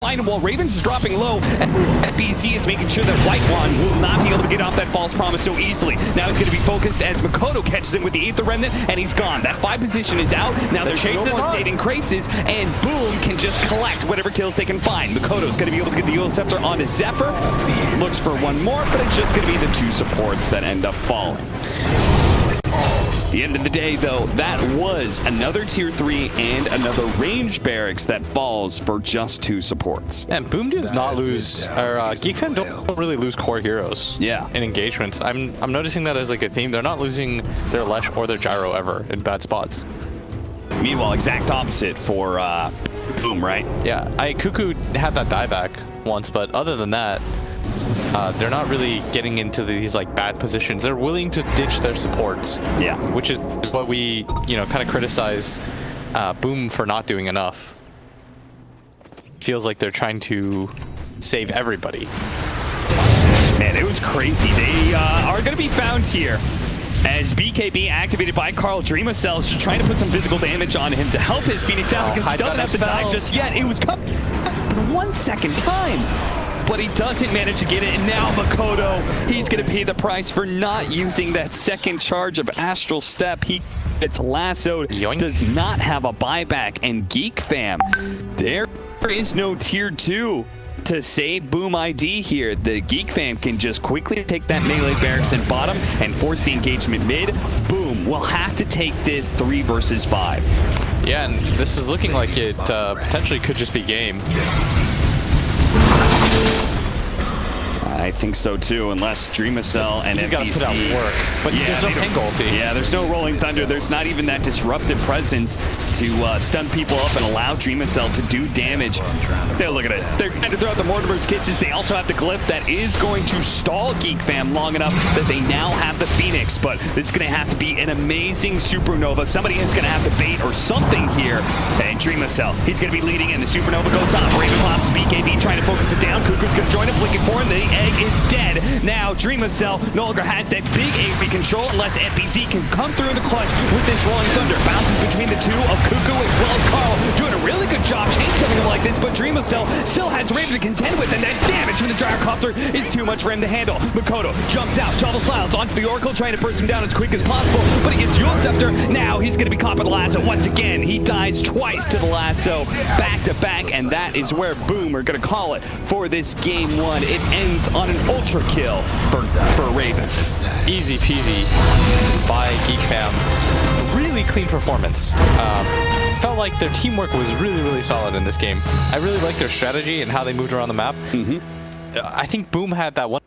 And while Raven's is dropping low, BC is making sure that White One will not be able to get off that false promise so easily. Now he's going to be focused as Makoto catches him with the Aether Remnant, and he's gone. That 5 position is out. Now the chase no more state increases, and Boom can just collect whatever kills they can find. Makoto's going to be able to get the Eul Scepter onto Zephyr. Looks for one more, but it's just going to be the 2 supports that end up falling. At the end of the day, though, that was another tier 3 and another range barracks that falls for just 2 supports. And Boom does not lose, or Geek Fam don't really lose core heroes. Yeah. In engagements, I'm noticing that as like a theme. They're not losing their Lesh or their Gyro ever in bad spots. Meanwhile, exact opposite for Boom, right? Yeah, Cuckoo had that dieback once, but other than that, they're not really getting into these like bad positions. They're willing to ditch their supports. Yeah. Which is what we, kind of criticized Boom for not doing enough. Feels like they're trying to save everybody. Man, it was crazy. They are going to be found here as BKB activated by Carl. Dreamacell is trying to put some physical damage on him to help his Phoenix out because he doesn't have to die just yet. It was cut in 1 second time. But he doesn't manage to get it, and now Makoto, he's going to pay the price for not using that second charge of Astral Step. He gets lassoed, does not have a buyback, and Geek Fam, there is no tier 2 to save Boom ID here. The Geek Fam can just quickly take that melee barracks in bottom and force the engagement mid. Boom will have to take this 3 versus 5. Yeah, and this is looking like it potentially could just be game. I think so too, unless Dreamacell and He's got to put out work, but there's no ping ulti. Yeah, there's no Rolling Thunder. There's not even that disruptive presence to stun people up and allow Dreamacell to do damage. There, look at it. They're going to throw out the Mortimer's Kisses. They also have the Glyph that is going to stall Geek Fam long enough that they now have the Phoenix, but this is going to have to be an amazing Supernova. Somebody is going to have to bait or something here. And Dreamacell, he's going to be leading, and the Supernova goes off. Raven pops BKB trying to focus it down. Cuckoo's going to join him, flicking for him. The egg is dead. Now Dreamacell no longer has that big AoE control unless NPC can come through in the clutch with this Rolling Thunder. Bounces between the 2 of Cuckoo as well as Carl. Doing a really good job chaining something like this, but Dreamacell still has Raven to contend with, and that damage from the Gyrocopter is too much for him to handle. Makoto jumps out, double silence onto the Oracle, trying to burst him down as quick as possible, but he gets Eul Scepter. Now he's going to be caught by the lasso once again. He dies twice to the lasso, back to back, and that is where Boom are going to call it for this game 1. It ends on an ultra kill for Raven. Easy peasy by Geek Fam. Really clean performance. Felt like their teamwork was really solid in this game. I really like their strategy and how they moved around the map. I think Boom had that one.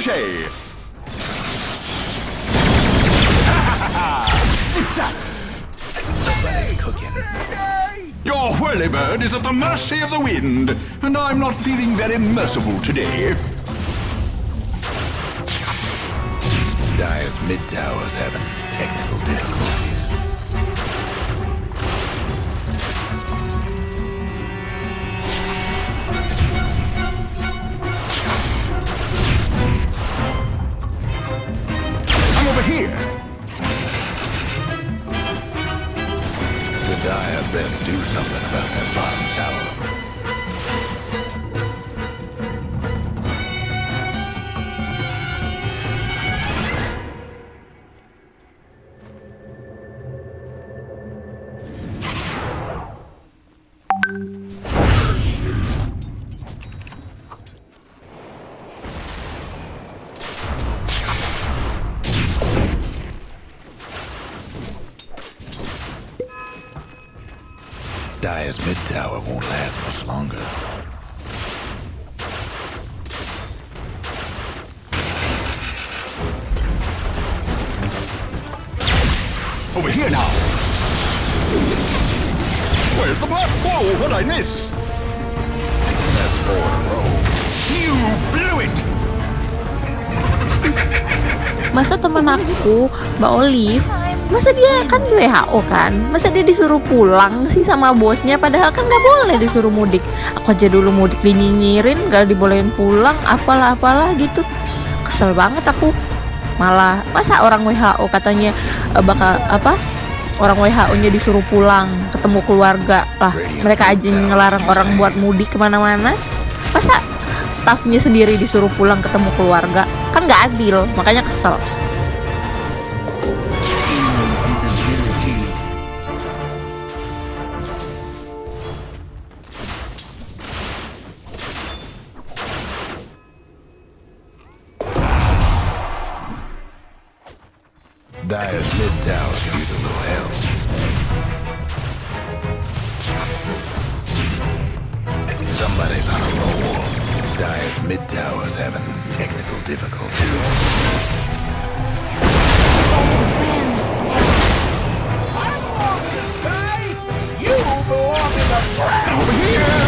Ricochet! Somebody's cooking. Your whirlybird is at the mercy of the wind, and I'm not feeling very merciful today. Dire's mid tower's having technical difficulties. I'm over here. The Dire best do something about that bottom tower. Dire's mid tower won't last much longer. Over here now. Where's the block? Whoa, what'd I miss? That's 4 in a row. You blew it! Masa temen aku, Mbak Olive, masa dia kan di WHO kan, masa dia disuruh pulang sih sama bosnya, padahal kan nggak boleh disuruh mudik. Aku aja dulu mudik dinyinyirin, gak dibolehin pulang, apalah gitu. Kesel banget aku. Malah masa orang WHO katanya bakal apa? Orang WHO-nya disuruh pulang, ketemu keluarga lah. Mereka aja ngelarang orang buat mudik kemana-mana. Masa staffnya sendiri disuruh pulang ketemu keluarga? Kan nggak adil, makanya kesel. Dire's mid tower could use a little help. Somebody's on a roll. Dire's mid tower's having technical difficulties. You belong in the ground! Over here!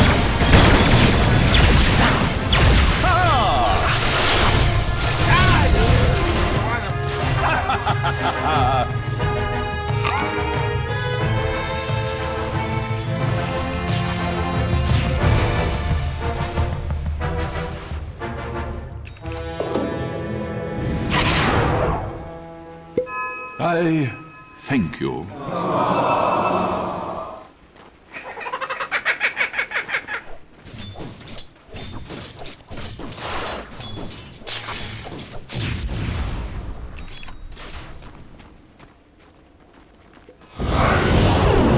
I thank you.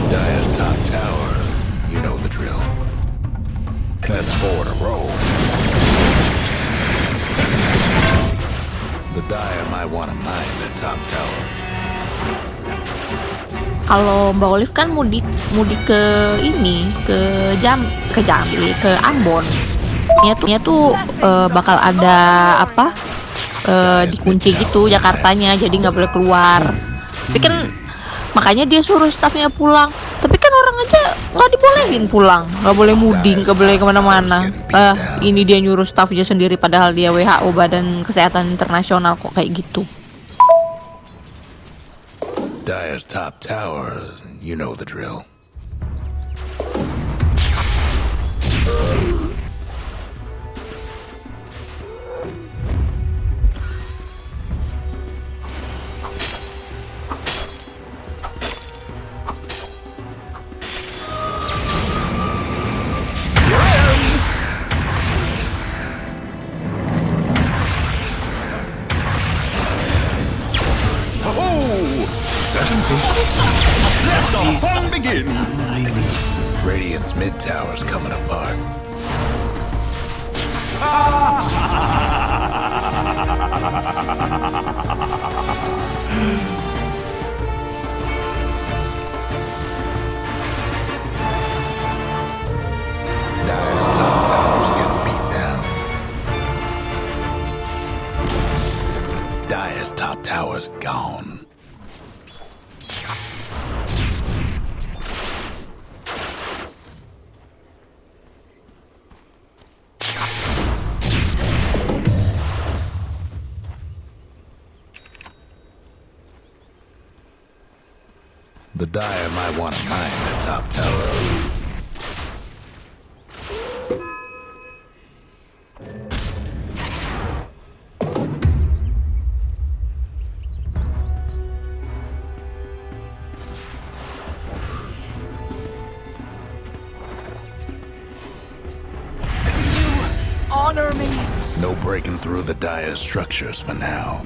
Dire's top tower, you know the drill. That's 4 in a row. The Dire might want to mine that top tower. Kalau Mbak Olive kan mudik ke ini, ke Jambi, ke Ambon. Nya tuh bakal ada apa? Dikunci gitu Jakartanya, jadi nggak boleh keluar. Tapi kan makanya dia suruh stafnya pulang. Tapi kan orang aja nggak dibolehin pulang, nggak boleh mudik, nggak boleh kemana-mana. Ini dia nyuruh stafnya sendiri, padahal dia WHO, Badan Kesehatan Internasional, kok kayak gitu. Dire's top tower, you know the drill. Let the fun begin! Radiant's mid tower's coming apart. Dire's top tower's getting beat down. tower's gone. The Dire might want to mine the top tower. Honor me. No breaking through the Dire's structures for now.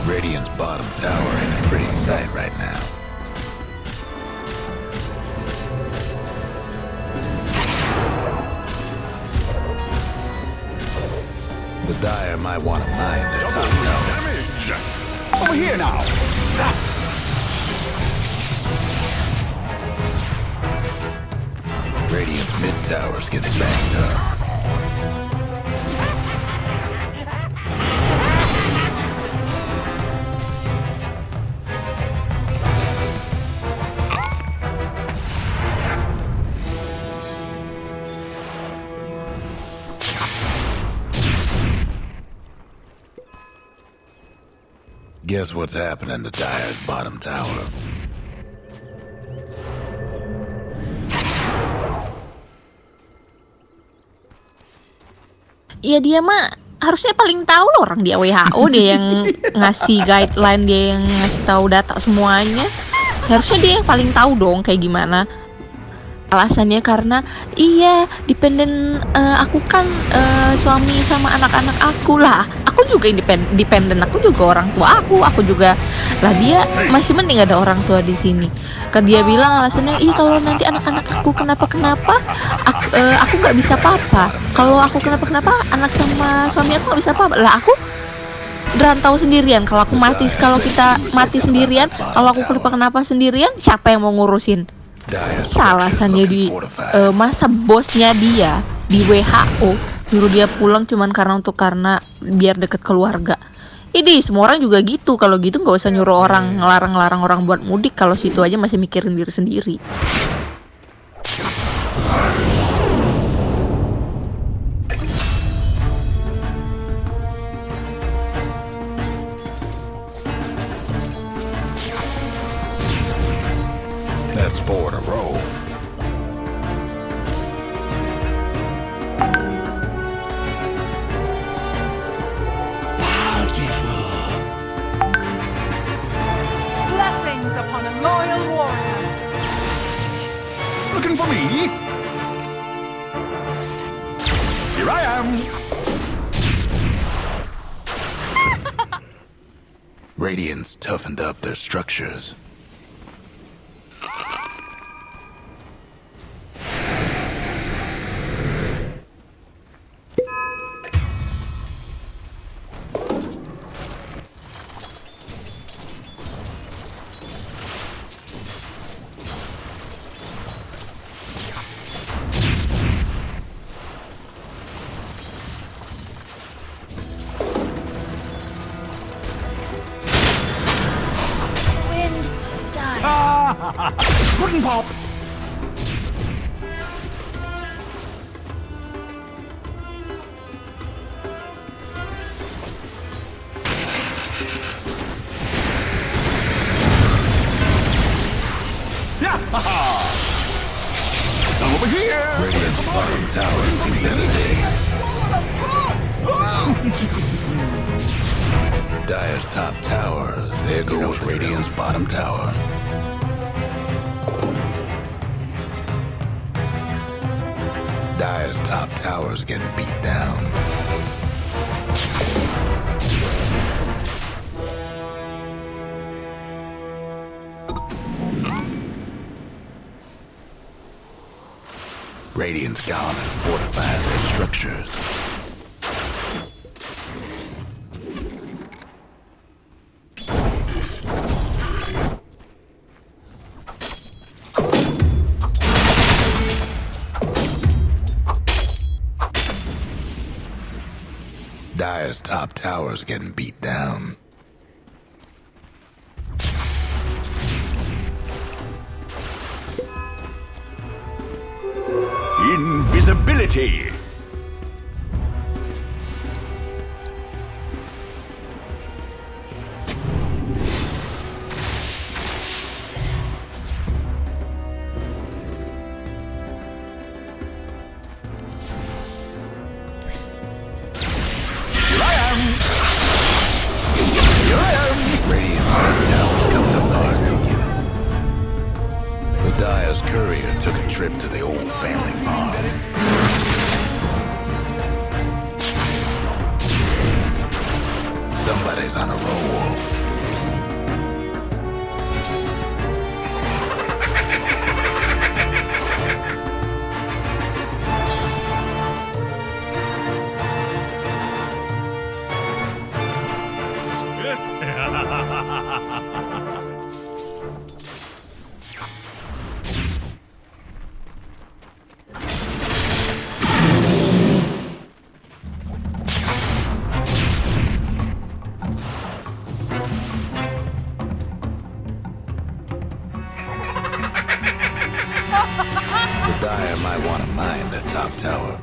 Radiant's bottom tower ain't a pretty sight right now. The Dire might want to mine their top tower. Damage! Over here now! Zap! Radiant's mid tower's getting banged up. Guess what's happening to Dire's bottom tower? Ya dia mah harusnya paling tahu loh, orang dia WHO, dia yang ngasih guideline, dia yang ngasih tahu data semuanya. Harusnya dia yang paling tahu dong kayak gimana. Alasannya karena iya dependen, aku kan suami sama anak-anak aku lah. Aku juga independen, aku juga orang tua aku juga lah. Dia masih mending ada orang tua di sini. Kan dia bilang alasannya, ih kalau nanti anak-anak aku kenapa-kenapa, aku nggak bisa apa-apa. Kalau aku kenapa-kenapa, anak sama suami aku nggak bisa apa-apa. Lah aku rantau sendirian. Kalau aku mati, kalau kita mati sendirian, kalau aku kenapa sendirian, siapa yang mau ngurusin? Alasannya di masa bosnya dia di WHO nyuruh dia pulang cuman karena biar deket keluarga. Ini semua orang juga gitu. Kalau gitu nggak usah nyuruh orang, ngelarang orang buat mudik kalau situ aja masih mikirin diri sendiri. That's 4 in a row. Blessings upon a loyal warrior. Looking for me? Here I am! Radiant's toughened up their structures. Pudding pop! Yeah! Come over here! Radiant's bottom tower seen better days. Dire's top tower. There goes Radiant's bottom tower. Dire's top tower's getting beat down. Radiant's gone and fortified their structures. Dire's top tower's getting beat down. Invisibility! Dire's courier took a trip to the old family farm. Somebody's on a roll. The Dire might want to mine their top tower.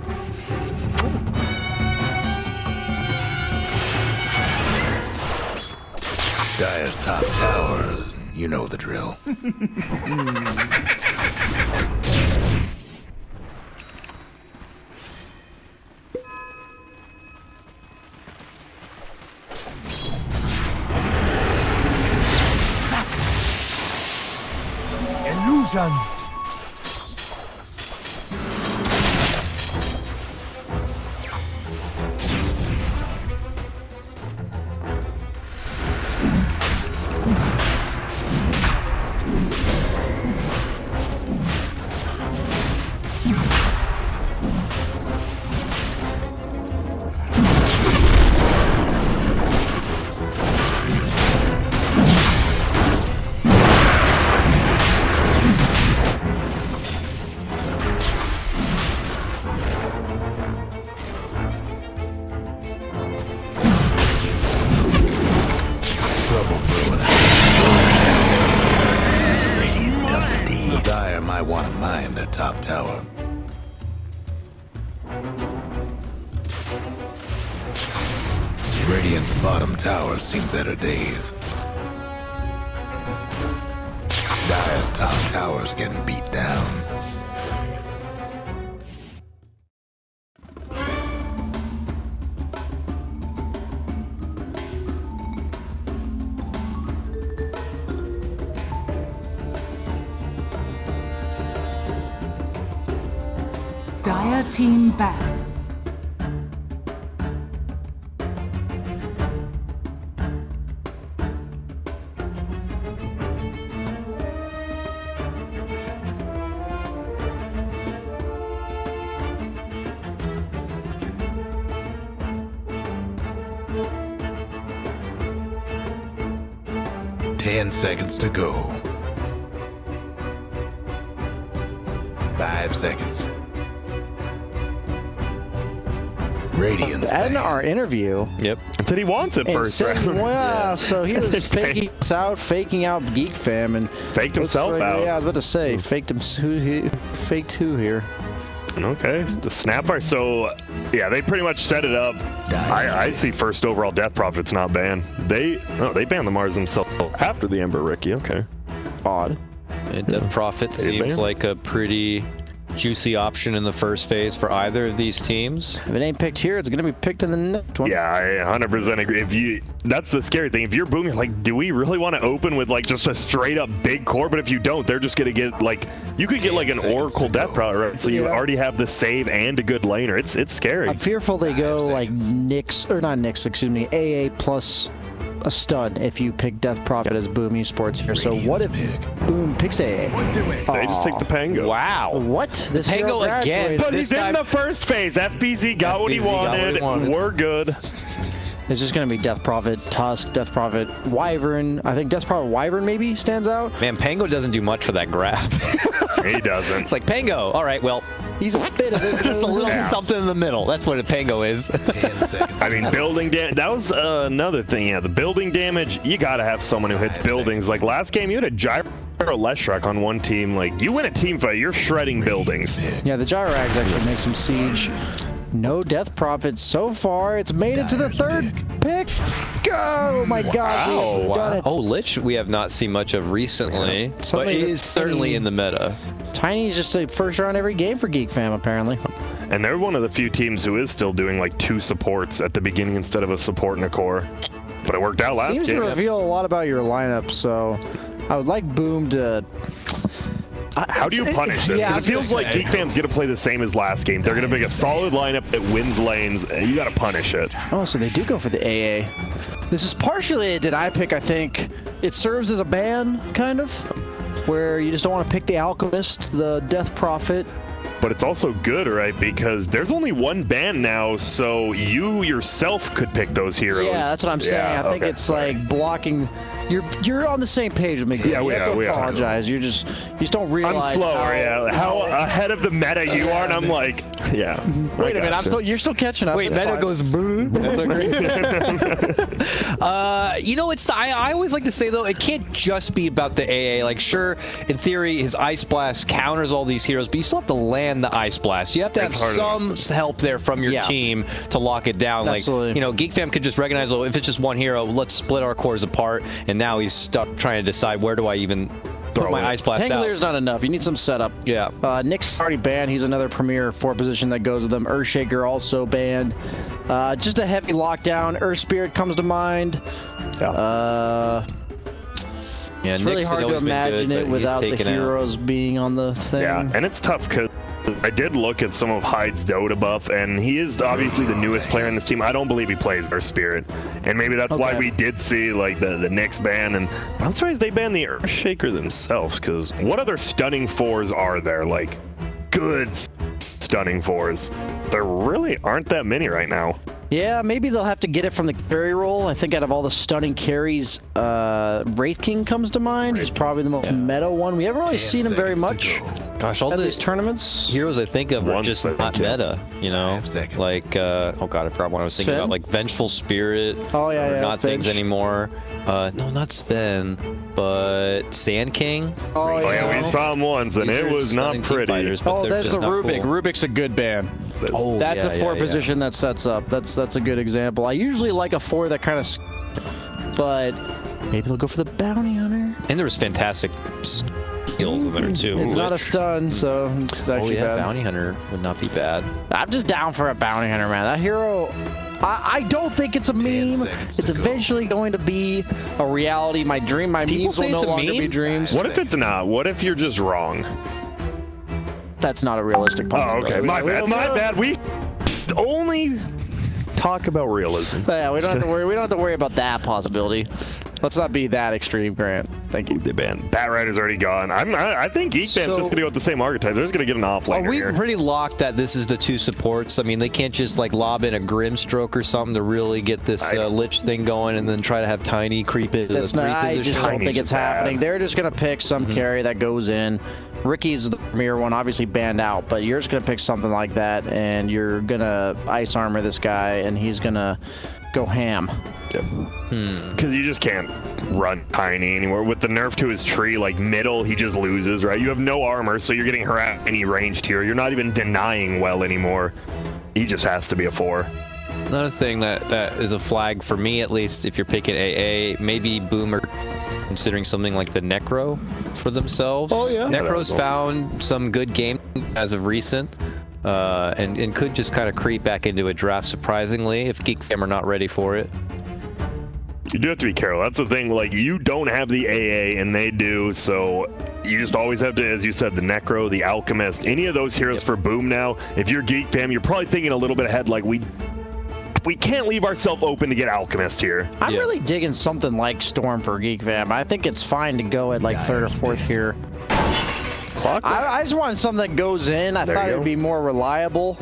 Dire's top tower, you know the drill. Illusion! 'Radiant's bottom tower's seen better days. Dire's top tower's getting beat down. Dire team back. Ten seconds to go. 5 seconds. Radiant's in back. our interview, Yep. Said he wants it and first said, round. well, so he was faking us out, faking out Geek Fam, and Faked himself out. Yeah, I was about to say, faked him. Faked who here? Okay, the Snapfire. So, yeah, they pretty much set it up. I see first overall Death Prophet's not banned. They banned the Mars themselves after the Ember Ricky. Okay. Odd. And Death Prophet seems like a pretty juicy option in the first phase for either of these teams. If it ain't picked here, it's going to be picked in the next one. Yeah, I 100% agree. That's the scary thing. If you're Boom, you're like, do we really want to open with like just a straight up big core? But if you don't, they're just going to get like, you could get like an Oracle Death Prowler, right? So you already have the save and a good laner. It's scary. I'm fearful they go like AA plus a stun if you pick Death Prophet as Boom Esports here. So what if Boom picks AA? They just take the Pango. Wow. What? This Pango again. But he's in the first phase. FBZ got what he wanted. We're good. It's just going to be Death Prophet, Tusk, Death Prophet, Wyvern. I think Death Prophet Wyvern maybe stands out. Man, Pango doesn't do much for that grab. He doesn't. It's like, Pango, all right, well, he's a bit of this. Just a little something in the middle. That's what a Pango is. I mean, building damage. That was another thing. Yeah, the building damage. You got to have someone who hits buildings. Like last game, you had a Gyro Leshrac on one team. Like, you win a team fight, you're shredding buildings. Yeah, the Gyrags actually make some siege. No Death Prophet so far. It's made it to the third pick. Oh my God! Wow. Oh, Lich we have not seen much of recently, but he is certainly in the meta. Tiny's just a first round every game for Geek Fam apparently. And they're one of the few teams who is still doing like 2 supports at the beginning instead of a support and a core. But it worked out last game. Seems to reveal a lot about your lineup, so I would like Boom to... How do you punish this? Yeah, it feels like Geek Fam's going to play the same as last game. They're going to pick a solid lineup that wins lanes, and you got to punish it. Oh, so they do go for the AA. This is partially a deny pick, I think. It serves as a ban, kind of, where you just don't want to pick the Alchemist, the Death Prophet. But it's also good, right? Because there's only one ban now, so you yourself could pick those heroes. Yeah, that's what I'm saying. I think it's like blocking. You're on the same page with me. Yeah, we apologize. You just don't realize. I'm slower. How ahead of the meta you are, and I'm like, yeah. Wait a minute, you're still catching up. Wait, meta goes boom. That's great. You know, I always like to say though, it can't just be about the AA. Like, sure, in theory, his Ice Blast counters all these heroes, but you still have to land the Ice Blast. You have to have some help there from your team to lock it down. Absolutely. Like, you know, Geek Fam could just recognize, well, if it's just one hero, let's split our cores apart. And now he's stuck trying to decide, where do I even throw my Ice Blast out? Pangolier's not enough. You need some setup. Yeah. Nick's already banned. He's another premier 4 position that goes with them. Earthshaker also banned. Just a heavy lockdown. Earth Spirit comes to mind. Yeah, it's really hard to imagine it without the heroes being on the thing. Yeah, and it's tough because I did look at some of Hyde's Dota buff, and he is obviously the newest player in this team. I don't believe he plays Earth Spirit, and maybe that's why we did see like the Nyx ban. But I'm surprised they banned the Earthshaker themselves, because what other stunning 4s are there? Like good stunning 4s. There really aren't that many right now. Yeah, maybe they'll have to get it from the carry role. I think out of all the stunning carries, Wraith King comes to mind. He's probably the most meta one. We haven't really seen him very much. Gosh, all these tournaments. Heroes I think of are just not meta, you know? Like, oh god, I forgot what I was thinking about. Like Vengeful Spirit. Oh, yeah, not things anymore. No, not Sven, but Sand King. Oh, yeah, we saw him once, and it was not pretty. Fighters, oh, there's the Rubik. Cool. Rubik's a good ban. That's a 4 position that sets up. That's a good example. I usually like a 4 that kind of, but maybe they'll go for the Bounty Hunter. And there was fantastic skills in there too. It's not a stun, so it's actually bad. Bounty Hunter would not be bad. I'm just down for a Bounty Hunter, man. That hero, I don't think it's a meme. It's eventually going to be a reality. My memes will no longer be dreams. What if it's not? What if you're just wrong? That's not a realistic possibility. Oh, okay. My bad. We only talk about realism. Yeah, we don't have to worry. We don't have to worry about that possibility. Let's not be that extreme, Grant. Thank you. They banned. Bat Rider's already gone. I think Geek Fam's just going to go with the same archetype. They're just going to get an offlaner here. Are we pretty locked that this is the 2 supports? I mean, they can't just like lob in a Grimstroke or something to really get this Lich thing going and then try to have Tiny creep into the 3 position. I just don't think it's happening. They're just going to pick some carry that goes in. Ricky's the premier one, obviously banned out, but you're just going to pick something like that, and you're going to Ice Armor this guy, and he's going to go ham. Because you just can't run Tiny anymore. With the nerf to his tree, like middle, he just loses, right? You have no armor, so you're getting harassed any ranged here. You're not even denying well anymore. He just has to be a 4. Another thing that is a flag for me, at least, if you're picking AA, maybe Boomer considering something like the Necro for themselves. Oh, yeah. Necro's found some good game as of recent, and could just kind of creep back into a draft surprisingly if Geek Fam are not ready for it. You do have to be careful. That's the thing. Like, you don't have the AA, and they do, so you just always have to, as you said, the Necro, the Alchemist, any of those heroes for Boom now. If you're Geek Fam, you're probably thinking a little bit ahead, like, we can't leave ourselves open to get Alchemist here. I'm really digging something like Storm for Geek Fam. I think it's fine to go at like 3rd or 4th here. I just wanted something that goes in. I thought it would be more reliable,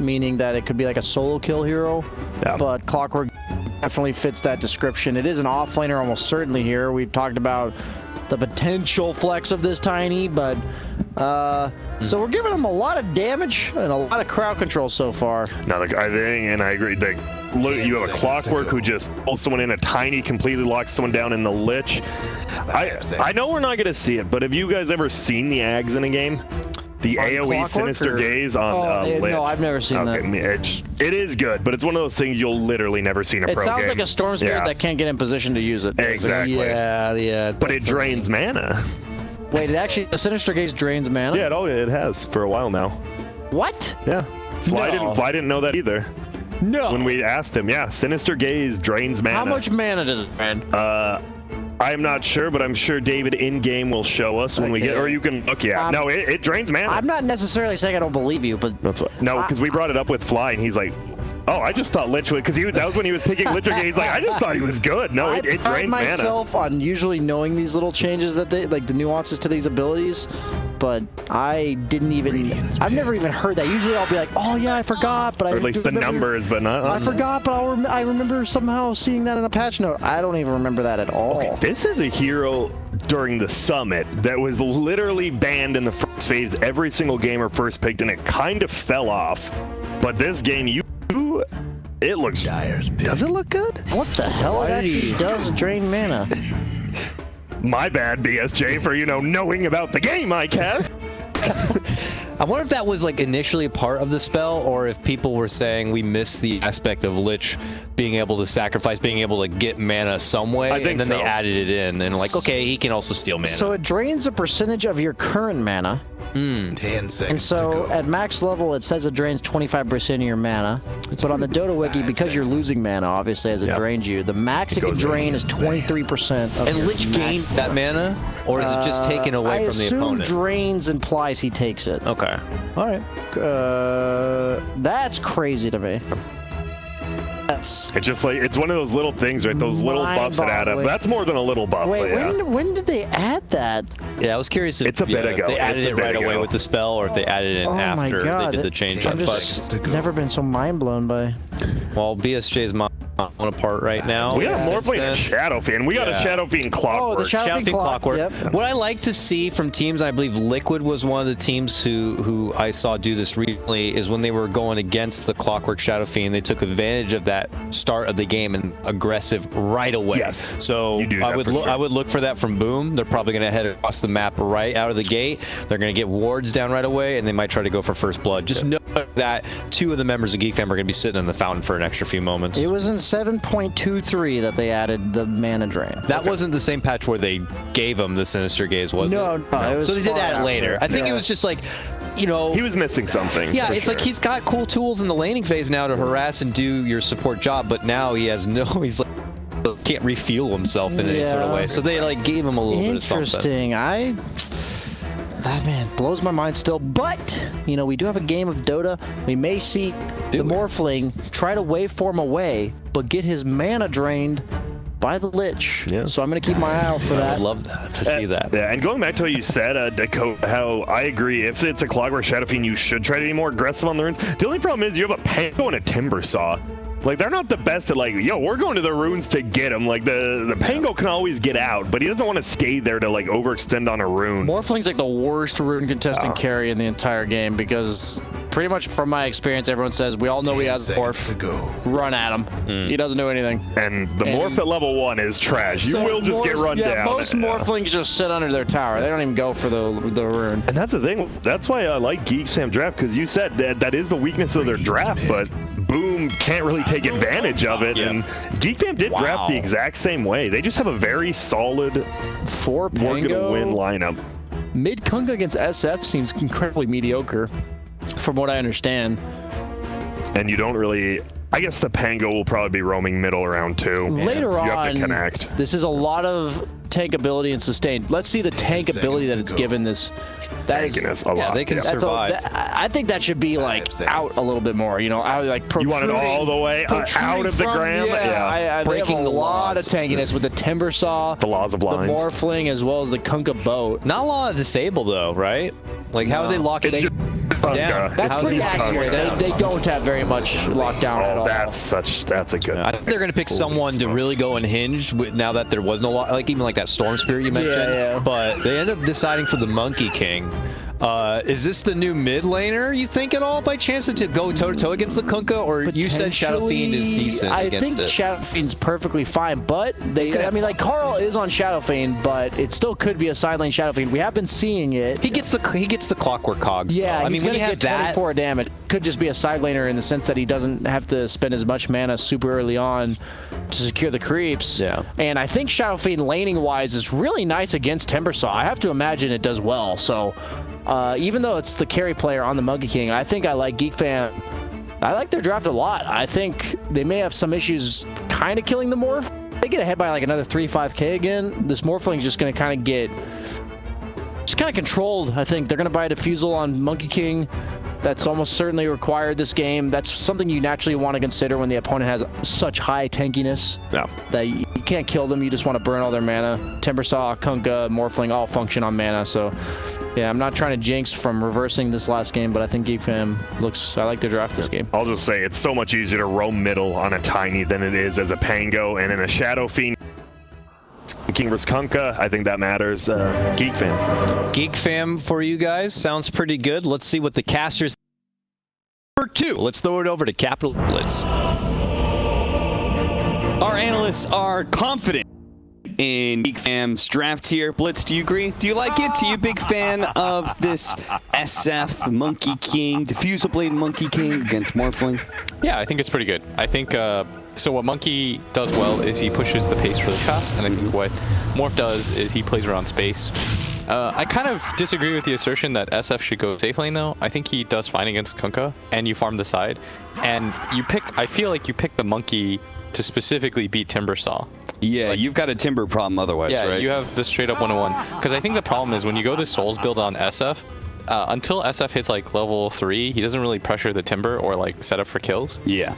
meaning that it could be like a solo kill hero. Yeah. But Clockwork definitely fits that description. It is an offlaner almost certainly here. We've talked about the potential flex of this Tiny, but so we're giving him a lot of damage and a lot of crowd control so far. Now, I think, and I agree, you have a Clockwork who just pulls someone in, a Tiny completely locks someone down in the Lich. I know we're not going to see it, but have you guys ever seen the Ags in a game? The AoE Sinister Gaze on Lich. No, I've never seen that. It is good, but it's one of those things you'll literally never see in a pro game. It sounds like a Storm Spirit that can't get in position to use it. Exactly. Yeah. But it drains mana. Wait, the Sinister Gaze drains mana? Yeah, it has for a while now. What? Yeah. Fly didn't know that either. No. When we asked him, Sinister Gaze drains mana. How much mana does it drain? I'm not sure, but I'm sure David in-game will show us when we get, or you can look, no, it drains mana. I'm not necessarily saying I don't believe you, but... That's what, no, because we brought it up with Fly, and he's like, oh, I just thought Lich would, because that was when he was picking Lich again. He's like, I just thought he was good. No, it drains mana. I myself on usually knowing these little changes that they, like the nuances to these abilities, but I didn't even, I've never even heard that. Usually I'll be like, oh yeah, I forgot, but or at least the numbers, but not. I forgot, but I remember somehow seeing that in a patch note. I don't even remember that at all. Okay, this is a hero during the summit that was literally banned in the first phase. Every single gamer first picked, and it kind of fell off. But this game, it looks. Does it look good? What the hell? It actually does drain mana. My bad, BSJ, for knowing about the game, I guess. I wonder if that was like initially a part of the spell, or if people were saying we missed the aspect of Lich being able to sacrifice, being able to get mana some way, and then they added it in, and like, okay, he can also steal mana. So it drains a percentage of your current mana. 10 seconds. And so at max level, it says it drains 25% of your mana. But on the Dota wiki, because you're losing mana, obviously, as it drains you, the max it can drain is 23% of And Lich gained that mana, or is it just taken away from the opponent? I assume drains implies he takes it. Okay. All right. That's crazy to me. It's just like, it's one of those little things, right? Those little buffs that add up. That's more than a little buff. Wait, when did they add that? Yeah, I was curious if it's a bit ago. They added it right away with the spell, or if they added it after they did the change up. I've just never been so mind blown by. Well, BSJ's falling apart right now. We got more playing a Shadow Fiend. We got a Shadow Fiend Clockwork. Oh, the Shadow Fiend Clockwork. Yep. What I like to see from teams, I believe Liquid was one of the teams who I saw do this recently, is when they were going against the Clockwork Shadow Fiend, they took advantage of that start of the game and aggressive right away. Yes. So I would look for that from Boom. They're probably going to head across the map right out of the gate. They're going to get wards down right away, and they might try to go for first blood. Just know that two of the members of Geek Fam are going to be sitting in the fountain for an extra few moments. It was in 7.23 that they added the mana drain. That wasn't the same patch where they gave them the Sinister Gaze, was it? No. It was so they did add it later. I think it was just like, he was missing something. Yeah, it's like he's got cool tools in the laning phase now to harass and do your support job, but now he has he's like, can't refuel himself in any sort of way. So they like gave him a little bit of something. Interesting. That man blows my mind still, but we do have a game of Dota. We may see the Morphling try to waveform away, but get his mana drained by the Lich. Yes. So I'm going to keep my eye out for that. I would love to see that. Yeah, and going back to what you said, Dakota, how I agree, if it's a Clockwork Shadow Fiend, you should try to be more aggressive on the runes. The only problem is you have a Pango and a Timber Saw. Like, they're not the best at, like, we're going to the runes to get him. Like, the Pango can always get out, but he doesn't want to stay there to, like, overextend on a rune. Morphling's like the worst rune contesting carry in the entire game, because pretty much from my experience, everyone says, we all know he has Morph. Run at him. He doesn't do anything. And the Morph at level 1 is trash. You will just get run down. Most Morphlings just sit under their tower. They don't even go for the rune. And that's the thing. That's why I like Geek Fam draft, because you said that is the weakness of their draft, but Boom can't really take advantage of it. And Geek Fam did draft the exact same way. They just have a very solid for Pango, we're gonna win lineup. Mid Kunga against SF seems incredibly mediocre, from what I understand. And you don't really. I guess the Pango will probably be roaming middle around 2. Later on, you have to connect. This is a lot of tank ability and sustain. Let's see the tank ability that it's given this. That is a lot. They can survive. I think that should be like out a little bit more. You know, out like you want it all the way out of the gram. Yeah, breaking a lot of tankiness with the Timber Saw, the laws of lines, the Morphling, as well as the Kunka boat. Not a lot of disable though, right? Like how are they locking it down? That's pretty accurate. They don't have very much lockdown at all. That's a good. I think they're gonna pick someone to really go unhinged now that there was no like even like that Storm Spirit you mentioned. But they end up deciding for the Monkey King. Is this the new mid laner, you think at all, by chance, to go toe-to-toe against the Kunkka? Or you said Shadow Fiend is decent against it? I think Shadow Fiend's perfectly fine, but I mean, like, Carl is on Shadow Fiend, but it still could be a side lane Shadow Fiend. We have been seeing it. He gets the clockwork cogs. Yeah, though. I mean, when you have 24 damage, could just be a side laner in the sense that he doesn't have to spend as much mana super early on to secure the creeps. Yeah. And I think Shadow Fiend laning-wise is really nice against Timbersaw. I have to imagine it does well, so... even though it's the carry player on the Monkey King, I think I like Geek Fam. I like their draft a lot. I think they may have some issues kind of killing the Morph. They get ahead by like another 3-5k again. This Morphling's just going to kind of get controlled. I think they're going to buy a Diffusal on Monkey King. That's almost certainly required this game. That's something you naturally want to consider when the opponent has such high tankiness. Yeah. That you can't kill them. You just want to burn all their mana. Timbersaw, Kunkka, Morphling all function on mana. So, yeah, I'm not trying to jinx from reversing this last game, but I think Geek Fam I like their draft this game. I'll just say it's so much easier to roam middle on a Tiny than it is as a Pango, and in a Shadow Fiend. King vs. Kunkka, I think that matters. Geek Fam. Geek Fam for you guys sounds pretty good. Let's see what the casters for 2. Let's throw it over to Capital Blitz. Our analysts are confident in Geek Fam's draft here. Blitz, do you agree? Do you like it? Are you a big fan of this SF Monkey King, Diffusal Blade Monkey King against Morphling? Yeah, I think it's pretty good. I think so what Monkey does well is he pushes the pace really fast, and I think what Morph does is he plays around space. I kind of disagree with the assertion that SF should go safe lane though. I think he does fine against Kunkka, and you farm the side. And I feel like you pick the Monkey to specifically beat Timbersaw. Yeah, like, you've got a Timber problem otherwise, right? Yeah, you have the straight up 101. Because I think the problem is when you go the Souls build on SF, until SF hits like level 3, he doesn't really pressure the Timber or like set up for kills. Yeah.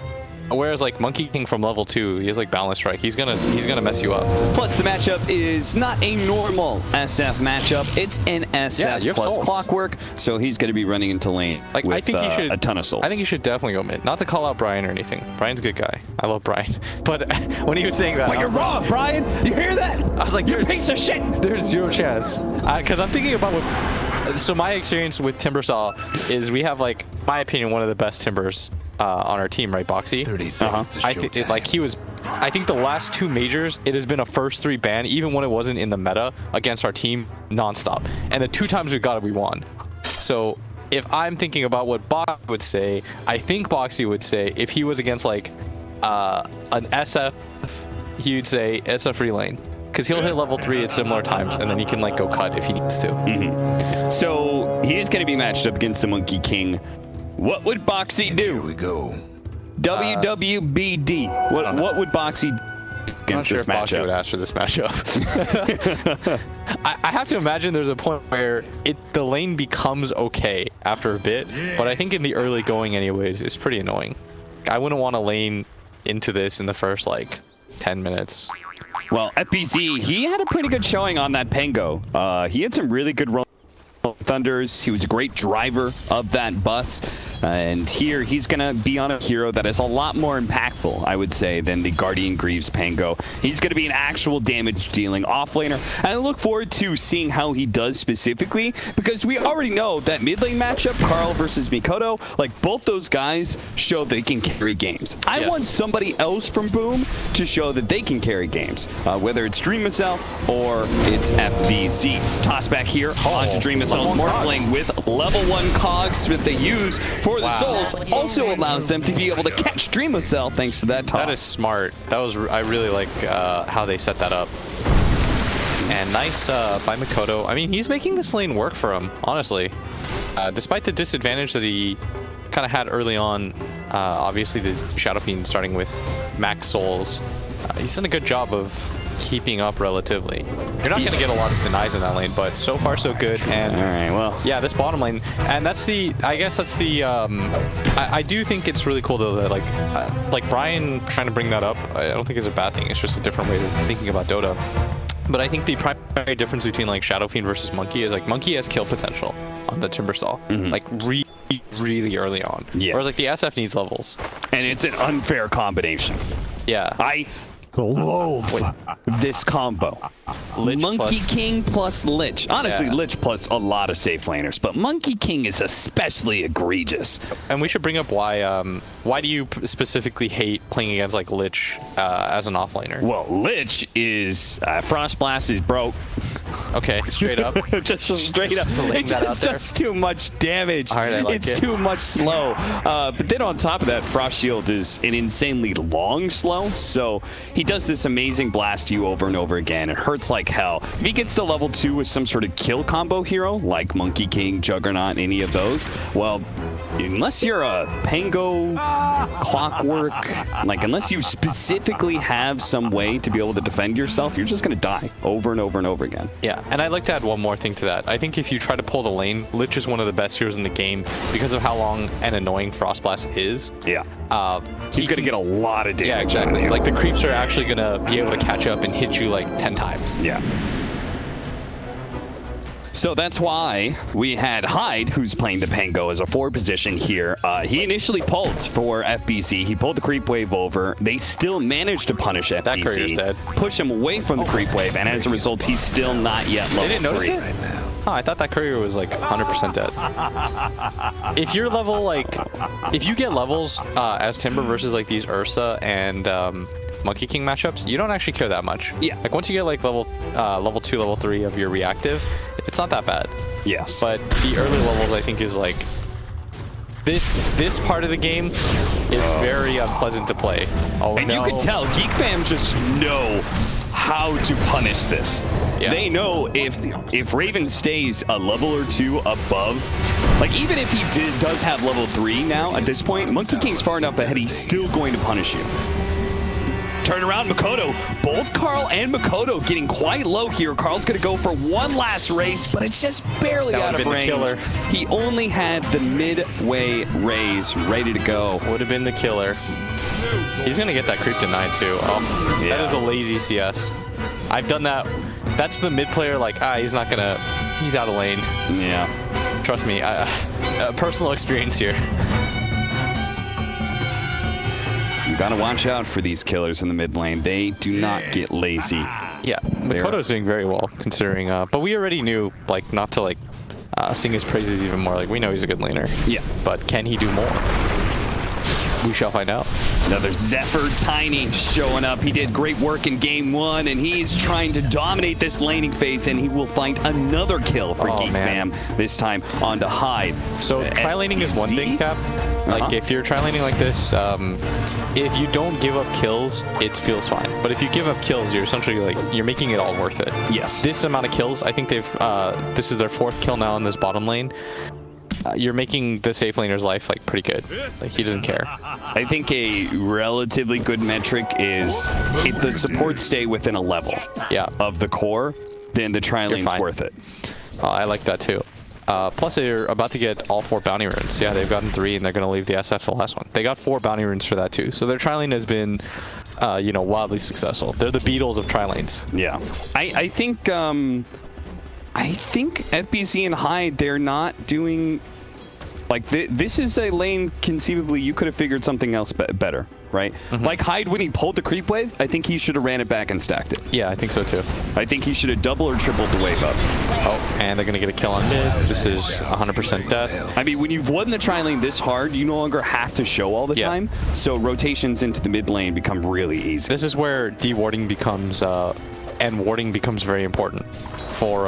Whereas like Monkey King from level 2, he has like Balance Strike. He's gonna mess you up. Plus the matchup is not a normal SF matchup. It's an SF plus Souls. Clockwork, so he's gonna be running into lane like with I think you should, a ton of Souls. I think you should definitely go mid. Not to call out Brian or anything. Brian's a good guy. I love Brian. But when he was saying that, well, you're wrong, Brian. You hear that? I was like, you're a piece of shit. There's zero chance. Because I'm thinking about what. So my experience with Timbersaw is we have like, in my opinion, one of the best Timbers on our team, right, Boxy? 30 seconds to I think like he was. I think the last 2 majors, it has been a first 3 ban, even when it wasn't in the meta, against our team nonstop. And the 2 times we got it, we won. So if I'm thinking about what Boxy would say, I think Boxy would say if he was against like an SF, he would say SF free lane. Because he'll hit level 3 at similar times, and then he can like go cut if he needs to. So he is going to be matched up against the Monkey King. What would Boxy do? Here we go. WWBD. What would Boxy do against this matchup? Boxy would ask for this matchup. I have to imagine there's a point where the lane becomes okay after a bit, but I think in the early going anyways, it's pretty annoying. I wouldn't want to lane into this in the first like 10 minutes. Well, FBZ, he had a pretty good showing on that Pango. He had some really good Thunders. He was a great driver of that bus. And here he's going to be on a hero that is a lot more impactful, I would say, than the Guardian Greaves Pango. He's going to be an actual damage-dealing offlaner. And I look forward to seeing how he does specifically, because we already know that mid-lane matchup, Carl versus Mikoto, like both those guys show they can carry games. I want somebody else from Boom to show that they can carry games, whether it's Dream Missile or it's FBZ. Toss back here onto Dream Missile. Morphling with level 1 cogs that they use for for the souls also allows them to be able to catch Dreamocell thanks to that toss. That is smart. That was I really like how they set that up. And nice by Mikoto. I mean, he's making this lane work for him, honestly. Despite the disadvantage that he kind of had early on, obviously the Shadow Fiend starting with max souls, he's done a good job of keeping up relatively. You're not going to get a lot of denies in that lane, but so far so good. And all right, well, yeah, this bottom lane, and that's the, I guess that's the, I do think it's really cool though that like Brian trying to bring that up, I don't think is a bad thing. It's just a different way of thinking about Dota. But I think the primary difference between like Shadow Fiend versus Monkey is like Monkey has kill potential on the Timbersaw, like really early on. Yeah. Whereas like the SF needs levels. And it's an unfair combination. Yeah. I loathe this combo. Lich Monkey plus... King plus Lich. Honestly, Lich plus a lot of safe laners, but Monkey King is especially egregious. And we should bring up why do you specifically hate playing against like Lich as an offlaner? Well, Lich is Frost Blast is broke. Okay, straight up. just straight up. It just does too much damage. All right, I like it's too much slow. But then on top of that, Frost Shield is an insanely long slow. So he does this amazing blast to you over and over again. It hurts like hell. If he gets to level 2 with some sort of kill combo hero, like Monkey King, Juggernaut, any of those, well, unless you're a Pango, Clockwork, like unless you specifically have some way to be able to defend yourself, you're just going to die over and over and over again. Yeah, and I'd like to add one more thing to that. I think if you try to pull the lane, Lich is one of the best heroes in the game because of how long and annoying Frost Blast is. Yeah. He's going to get a lot of damage. Yeah, exactly. Like the creeps are actually going to be able to catch up and hit you like 10 times. Yeah. So that's why we had Hyde, who's playing the Pango as a forward position here. He initially pulled for FBZ. He pulled the creep wave over. They still managed to punish FBZ. That courier's dead. Push him away from the creep wave, and as a result, he's still not yet level 3. They didn't notice it? Right now. Oh, I thought that courier was like 100% dead. If you're level like, if you get levels as Timber versus like these Ursa and Monkey King matchups, you don't actually care that much. Yeah. Like once you get like level 2, level 3 of your reactive, it's not that bad. Yes. But the early levels, I think, is like this part of the game is very unpleasant to play. Oh, and you can tell Geek fam just know how to punish this. Yeah. They know if Raven stays a level or 2 above, like even if he does have level 3 now at this point, Monkey King's far enough ahead, he's still going to punish you. Turn around, Mikoto. Both Carl and Mikoto getting quite low here. Carl's going to go for one last race, but it's just barely out of range. Killer. He only had the midway raise ready to go. Would have been the killer. He's going to get that creep denied too. Oh, yeah. That is a lazy CS. I've done that. That's the mid player like, he's not going to, he's out of lane. Yeah. Trust me, personal experience here. You gotta watch out for these killers in the mid lane. They do not get lazy. Yeah, Mikoto's doing very well considering, but we already knew like not to like sing his praises even more. Like we know he's a good laner. Yeah. But can he do more? We shall find out. Another Zephyr Tiny showing up. He did great work in game 1, and he's trying to dominate this laning phase, and he will find another kill for Geek Fam, this time onto Hyde. So tri-laning is one thing, Cap. Like if you're tri-laning like this, if you don't give up kills, it feels fine. But if you give up kills, you're essentially like, you're making it all worth it. Yes. This amount of kills, I think they've, this is their 4th kill now in this bottom lane. You're making the safe laner's life like pretty good. Like he doesn't care. I think a relatively good metric is if the supports stay within a level of the core, then the tri-lane's worth it. I like that too. Plus they're about to get all 4 bounty runes. Yeah, they've gotten 3 and they're going to leave the SF the last one. They got 4 bounty runes for that too. So their tri-lane has been, you know, wildly successful. They're the Beatles of tri-lanes. Yeah. I think FBZ and Hyde, they're not doing... Like, this is a lane, conceivably, you could have figured something else better, right? Like Hyde, when he pulled the creep wave, I think he should have ran it back and stacked it. Yeah, I think so too. I think he should have double or tripled the wave up. Oh, and they're going to get a kill on mid. This is 100% death. I mean, when you've won the tri-lane this hard, you no longer have to show all the time. So rotations into the mid lane become really easy. This is where de-warding becomes, and warding becomes very important for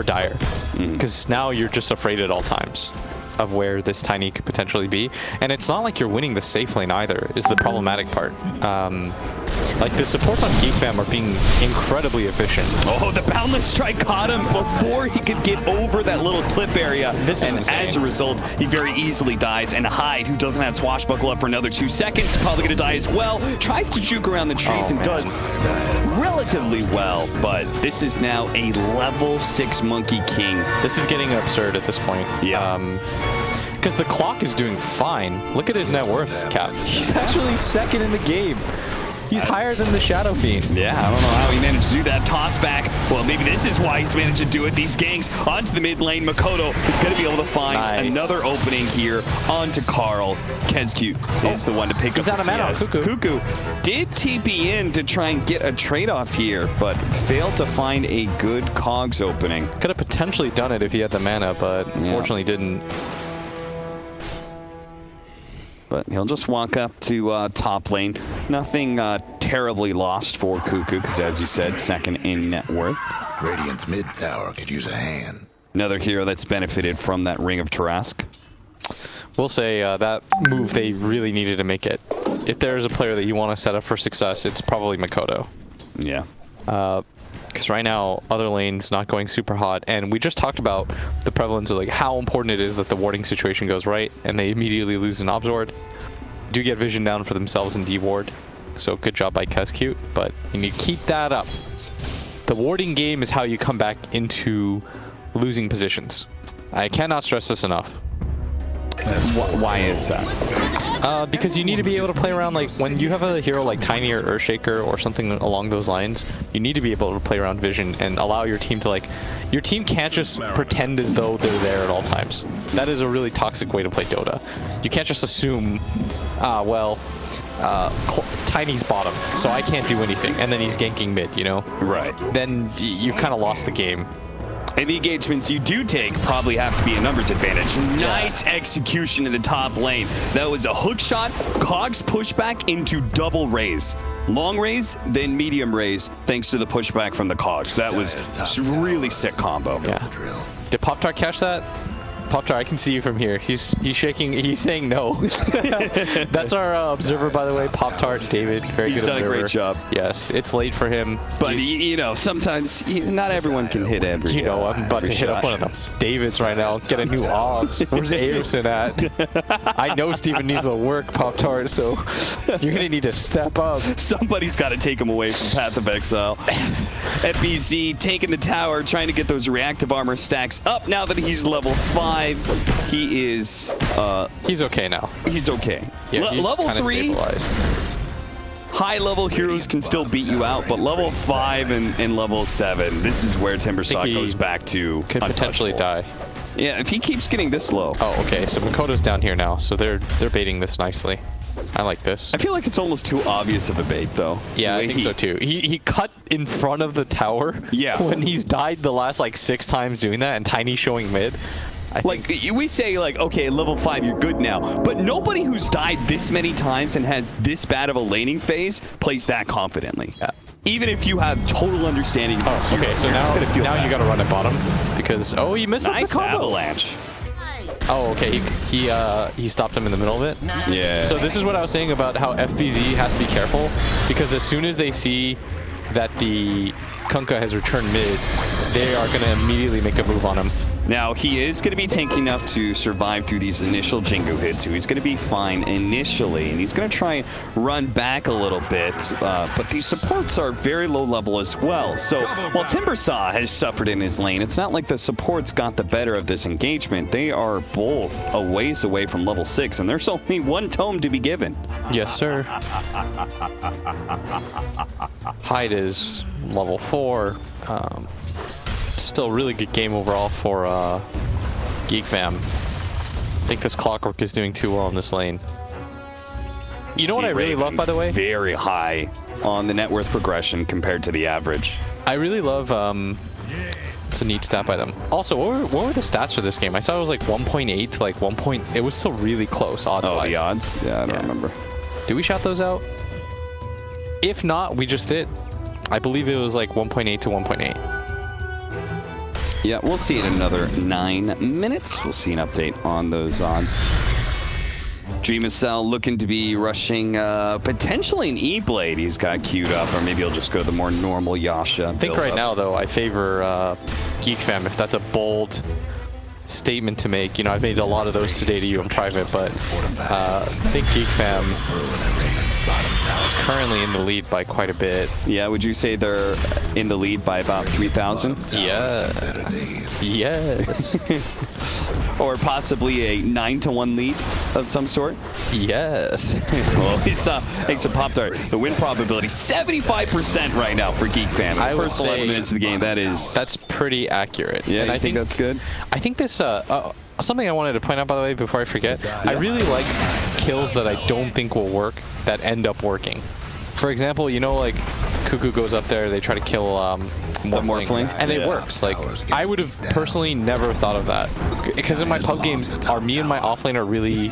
Dire. Because now you're just afraid at all times. of where this Tiny could potentially be. And it's not like you're winning the safe lane either, is the problematic part. Like, the supports on Geek Fam are being incredibly efficient. Oh, the Boundless Strike caught him before he could get over that little cliff area. And as a result, he very easily dies. And Hyde, who doesn't have Swashbuckle up for another 2 seconds, probably going to die as well. Tries to juke around the trees and does relatively well. But this is now a level 6 Monkey King. This is getting absurd at this point. Yeah. Because the clock is doing fine. Look at his net worth, Cap. He's actually second in the game. He's higher than the Shadow Fiend. Yeah, I don't know how he managed to do that. Toss back. Well, maybe this is why he's managed to do it. These ganks onto the mid lane. Makoto is going to be able to find another opening here onto Carl. Kezcute is the one to pick up the CS. Cuckoo did TP in to try and get a trade-off here, but failed to find a good cogs opening. Could have potentially done it if he had the mana, but unfortunately didn't. But he'll just walk up to top lane. Nothing terribly lost for Cuckoo, because as you said, second in net worth. Radiant's mid tower could use a hand. Another hero that's benefited from that Ring of Tarask. We'll say that move, they really needed to make it. If there's a player that you want to set up for success, it's probably Makoto. Yeah. Because right now, other lanes not going super hot, and we just talked about the prevalence of like how important it is that the warding situation goes right, and they immediately lose an Obzord. Do get vision down for themselves and D-ward, so good job by Kezcute, but you need to keep that up. The warding game is how you come back into losing positions. I cannot stress this enough. Why is that? Because you need to be able to play around, like when you have a hero like Tiny or Earthshaker or something along those lines, you need to be able to play around vision and allow your team to your team can't just pretend as though they're there at all times. That is a really toxic way to play Dota. You can't just assume, Tiny's bottom, so I can't do anything, and then he's ganking mid, you know? Right. Then you kind of lost the game. And the engagements you do take probably have to be a numbers advantage. Nice execution in the top lane. That was a hook shot, cogs pushback into double raise. Long raise, then medium raise, thanks to the pushback from the cogs. That was a really sick combo. Yeah. Did Pop-Tart catch that? Pop-Tart, I can see you from here. He's shaking. He's saying no. That's our observer, by the way. Pop-Tart, David. Very good observer. He's done a great job. Yes, it's late for him. But, you know, sometimes not everyone can hit every You know, I'm about to hit up one of the Davids right now. Get a new Ogs. Where's Averson at? I know Steven needs to work, Pop-Tart, so you're going to need to step up. Somebody's got to take him away from Path of Exile. FBZ taking the tower, trying to get those reactive armor stacks up now that he's level 5. He is he's okay now. He's okay. Yeah, he's level 3 stabilized. High level heroes can still beat you out, but level 5 and level 7, this is where Timbersaw goes back to could potentially die. Yeah, if he keeps getting this low. Oh, okay. So Makoto's down here now, so they're baiting this nicely. I like this. I feel like it's almost too obvious of a bait, though. Yeah, I think so too. He cut in front of the tower. Yeah. When he's died the last like 6 times doing that, and Tiny showing mid. Like, we say, like, okay, level 5, you're good now. But nobody who's died this many times and has this bad of a laning phase plays that confidently. Yeah. Even if you have total understanding. Oh, okay. So now you got to run at bottom because he missed nice the combo. Avalanche. Oh, okay. He stopped him in the middle of it. Yeah. So this is what I was saying about how FBZ has to be careful, because as soon as they see that the Kunkka has returned mid, they are going to immediately make a move on him. Now, he is going to be tanky enough to survive through these initial Jingu hits, so he's going to be fine initially, and he's going to try and run back a little bit, but these supports are very low level as well. So while Timbersaw has suffered in his lane, it's not like the supports got the better of this engagement. They are both a ways away from level 6, and there's only one tome to be given. Yes, sir. Hyde is level 4. Still really good game overall for Geek Fam. I think this Clockwork is doing too well in this lane. You know what I really love, by the way? Very high on the net worth progression compared to the average. I really love, it's a neat stat by them. Also, what were the stats for this game? I saw it was like 1.8 to like 1. It was still really close odds-wise. Oh, the odds? Yeah, I don't remember. Did we shout those out? If not, we just did. I believe it was like 1.8 to 1.8. Yeah, we'll see in another 9 minutes. We'll see an update on those odds. Dreamacell looking to be rushing potentially an E-Blade he's got queued up, or maybe he'll just go the more normal Yasha. I think right now, though, I favor Geek Fam, if that's a bold statement to make. You know, I've made a lot of those today to you in private, but I think Geek Fam is currently in the lead by quite a bit. Yeah, would you say they're in the lead by about 3,000? Yeah. Yes. Or possibly a 9-1 lead of some sort? Yes. Well, it's a Pop-Tart. The win probability, 75% right now for Geek Fam. I would First say 11 minutes of the game, that's pretty accurate. Yeah, and I think that's good. I think this, something I wanted to point out, by the way, before I forget, I really like kills that I don't think will work that end up working. For example, you know, like Cuckoo goes up there, they try to kill Morphling, and it works. Like, I would have personally never thought of that, because in my pub games, me and my offlane are really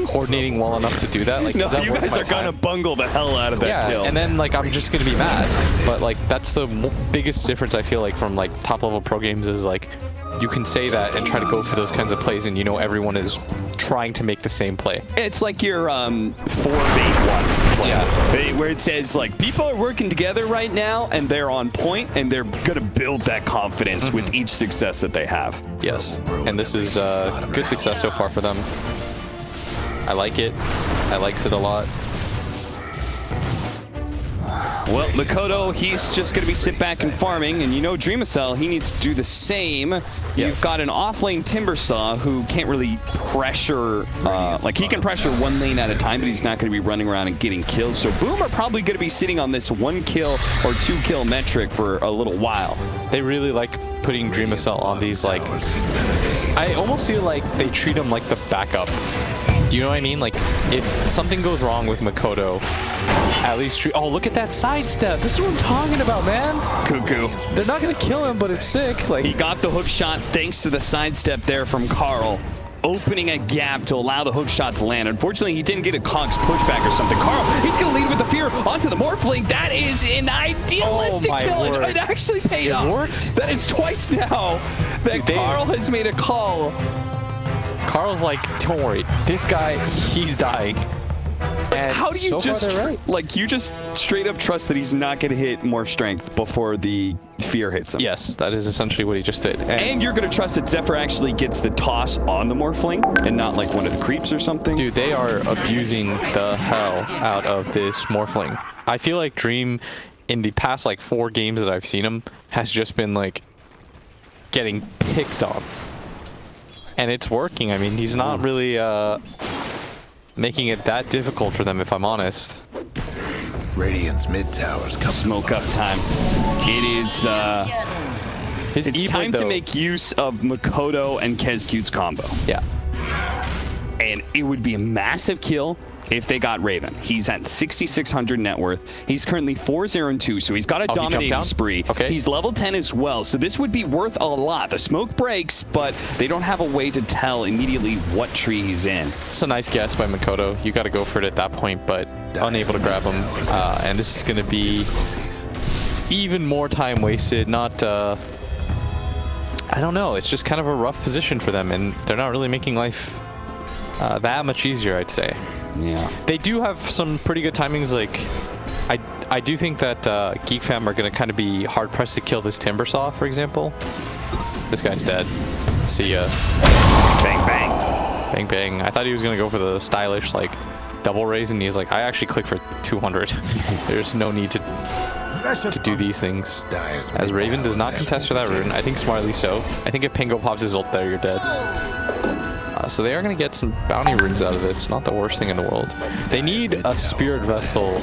coordinating well enough to do that. Like, no, you guys are gonna bungle the hell out of that kill. And then like I'm just gonna be mad. But like that's the biggest difference I feel like from like top level pro games is like you can say that and try to go for those kinds of plays, and you know everyone is trying to make the same play. It's like your 4-bait-1 play. Yeah. Where it says like people are working together right now and they're on point and they're gonna build that confidence with each success that they have. Yes, and this is good success so far for them. I like it. I likes it a lot. Well, Makoto, he's just going to be sit back and farming, and you know Dreamacell, he needs to do the same. Yep. You've got an off-lane Timbersaw who can't really pressure, like he can pressure one lane at a time, but he's not going to be running around and getting kills. So Boom are probably going to be sitting on this 1 kill or 2 kill metric for a little while. They really like putting Dreamacell on these, like, I almost feel like they treat him like the backup. Do you know what I mean? Like, if something goes wrong with Makoto, at least oh, look at that sidestep. This is what I'm talking about, man. Cuckoo. They're not gonna kill him, but it's sick. Like, he got the hook shot thanks to the sidestep there from Carl, opening a gap to allow the hook shot to land. Unfortunately, he didn't get a Cogs pushback or something. Carl, he's gonna lead with the fear onto the Morphling. That is an idealistic kill. Word. It actually paid off. It worked. That is twice now that Carl has made a call. Carl's like, don't worry, this guy, he's dying. And how do you so just right. like you just straight up trust that he's not going to hit more strength before the fear hits him? Yes, that is essentially what he just did. And you're going to trust that Zephyr actually gets the toss on the Morphling and not like one of the creeps or something? Dude, they are abusing the hell out of this Morphling. I feel like Dream, in the past like 4 games that I've seen him, has just been like getting picked on. And it's working. I mean, he's not really making it that difficult for them, if I'm honest. Radiant's mid towers come. Smoke up time. It is it's time to make use of Makoto and Kezcute's combo. Yeah. And it would be a massive kill if they got Raven. He's at 6,600 net worth. He's currently 4-0-2, so he's got a dominating spree. Okay. He's level 10 as well, so this would be worth a lot. The smoke breaks, but they don't have a way to tell immediately what tree he's in. It's a nice guess by Makoto. You got to go for it at that point, but unable to grab him. And this is going to be even more time wasted. Not, I don't know. It's just kind of a rough position for them, and they're not really making life that much easier, I'd say. Yeah. They do have some pretty good timings. Like, I do think that Geek Fam are going to kind of be hard pressed to kill this Timbersaw, for example. This guy's dead. See ya. Bang, bang. Bang, bang. I thought he was going to go for the stylish, like, double raise, and he's like, I actually clicked for 200. There's no need to do these things. As Raven does not contest for that rune. I think smartly so. I think if Pingo pops his ult there, you're dead. So they are going to get some bounty runes out of this. Not the worst thing in the world. They need a Spirit Vessel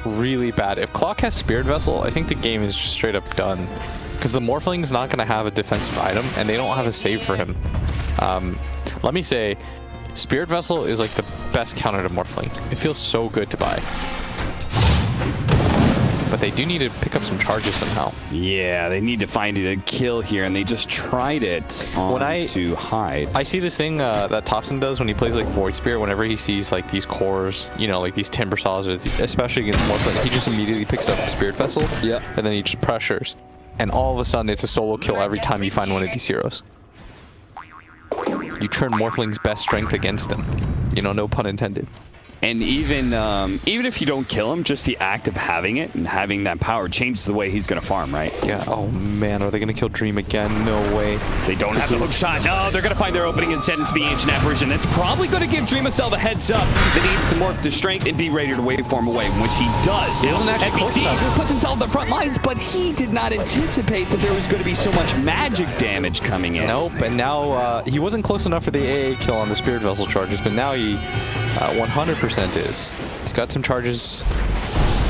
really bad. If Clock has Spirit Vessel, I think the game is just straight up done. Because the Morphling's not going to have a defensive item, and they don't have a save for him. Let me say, Spirit Vessel is like the best counter to Morphling. It feels so good to buy. But they do need to pick up some charges somehow. Yeah, they need to find a kill here, and they just tried it to hide. I see this thing that Thompson does when he plays like Void Spirit. Whenever he sees like these cores, you know, like these Timbersaws, or especially against Morphling, he just immediately picks up Spirit Vessel. Yeah. And then he just pressures. and all of a sudden it's a solo kill every time you find one of these heroes. You turn Morphling's best strength against him. You know, no pun intended. And even if you don't kill him, just the act of having it and having that power changes the way he's going to farm, right? Yeah. Oh, man. Are they going to kill Dream again? No way. They don't have the hook shot. No, they're going to find their opening and send into the Ancient Apparition. That's probably going to give Dreamacell the heads up. They need to morph to strength and be ready to waveform away, which he does. He wasn't actually close enough. Puts himself in the front lines, but he did not anticipate that there was going to be so much magic damage coming in. Nope. And now he wasn't close enough for the AA kill on the Spirit Vessel charges, but now he 100% is. He's got some charges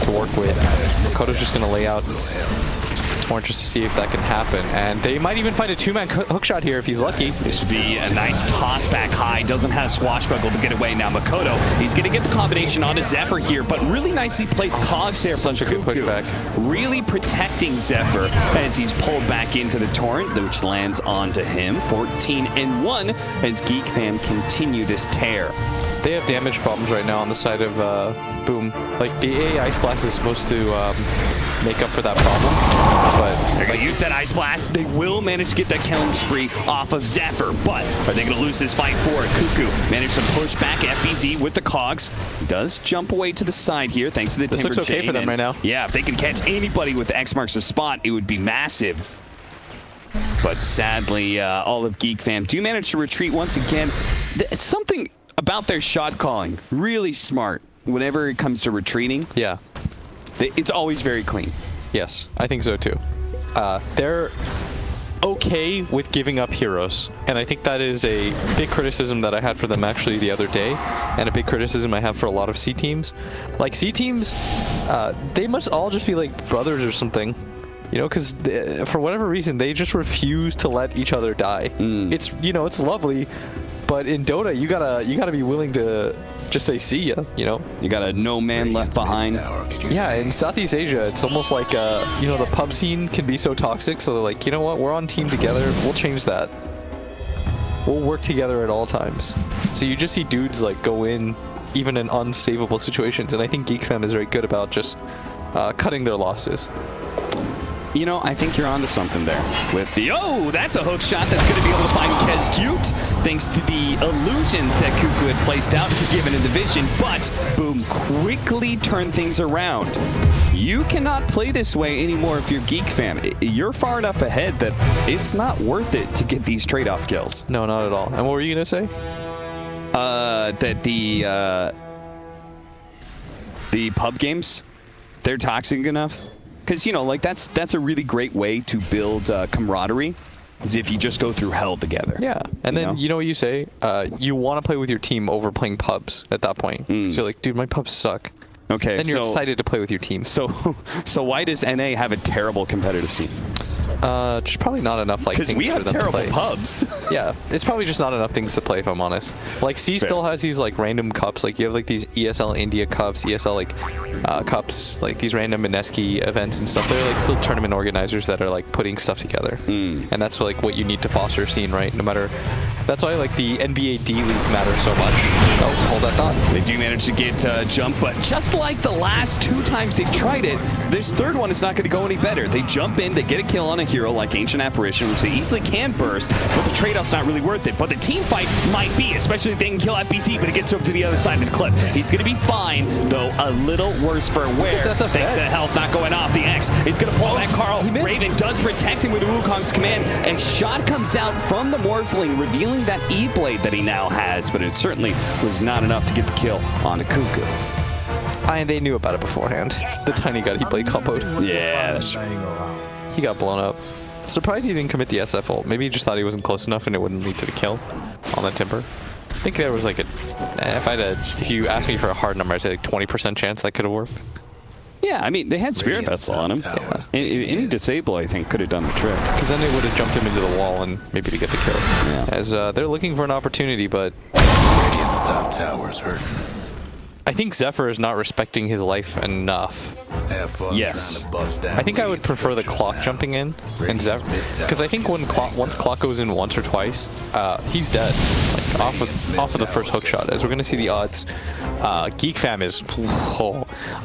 to work with. Makoto's just going to lay out. It's more interested to see if that can happen. And they might even find a two-man hookshot here if he's lucky. This would be a nice toss back high. Doesn't have Swashbuckle to get away now. Makoto, he's going to get the combination onto Zephyr here, but really nicely placed cogs there. Such a good pushback. Really protecting Zephyr as he's pulled back into the torrent, which lands onto him. 14-1 as Geek Fam continue this tear. They have damage problems right now on the side of Boom. Like, the AA Ice Blast is supposed to make up for that problem, but they're going to use that Ice Blast. They will manage to get that killing spree off of Zephyr, but are they going to lose this fight for it? Cuckoo managed to push back FBZ with the cogs. He does jump away to the side here thanks to the This Timber looks okay chain, for them right now. Yeah, if they can catch anybody with X marks the spot, it would be massive. But sadly, all of Geek Fam do manage to retreat once again. Something about their shot calling, really smart whenever it comes to retreating. Yeah. It's always very clean. Yes, I think so too. They're okay with giving up heroes, and I think that is a big criticism that I had for them actually the other day, and a big criticism I have for a lot of C teams. Like, C teams, they must all just be like brothers or something. You know, because for whatever reason, they just refuse to let each other die. It's, you know, it's lovely, but in Dota, you gotta be willing to just say see ya. You know, you got a no man left behind. Yeah, in Southeast Asia, it's almost like you know, the pub scene can be so toxic. So they're like, you know what, we're on team together. We'll change that. We'll work together at all times. So you just see dudes like go in even in unsavable situations, and I think Geek Fam is very good about just cutting their losses. You know, I think you're onto something there with the, oh, that's a hook shot that's going to be able to find Kez Cute thanks to the illusions that Cuckoo had placed out given a division, but Boom quickly turned things around. You cannot play this way anymore if you're Geek Fam. You're far enough ahead that it's not worth it to get these trade-off kills. No, not at all. And what were you going to say? That the pub games, they're toxic enough. Because, you know, like, that's a really great way to build camaraderie, is if you just go through hell together. Yeah, and then, you know what you say? You want to play with your team over playing pubs at that point. So you're like, dude, my pubs suck. Okay, then you're excited to play with your team. So why does NA have a terrible competitive scene? Just probably not enough like things we have for them terrible to play. Pubs. Yeah, it's probably just not enough things to play, if I'm honest. Like, C still has these like random cups. Like, you have like these ESL India cups, ESL like cups, like these random Mineski events and stuff. They're like still tournament organizers that are like putting stuff together, and that's like what you need to foster a scene, right? No matter. That's why like the NBA D League matters so much. Oh, hold that thought. They do manage to get jump, but just like the last 2 times they've tried it, this third one is not going to go any better. They jump in, they get a kill on a hero like Ancient Apparition, which they easily can burst, but the trade-off's not really worth it. But the team fight might be, especially if they can kill FBC, but it gets over to the other side of the cliff. He's going to be fine, though a little worse for wear. Thanks to the health not going off. The X, it's going to pull back Carl. Raven does protect him with Wukong's command. A shot comes out from the Morphling, revealing that E-Blade that he now has, but it certainly was not enough to get the kill on a Cuckoo. They knew about it beforehand. The tiny guy he played comboed. Yeah, that's true. He got blown up. Surprised he didn't commit the SF ult. Maybe he just thought he wasn't close enough and it wouldn't lead to the kill on the Timber. I think there was like a... If you asked me for a hard number, I'd say like 20% chance that could have worked. Yeah, I mean, they had Spirit Vessel on him. Yeah. Any disable, I think, could have done the trick. Because then they would have jumped him into the wall and maybe to get the kill. Yeah. As they're looking for an opportunity, but... Radiant's top tower's hurting. I think Zephyr is not respecting his life enough. Yes. I think I would prefer the clock jumping in and Zephyr, because I think once clock goes in once or twice, he's dead. Like, off of the first hook shot. As we're gonna see the odds, Geek Fam is.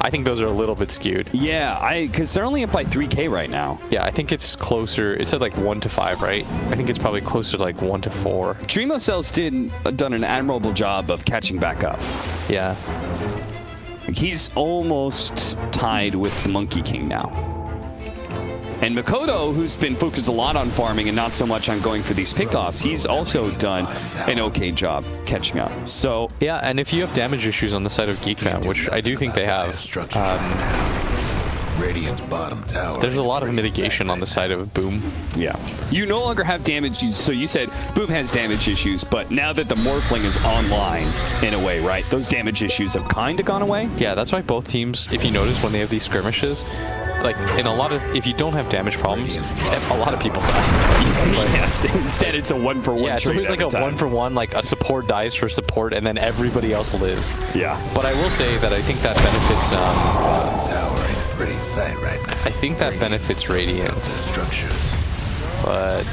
I think those are a little bit skewed. Yeah, because they're only up by 3K right now. Yeah, I think it's closer. It said like 1 to 5, right? I think it's probably closer to like 1 to 4. Dreamocells done an admirable job of catching back up. Yeah. He's almost tied with the Monkey King now. And Makoto, who's been focused a lot on farming and not so much on going for these pickoffs, he's also done an okay job catching up. So yeah, and if you have damage issues on the side of Geek Fam, which I do think they have, Radiant's bottom tower. There's a lot of mitigation on the side of Boom. Yeah. You no longer have damage. So you said Boom has damage issues, but now that the Morphling is online, in a way, right? Those damage issues have kind of gone away. Yeah, that's why both teams, if you notice when they have these skirmishes, like in a lot of, if you don't have damage problems, a lot of people die. Yes, instead it's a 1-for-1 yeah, it's always like a 1-for-1, like a support dies for support and then everybody else lives. Yeah. But I will say that I think that benefits Tower ain't a pretty sight right now. I think that benefits Radiant. Structures. But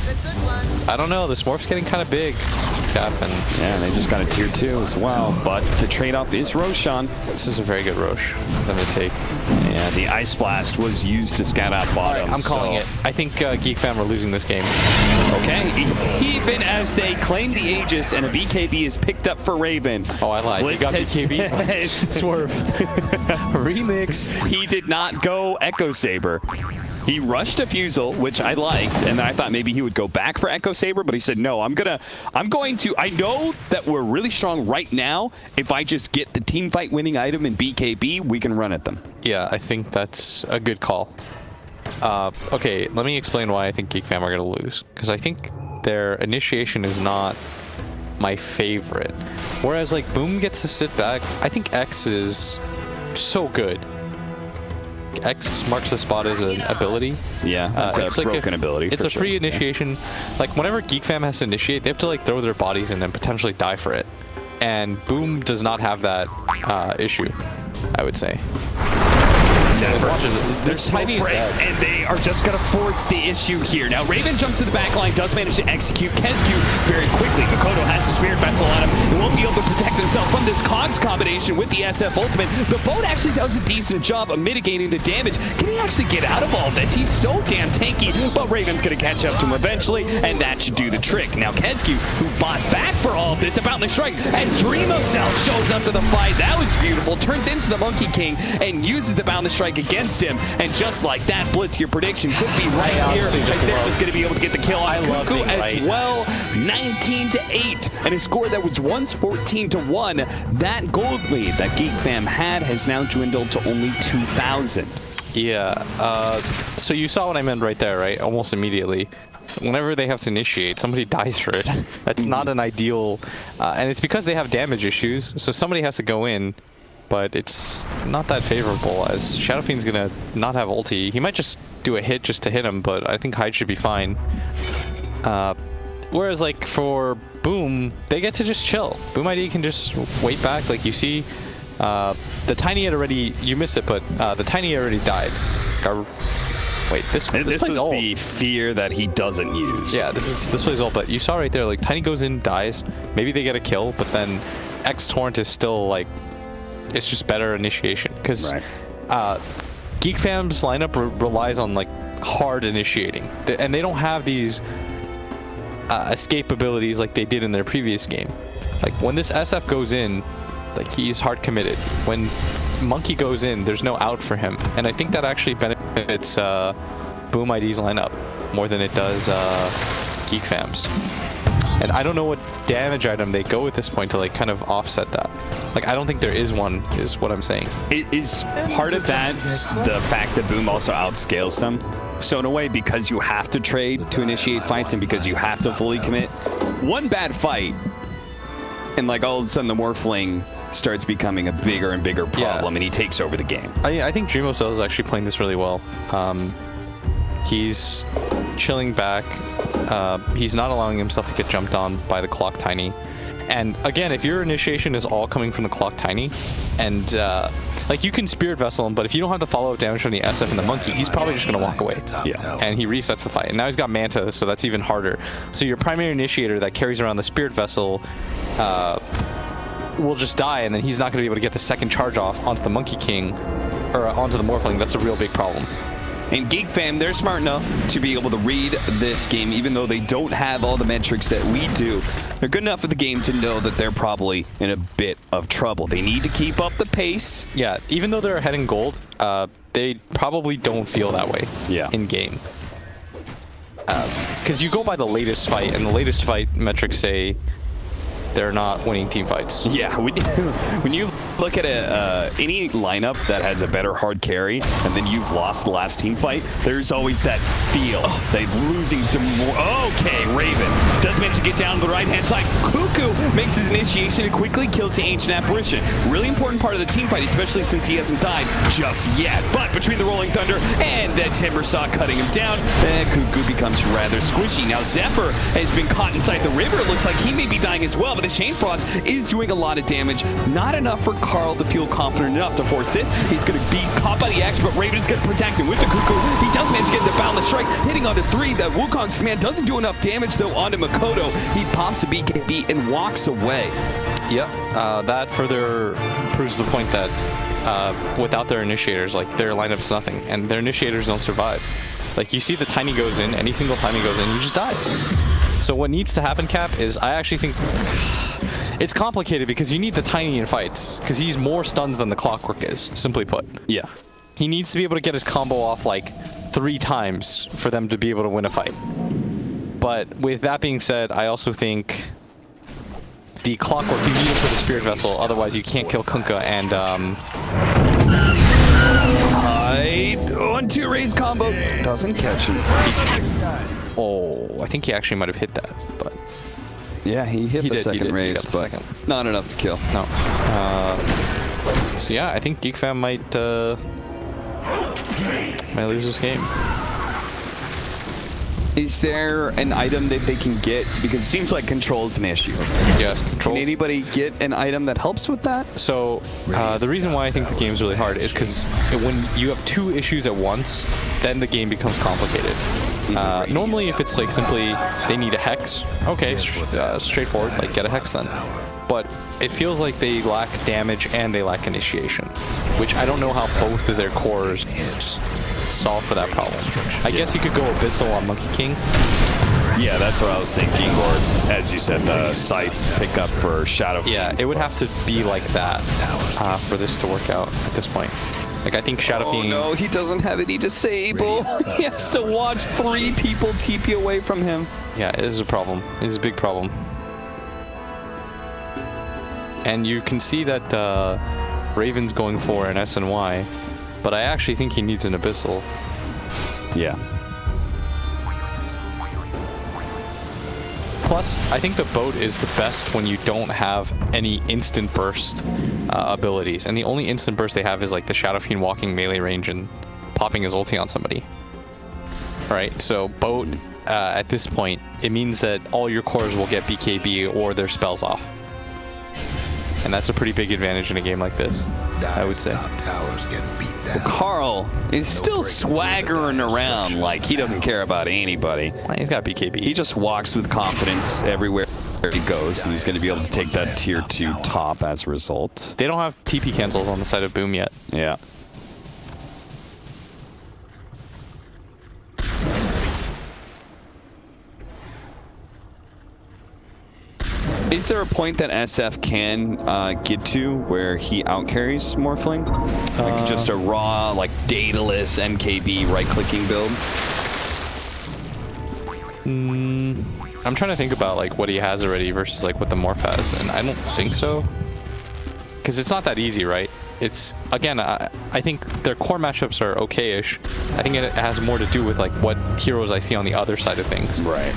I don't know, this Morph's getting kind of big, Cap, and yeah, they just got a tier 2 as well, but the trade-off is Roshan. This is a very good Rosh that they take. Yeah, the Ice Blast was used to scout out bottom. Right, I'm calling it. I think Geek Fam are losing this game. Okay, even as they claim the Aegis and a BKB is picked up for Raven. Oh, I lied. You got BKB? Swerve. Remix. He did not go Echo Saber. He rushed a Fusel, which I liked, and I thought maybe he would go back for Echo Saber, but he said, no, I'm going to, I know that we're really strong right now. If I just get the team fight winning item in BKB, we can run at them. Yeah, I think that's a good call. Okay, let me explain why I think Geek Fam are going to lose. Because I think their initiation is not my favorite. Whereas, like, Boom gets to sit back. I think X is so good. X marks the spot as an ability. Yeah, that's a broken ability. It's a free initiation. Like, whenever Geek Fam has to initiate, they have to, like, throw their bodies in and potentially die for it. And Boom does not have that issue, I would say. There's tiny breaks, and they are just going to force the issue here. Now, Raven jumps to the back line, does manage to execute Kesku very quickly. Makoto has the Spirit Vessel on him and won't be able to protect himself from this Cogs combination with the SF Ultimate. The boat actually does a decent job of mitigating the damage. Can he actually get out of all this? He's so damn tanky, but Raven's going to catch up to him eventually, and that should do the trick. Now, Kesku, who bought back for all of this, about to strike, and Dreamocell shows up to the fight. That was beautiful. Turns into the Monkey King and uses the Bound to Strike against him, and just like that, Blitz, your prediction could be right here. Isaiah was going to be able to get the kill on Cuckoo as well. 19-8, and a score that was once 14-1. That gold lead that Geek Fam had has now dwindled to only 2,000. Yeah, so you saw what I meant right there, right? Almost immediately. Whenever they have to initiate, somebody dies for it. That's not an ideal, and it's because they have damage issues, so somebody has to go in. But it's not that favorable, as Shadow Fiend's gonna not have ulti. He might just do a hit just to hit him, but I think Hyde should be fine. Whereas, like, for Boom, they get to just chill. Boom ID can just wait back. Like, you see, the Tiny had already, you missed it, but the Tiny already died. Wait, this was old. The fear that he doesn't use. Yeah, this plays old, but you saw right there, like, Tiny goes in, dies. Maybe they get a kill, but then X Torrent is still, like, it's just better initiation, because Geek Fam's lineup relies on, like, hard initiating, and they don't have these escape abilities like they did in their previous game. Like, when this SF goes in, like, he's hard committed. When Monkey goes in, there's no out for him, and I think that actually benefits Boom ID's lineup more than it does Geek Fam's. And I don't know what damage item they go at this point to, like, kind of offset that. Like, I don't think there is one, is what I'm saying. Is part of that the fact that Boom also outscales them? So in a way, because you have to trade to initiate fights and because you have to fully commit, one bad fight, and, like, all of a sudden the Morphling starts becoming a bigger and bigger problem, and he takes over the game. I think Dreamocell is actually playing this really well. He's chilling back. He's not allowing himself to get jumped on by the Clock Tiny. And again, if your initiation is all coming from the Clock Tiny, and like you can Spirit Vessel him, but if you don't have the follow-up damage from the SF and the Monkey, he's probably just going to walk away. Yeah. And he resets the fight. And now he's got Manta, so that's even harder. So your primary initiator that carries around the Spirit Vessel will just die, and then he's not going to be able to get the second charge off onto the Monkey King, or onto the Morphling. That's a real big problem. And Geek fam, they're smart enough to be able to read this game, even though they don't have all the metrics that we do. They're good enough at the game to know that they're probably in a bit of trouble. They need to keep up the pace. Yeah, even though they're ahead in gold, they probably don't feel that way in game. Because you go by the latest fight, and the latest fight metrics say they're not winning team fights. Yeah, when you look at any lineup that has a better hard carry, and then you've lost the last team fight, there's always that feel they're losing to more. Okay, Raven does manage to get down to the right-hand side. Cuckoo makes his initiation and quickly kills the Ancient Apparition. Really important part of the team fight, especially since he hasn't died just yet. But between the Rolling Thunder and the Timbersaw cutting him down, Cuckoo becomes rather squishy. Now Zephyr has been caught inside the river. It looks like he may be dying as well, but his Chain Frost is doing a lot of damage. Not enough for Carl to feel confident enough to force this. He's going to be caught by the axe, but Raven's going to protect him with the Cuckoo. He does manage to get the Boundless Strike, hitting onto 3. The Wukong's command doesn't do enough damage, though, onto Makoto. He pops a BKB and walks away. Yep, that further proves the point that without their initiators, like, their lineup's nothing, and their initiators don't survive. Like, you see the Tiny goes in, any single time he goes in, he just dies. So what needs to happen, Cap, is I actually think it's complicated because you need the Tiny in fights, because he's more stuns than the Clockwork is, simply put. Yeah. He needs to be able to get his combo off like 3 times for them to be able to win a fight. But with that being said, I also think the Clockwork, you need it for the Spirit Vessel, otherwise you can't kill Kunkka and 1-2 raise combo. Doesn't catch him. Oh, I think he actually might have hit that, but yeah, he hit the second raise, but not enough to kill. No. So yeah, I think Geek Fam might lose this game. Is there an item that they can get? Because it seems like control is an issue. Yes, control. Can anybody get an item that helps with that? So the reason why I think the game's really hard is because when you have 2 issues at once, then the game becomes complicated. Normally, if it's like simply they need a hex, okay, straightforward, like get a hex then. But it feels like they lack damage and they lack initiation, which I don't know how both of their cores solve for that problem. I guess you could go Abyssal on Monkey King. Yeah, that's what I was thinking. Or, as you said, the side pickup for Shadow. Yeah, it would have to be like that for this to work out at this point. Like, I think Shadow King... Oh no, he doesn't have any disable. He has to watch 3 people TP away from him. Yeah, it is a problem. It is a big problem. And you can see that Raven's going for an SNY, but I actually think he needs an Abyssal. Yeah. Plus, I think the boat is the best when you don't have any instant burst abilities. And the only instant burst they have is like the Shadow Fiend walking melee range and popping his ulti on somebody. Right, so boat, at this point, it means that all your cores will get BKB or their spells off. And that's a pretty big advantage in a game like this, I would say. Carl is still swaggering around like he doesn't care about anybody. He's got BKB. He just walks with confidence everywhere he goes, and he's going to be able to take that tier 2 top as a result. They don't have TP cancels on the side of Boom yet. Yeah. Is there a point that SF can get to where he outcarries Morphling? Like just a raw, like dataless MKB right-clicking build? I'm trying to think about like what he has already versus like what the Morph has, and I don't think so. Because it's not that easy, right? It's, again, I think their core matchups are okay-ish. I think it has more to do with like what heroes I see on the other side of things. Right.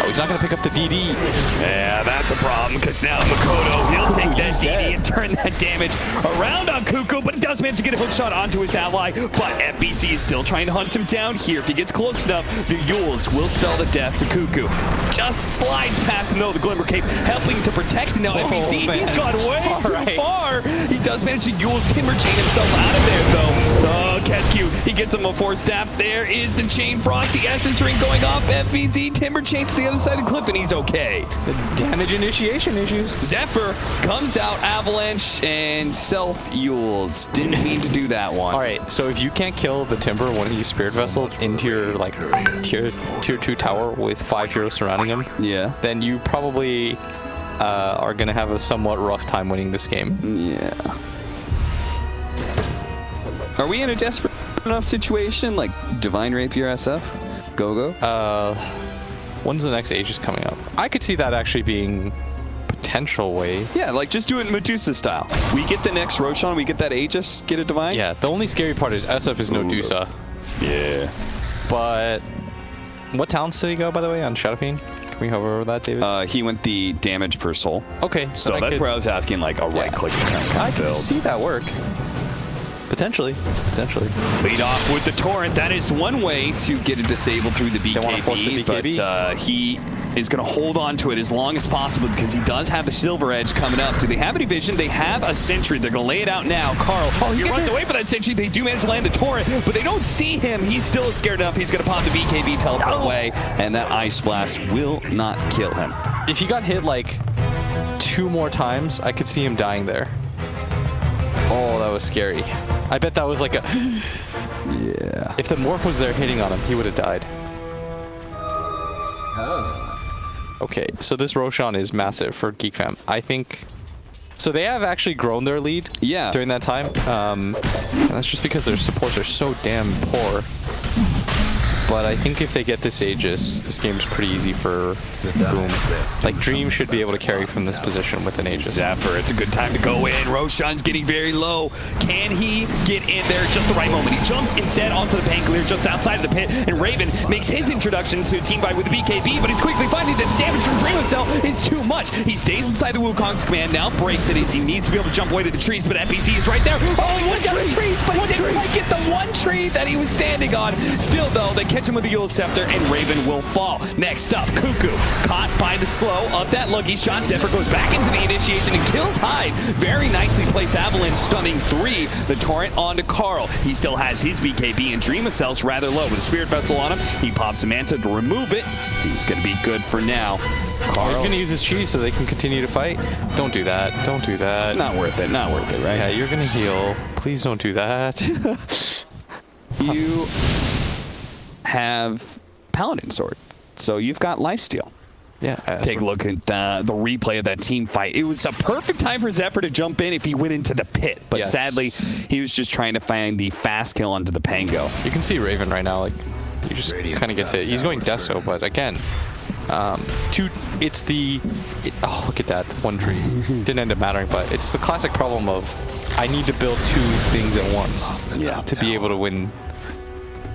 Oh, he's not going to pick up the DD. Yeah, that's a problem, because now Makoto, he'll take that DD and turn that damage around on Cuckoo, but he does manage to get a hook shot onto his ally, but FBC is still trying to hunt him down here. If he gets close enough, the Yules will spell the death to Cuckoo. Just slides past him, though, the Glimmer Cape helping to protect him. Now FBC, he's gone way too far. He does manage to Yules Timber Chain himself out of there, though. Oh, Kescu, he gets him a 4-staff. There is the Chain Frost, the Essence Ring going off. FBC Timber Chain to the other side of the cliff, and he's okay. The damage initiation issues. Zephyr comes out, Avalanche, and self-Yules. Didn't mean to do that one. All right, so if you can't kill the Timber, one of these Spirit Vessels, into your like tier 2 tower with 5 heroes surrounding him, then you probably are going to have a somewhat rough time winning this game. Yeah. Are we in a desperate enough situation, like Divine Rapier SF? Go-go? When's the next Aegis coming up? I could see that actually being potential way. Yeah, like just do it Medusa style. We get the next Roshan, we get that Aegis, get a Divine. Yeah, the only scary part is SF is no Medusa. Yeah. But what talents did he go, by the way, on Shadow Fiend? Can we hover over that, David? He went the damage per soul. Okay. So that's where I was asking, like, a right-click kind of I build. can see that work. Potentially. Lead off with the Torrent. That is one way to get it disabled through the BKB, but he is going to hold on to it as long as possible because he does have the Silver Edge coming up. Do they have any vision? They have a Sentry. They're going to lay it out now. Carl, he runs away for that Sentry. They do manage to land the Torrent, but they don't see him. He's still scared enough. He's going to pop the BKB, teleport away, and that Ice Blast will not kill him. If he got hit like 2 more times, I could see him dying there. Oh, that was scary. I bet that was like a... Yeah. If the Morph was there hitting on him, he would have died. Okay, so this Roshan is massive for Geek Fam. I think... So they have actually grown their lead during that time. And that's just because their supports are so damn poor. But I think if they get this Aegis, this game's pretty easy for Boom. Like, Dream should be able to carry from this position with an Aegis. Zephyr, it's a good time to go in. Roshan's getting very low. Can he get in there just the right moment? He jumps instead onto the Pangolier just outside of the pit, and Raven makes his introduction to Team Fight with the BKB, but he's quickly finding that the damage from Dream itself is too much. He stays inside the Wukong's command, now breaks it as he needs to be able to jump away to the trees, but FBC is right there. Oh, he went down the trees, but he didn't quite get the one tree that he was standing on. Still, though, they catch him with the Yule Scepter, and Raven will fall. Next up, Cuckoo, caught by the slow of that lucky shot. Zephyr goes back into the initiation and kills Hyde. Very nicely placed Avalanche, stunning 3. The Torrent onto Carl. He still has his BKB, and Dream itself's rather low. With a Spirit Vessel on him, he pops a Manta to remove it. He's going to be good for now. Carl. He's going to use his cheese so they can continue to fight. Don't do that. Don't do that. Not worth it. Not worth it, right? Yeah, you're going to heal. Please don't do that. You have Paladin Sword, so you've got lifesteal. Yeah. Take a look at the replay of that team fight. It was a perfect time for Zephyr to jump in if he went into the pit, but sadly, he was just trying to find the fast kill onto the Pango. You can see Raven right now, like, he just kind of gets hit. He's going Deso, but again, oh, look at that, one tree. Didn't end up mattering, but it's the classic problem of I need to build 2 things at once to be able to win.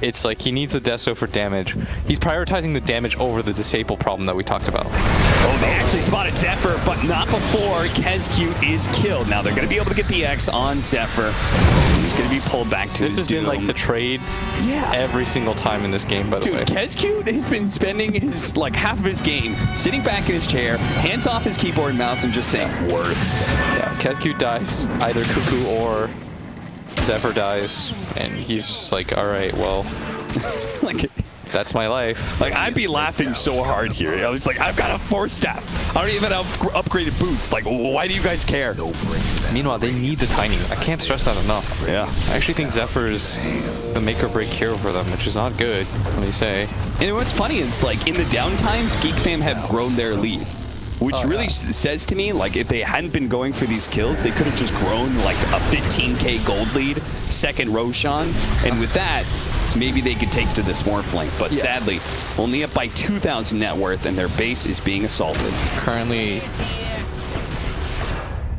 It's like he needs the Deso for damage. He's prioritizing the damage over the disable problem that we talked about. Oh, they actually spotted Zephyr, but not before Kescute is killed. Now they're going to be able to get the X on Zephyr. He's going to be pulled back to This has been like the trade every single time in this game, by the way. Dude, Kescute has been spending his like half of his game sitting back in his chair, hands off his keyboard and mouse, and just saying, worth. Yeah, Kescute dies. Either Cuckoo or Zephyr dies, and he's just like, all right, well, like, that's my life. Like, I'd be laughing so hard here. I was like, I've got a 4-staff. I don't even have upgraded boots. Like, why do you guys care? Meanwhile, they need the Tiny. I can't stress that enough. Yeah. I actually think Zephyr is the make or break hero for them, which is not good, what do you say? And what's funny is, like, in the downtimes, Geek Fam have grown their lead. Which really says to me, like, if they hadn't been going for these kills, they could have just grown, like, a 15k gold lead, second Roshan, and with that, maybe they could take to this Morphling. But sadly, only up by 2,000 net worth, and their base is being assaulted. Currently,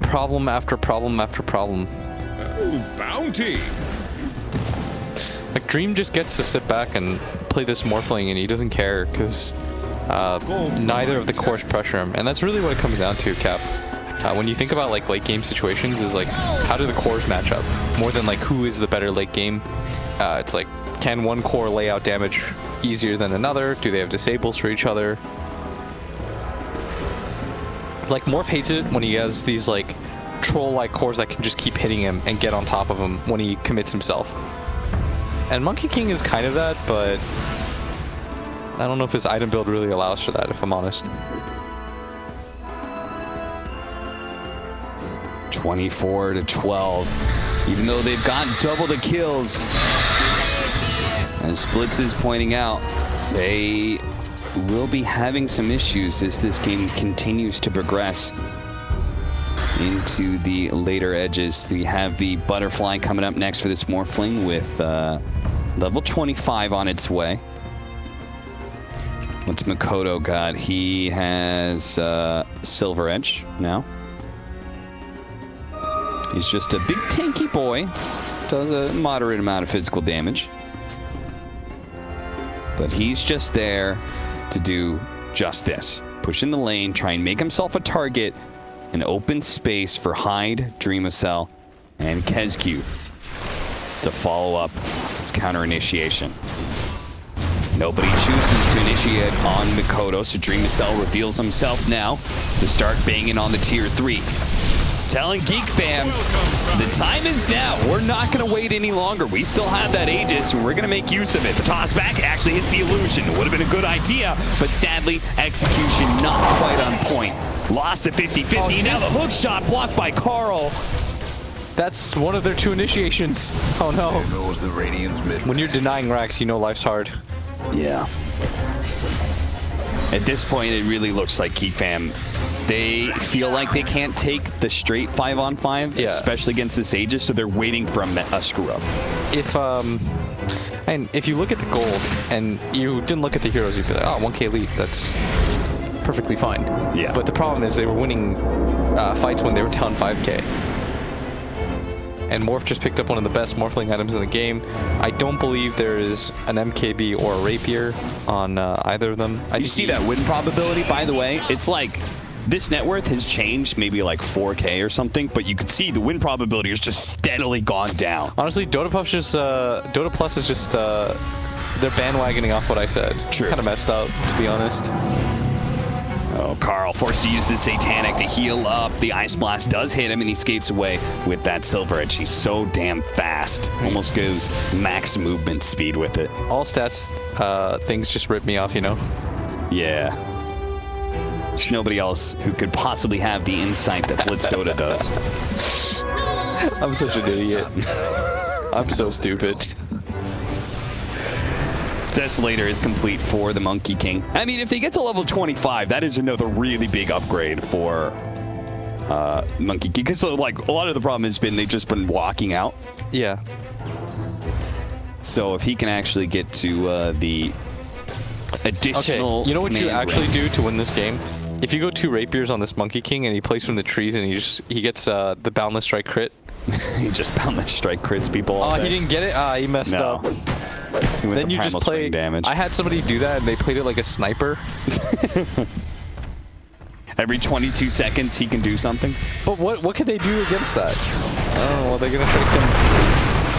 problem after problem after problem. Oh, bounty! Like, Dream just gets to sit back and play this Morphling, and he doesn't care, because neither of the cores pressure him. And that's really what it comes down to, Cap. When you think about like late game situations, is like how do the cores match up more than like who is the better late game. It's like, can one core lay out damage easier than another? Do they have disables for each other? Like Morph hates it when he has these like troll-like cores that can just keep hitting him and get on top of him when he commits himself. And Monkey King is kind of that, but I don't know if his item build really allows for that, if I'm honest. 24-12. Even though they've got double the kills, as Splits is pointing out, they will be having some issues as this game continues to progress into the later edges. We have the Butterfly coming up next for this Morphling with level 25 on its way. What's Makoto got? He has Silver Edge now. He's just a big tanky boy. Does a moderate amount of physical damage. But he's just there to do just this. Push in the lane, try and make himself a target, an open space for Hyde, Dream of Cell, and KezQ to follow up its counter initiation. Nobody chooses to initiate on Makoto, so Dream of Cell reveals himself now to start banging on the tier 3. Telling Geek fam, the time is now. We're not going to wait any longer. We still have that Aegis, and we're going to make use of it. The toss back actually hits the illusion. It would have been a good idea, but sadly, execution not quite on point. Lost the 50-50. Now the hook shot blocked by Carl. That's one of their 2 initiations. Oh no. When you're denying racks, you know life's hard. Yeah. At this point, it really looks like Geek fam, they feel like they can't take the straight 5-on-5, especially against this Aegis, so they're waiting for a screw-up. If you look at the gold, and you didn't look at the heroes, you'd be like, oh, 1k lead, that's perfectly fine. Yeah. But the problem is they were winning fights when they were down 5k. And Morph just picked up one of the best Morphling items in the game. I don't believe there is an MKB or a Rapier on either of them. You see that win probability, by the way? It's like, this net worth has changed maybe like 4k or something, but you could see the win probability has just steadily gone down. Honestly, Dota Plus is just, they're bandwagoning off what I said. True. It's kind of messed up, to be honest. Oh, Carl forced to use the Satanic to heal up. The Ice Blast does hit him, and he escapes away with that Silver Edge. He's so damn fast. Almost goes max movement speed with it. All stats things just rip me off, you know? Yeah. There's nobody else who could possibly have the insight that Blitz Dota does. I'm such an idiot. I'm so stupid. Desolator is complete for the Monkey King. I mean, if they get to level 25, that is another really big upgrade for Monkey King. Because like a lot of the problem has been they've just been walking out. Yeah. So if he can actually get to the additional, you know what you actually do to win this game? If you go 2 Rapiers on this Monkey King and he plays from the trees and he gets the Boundless Strike crit. He just Boundless Strike crits people all day. He didn't get it? He messed up. Then you just play damage. I had somebody do that and they played it like a sniper. Every 22 seconds he can do something. But what can they do against that? Oh, well, they're gonna take him.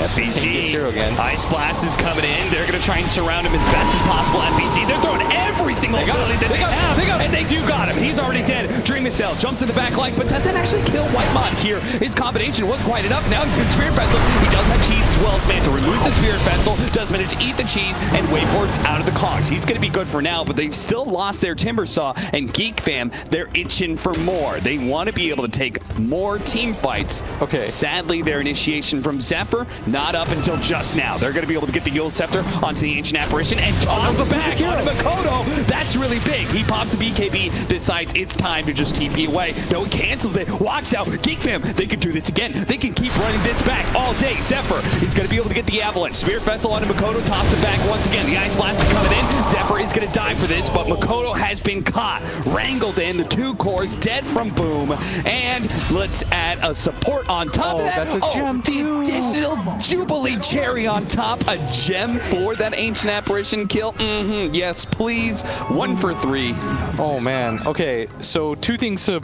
FBC, Ice Blast is coming in. They're going to try and surround him as best as possible. FBC, they're throwing every single ability that they have. And they do got him. He's already dead. Dream of Cell jumps in the back line, but does that actually kill Whitemon here? His combination wasn't quite enough. Now he's got Spirit Vessel. He does have cheese as well. It's meant to removes the Spirit Vessel, does manage to eat the cheese, and Wavefort's out of the cogs. He's going to be good for now, but they've still lost their Timber Saw, and Geek fam, they're itching for more. They want to be able to take more team fights. Okay. Sadly, their initiation from Zephyr, not up until just now. They're going to be able to get the Yule Scepter onto the Ancient Apparition and toss the back onto Makoto. That's really big. He pops the BKB, decides it's time to just TP away. No, he cancels it, walks out. Geek fam, they can do this again. They can keep running this back all day. Zephyr is going to be able to get the Avalanche. Spirit Vessel onto Makoto, tops it back once again. The Ice Blast is coming in. Zephyr is going to die for this, but Makoto has been caught, wrangled in. The 2 cores dead from Boom, and let's add a support on top of that. That's a gem the additional Jubilee cherry on top, a gem for that Ancient Apparition kill. Yes, please. 1 for 3. Oh, man. Okay, so 2 things to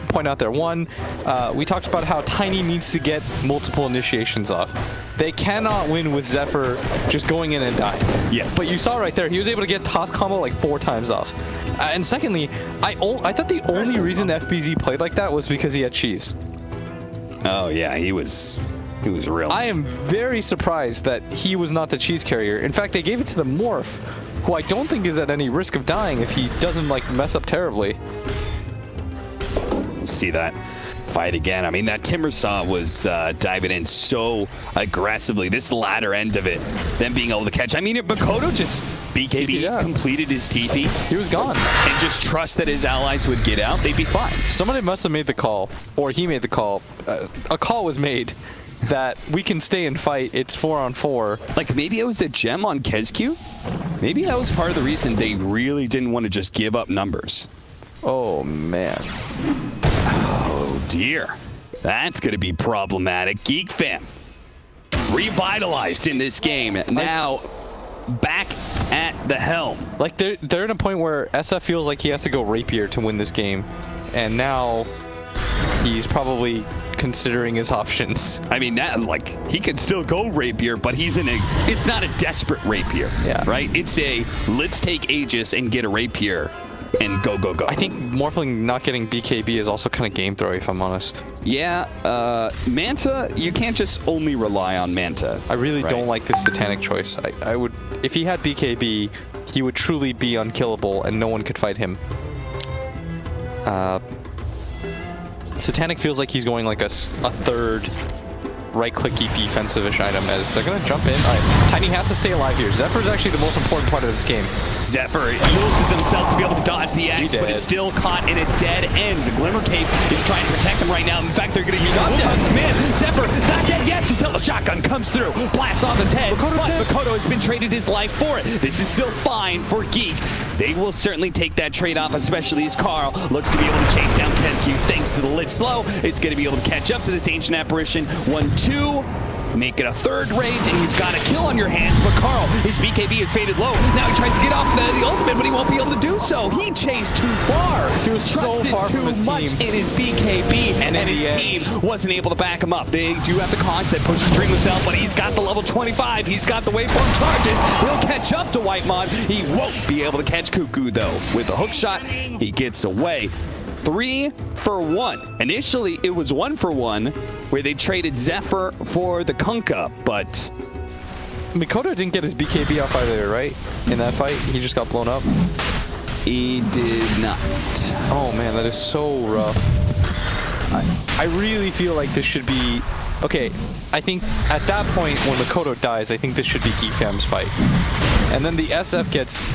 point out there. One, we talked about how Tiny needs to get multiple initiations off. They cannot win with Zephyr just going in and dying. Yes. But you saw right there, he was able to get toss combo like 4 times off. And secondly, I thought the only reason FBZ played like that was because he had cheese. Oh, yeah, he was real. I am very surprised that he was not the cheese carrier. In fact, they gave it to the Morph, who I don't think is at any risk of dying if he doesn't like mess up terribly. See that fight again. I mean, that Timbersaw was diving in so aggressively. This latter end of it, them being able to catch. I mean, if Makoto just BKB completed his TP, he was gone. And just trust that his allies would get out, they'd be fine. Somebody must have made the call, or he made the call. A call was made that we can stay and fight. It's 4-on-4. Like, maybe it was a gem on KezQ? Maybe that was part of the reason they really didn't want to just give up numbers. Oh, man. Oh, dear. That's going to be problematic. Geek fam, revitalized in this game. Now, back at the helm. Like, they're in a point where SF feels like he has to go Rapier to win this game. And now he's probably considering his options. I mean, that, like, he could still go Rapier, but he's in a, it's not a desperate Rapier, right? It's a, let's take Aegis and get a Rapier and go, go, go. I think Morphling not getting BKB is also kind of game throwy, if I'm honest. Yeah, Manta, you can't just only rely on Manta. I really don't like this Satanic choice. I would, if he had BKB, he would truly be unkillable and no one could fight him. Satanic feels like he's going like a third right-clicky defensive-ish item as they're going to jump in. All right, Tiny has to stay alive here. Zephyr's actually the most important part of this game. Zephyr uses himself to be able to dodge the X, but is still caught in a dead end. The Glimmer Cape is trying to protect him right now. In fact, they're going to use Wukong's command. Zephyr not dead yet until the shotgun comes through. Blasts off his head, but Makoto has been traded his life for it. This is still fine for Geek. They will certainly take that trade-off, especially as Carl looks to be able to chase down KezQ thanks to the Lich Slow. It's going to be able to catch up to this Ancient Apparition. 1-2. Make it a third raise, and you've got a kill on your hands. But Carl, his BKB is faded low. Now he tries to get off the ultimate, but he won't be able to do so. He chased too far. He was so far from his team. In his BKB, and his team wasn't able to back him up. They do have the concept, pushes Dream himself, but he's got the level 25. He's got the waveform charges. He'll catch up to Whitemon. He won't be able to catch Cuckoo, though. With the hook shot, he gets away. 3 for 1. Initially, it was 1 for 1, where they traded Zephyr for the Kunkka, but Makoto didn't get his BKB off either, right? In that fight, he just got blown up. He did not. Oh man, that is so rough. I really feel like this should be... Okay, I think at that point when Makoto dies, I think this should be Geek Fam's fight. And then the SF gets...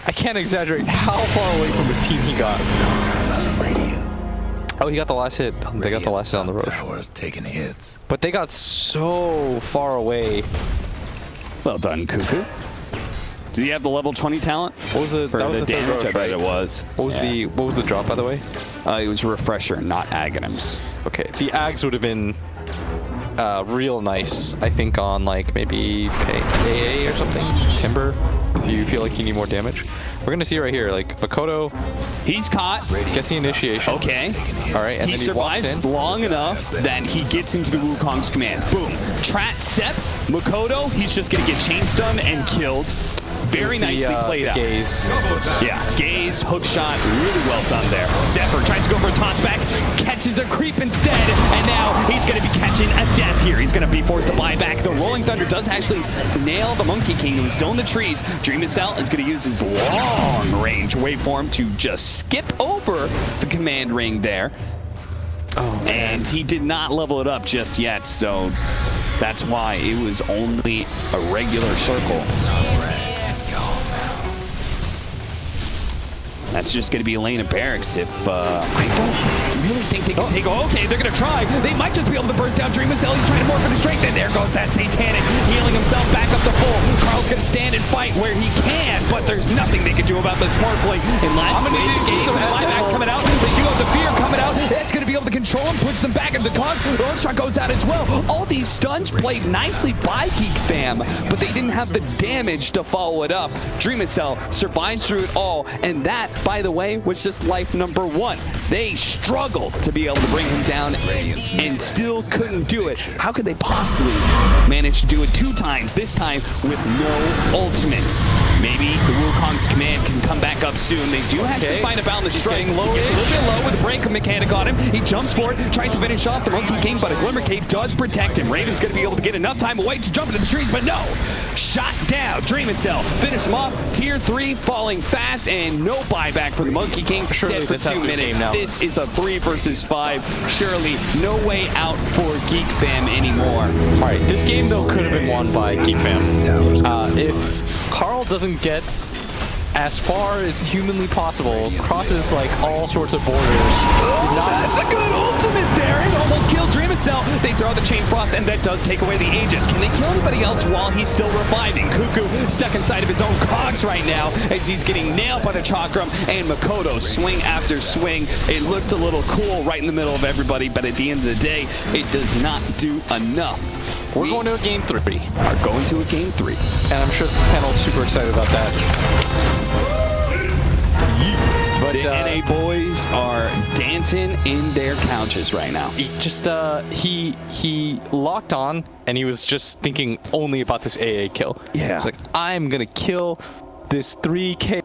I can't exaggerate how far away from his team he got. Oh, he got the last hit. They got the last hit on the Roche. Taking hits. But they got so far away. Well done, Cuckoo. Did he have the level 20 talent? What was the, that was the damage? Roche, right? It was. What was the drop, by the way? It was Refresher, not Aghanims. Okay, the Ags would have been real nice, I think, on like maybe AA or something, Timber, if you feel like you need more damage. We're gonna see right here, like Makoto, he's caught, gets the initiation. Okay, all right, and he then survives long enough that he gets into the Wukong's command. Boom, Trat Sep, Makoto, he's just gonna get chain stunned and killed. Very nicely played out. Gaze. Yeah, gaze, hook shot, really well done there. Zephyr tries to go for a toss back, catches a creep instead, and now he's going to be catching a death here. He's going to be forced to buy back. The Rolling Thunder does actually nail the Monkey King, who's still in the trees. Dream Cell is going to use his long-range waveform to just skip over the command ring there. Oh, and he did not level it up just yet, so that's why it was only a regular circle. That's just going to be a lane of barracks if, I don't really think they can take... Oh, okay, they're going to try. They might just be able to burst down Dream Cell. He's trying to morph for the strength, and there goes that Satanic, healing himself back up to full. Carl's going to stand and fight where he can, but there's nothing they can do about this Morphling. And last wave, the game, buyback coming out. They do have the Fear coming out. It's going to be able to control him, puts them back into the cogs. The Orc Shot goes out as well. All these stuns played nicely by Geek Fam, but they didn't have the damage to follow it up. Dreamcell survives through it all, and that, by the way, was just life number 1. They struggled to be able to bring him down and still couldn't do it. How could they possibly manage to do it 2 times, this time with no ultimates? Maybe the Wukong's command can come back up soon. They do have to find a boundless strike. He gets a little bit low with the break mechanic on him. He jumps for it, tries to finish off the Monkey King, but a Glimmer Cape does protect him. Raven's going to be able to get enough time away to jump into the trees, but no! Shot down. Dreamcell finish him off. Tier 3 falling fast, and no buyback for the Monkey King. Surely dead for this has 2 to be minutes. game now. This is a 3 versus 5. Surely no way out for Geek Fam anymore. All right, this game though could have been won by Geek Fam. If Carl doesn't get as far as humanly possible, crosses like all sorts of borders. That's a good ultimate there. It almost killed Dreamcell. They throw the Chain Frost, and that does take away the Aegis. Can they kill anybody else while he's still reviving? Cuckoo stuck inside of his own cogs right now as he's getting nailed by the Chakram, and Makoto swing after swing. It looked a little cool right in the middle of everybody, but at the end of the day, it does not do enough. We're going to a game 3. Are going to a game 3. And I'm sure the panel's super excited about that. But the NA boys are dancing in their couches right now. He locked on, and he was just thinking only about this AA kill. Yeah. It's like, I'm going to kill this 3K.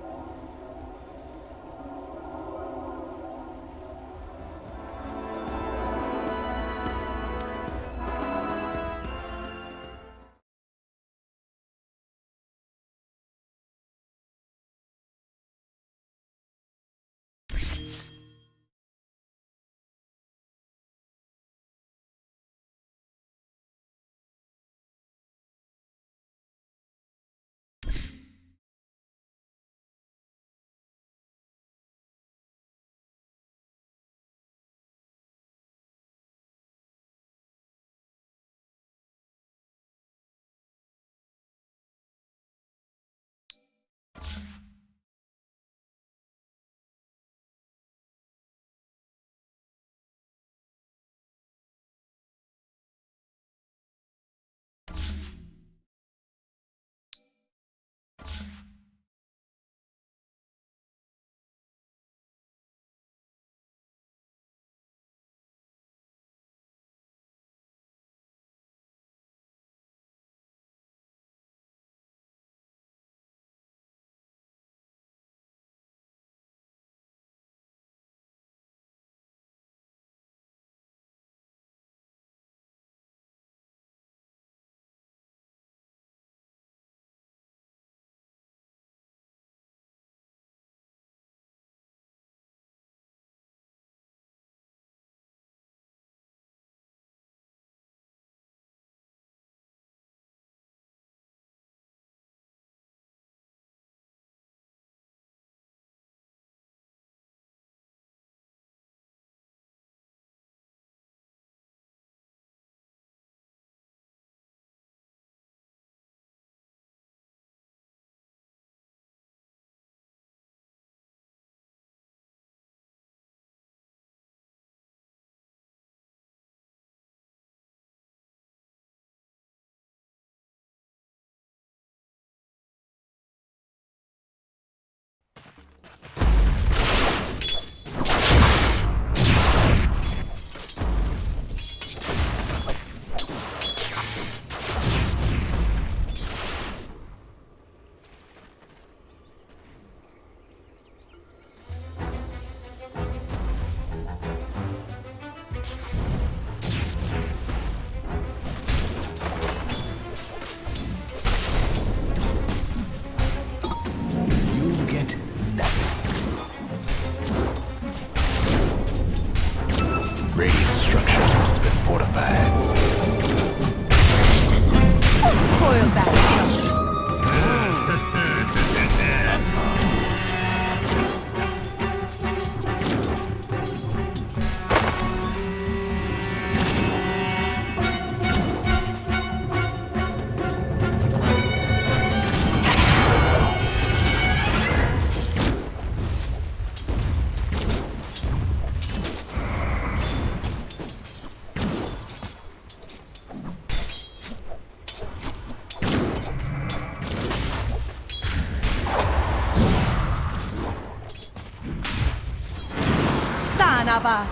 Radiant structures must have been fortified. Spoil that shot. getan, aber...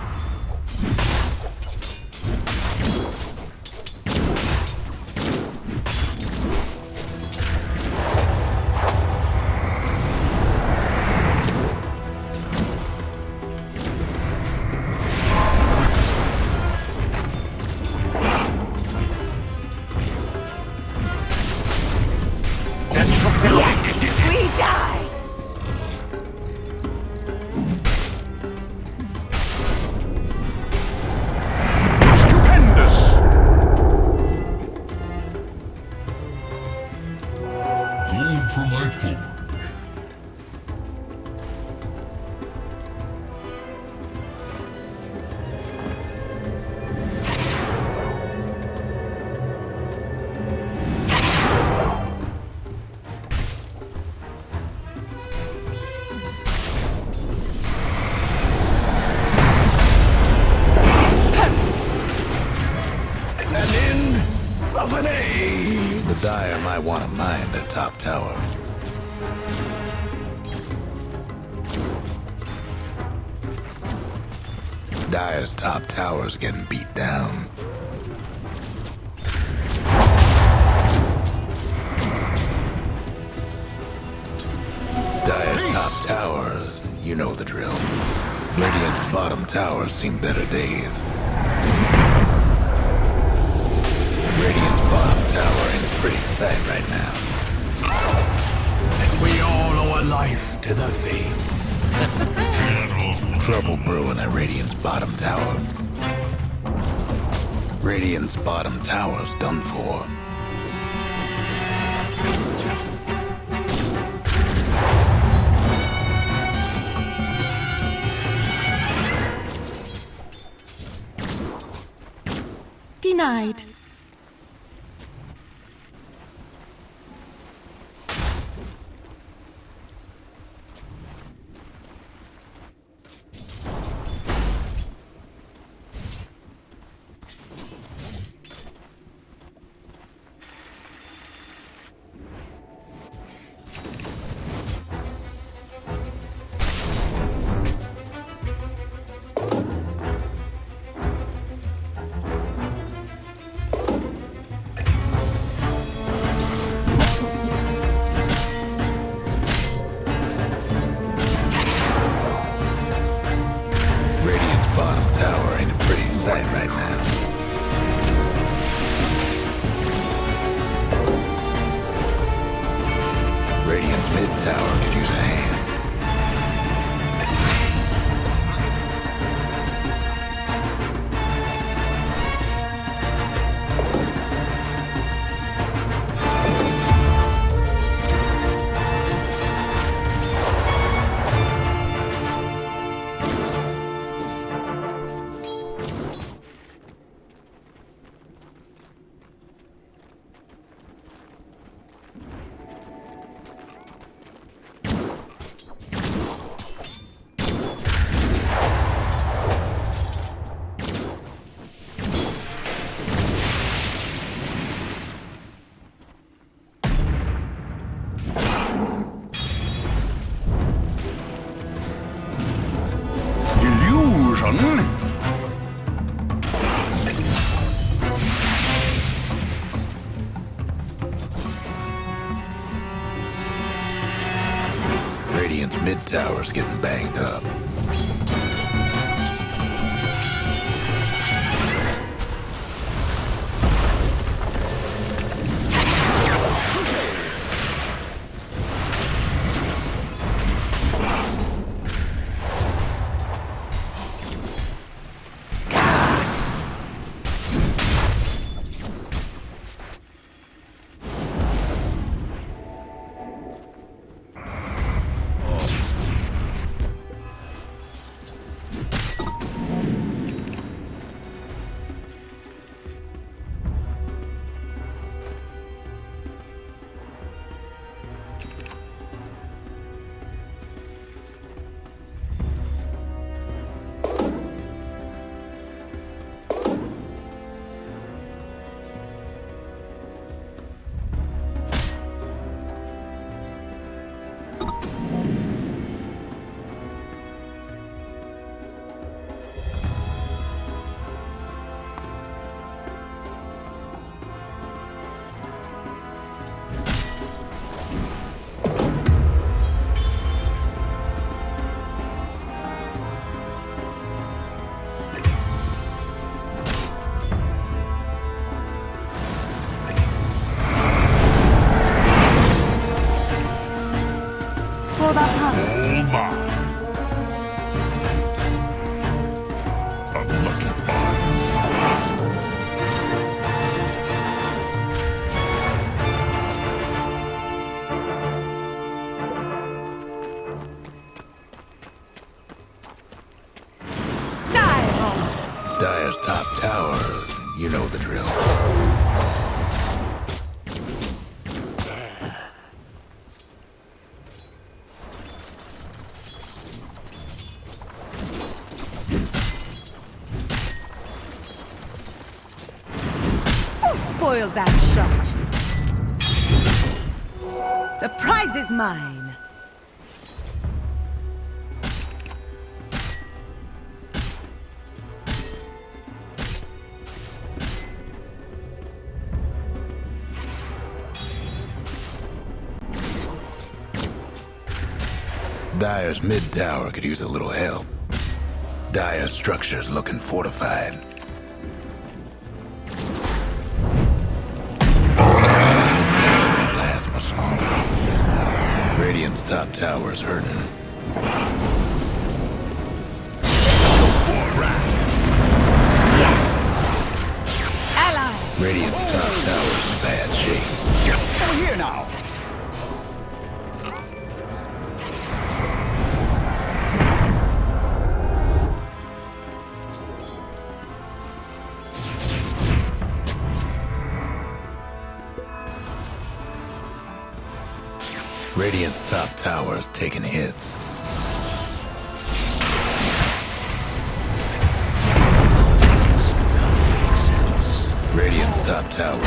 We die! Stupendous! Gold for my forge. An end of an age. The Dire might want to mine their top tower. Dire's top tower's getting beat down. Dire's top towers, you know the drill. Radiant's bottom tower's seen better days. Radiant's bottom tower ain't a pretty sight right now. And we all owe a life to the fates. Trouble brewing at Radiant's bottom tower. Radiant's bottom tower's done for. Denied. Radiant's bottom tower ain't a pretty sight right now. Radiant's mid tower could use a hand. Illusion? Radiant's mid tower's getting banged up. Dire's top tower, you know the drill. Who spoiled that shot? The prize is mine. Dire's mid tower could use a little help. Dire's structure's looking fortified. Dire's mid tower won't last much longer. Radiant's top tower's hurting. Yes! Allies! Radiant's top tower's in bad shape. Over here now. Radiant's top tower's taking hits. Radiant's top tower.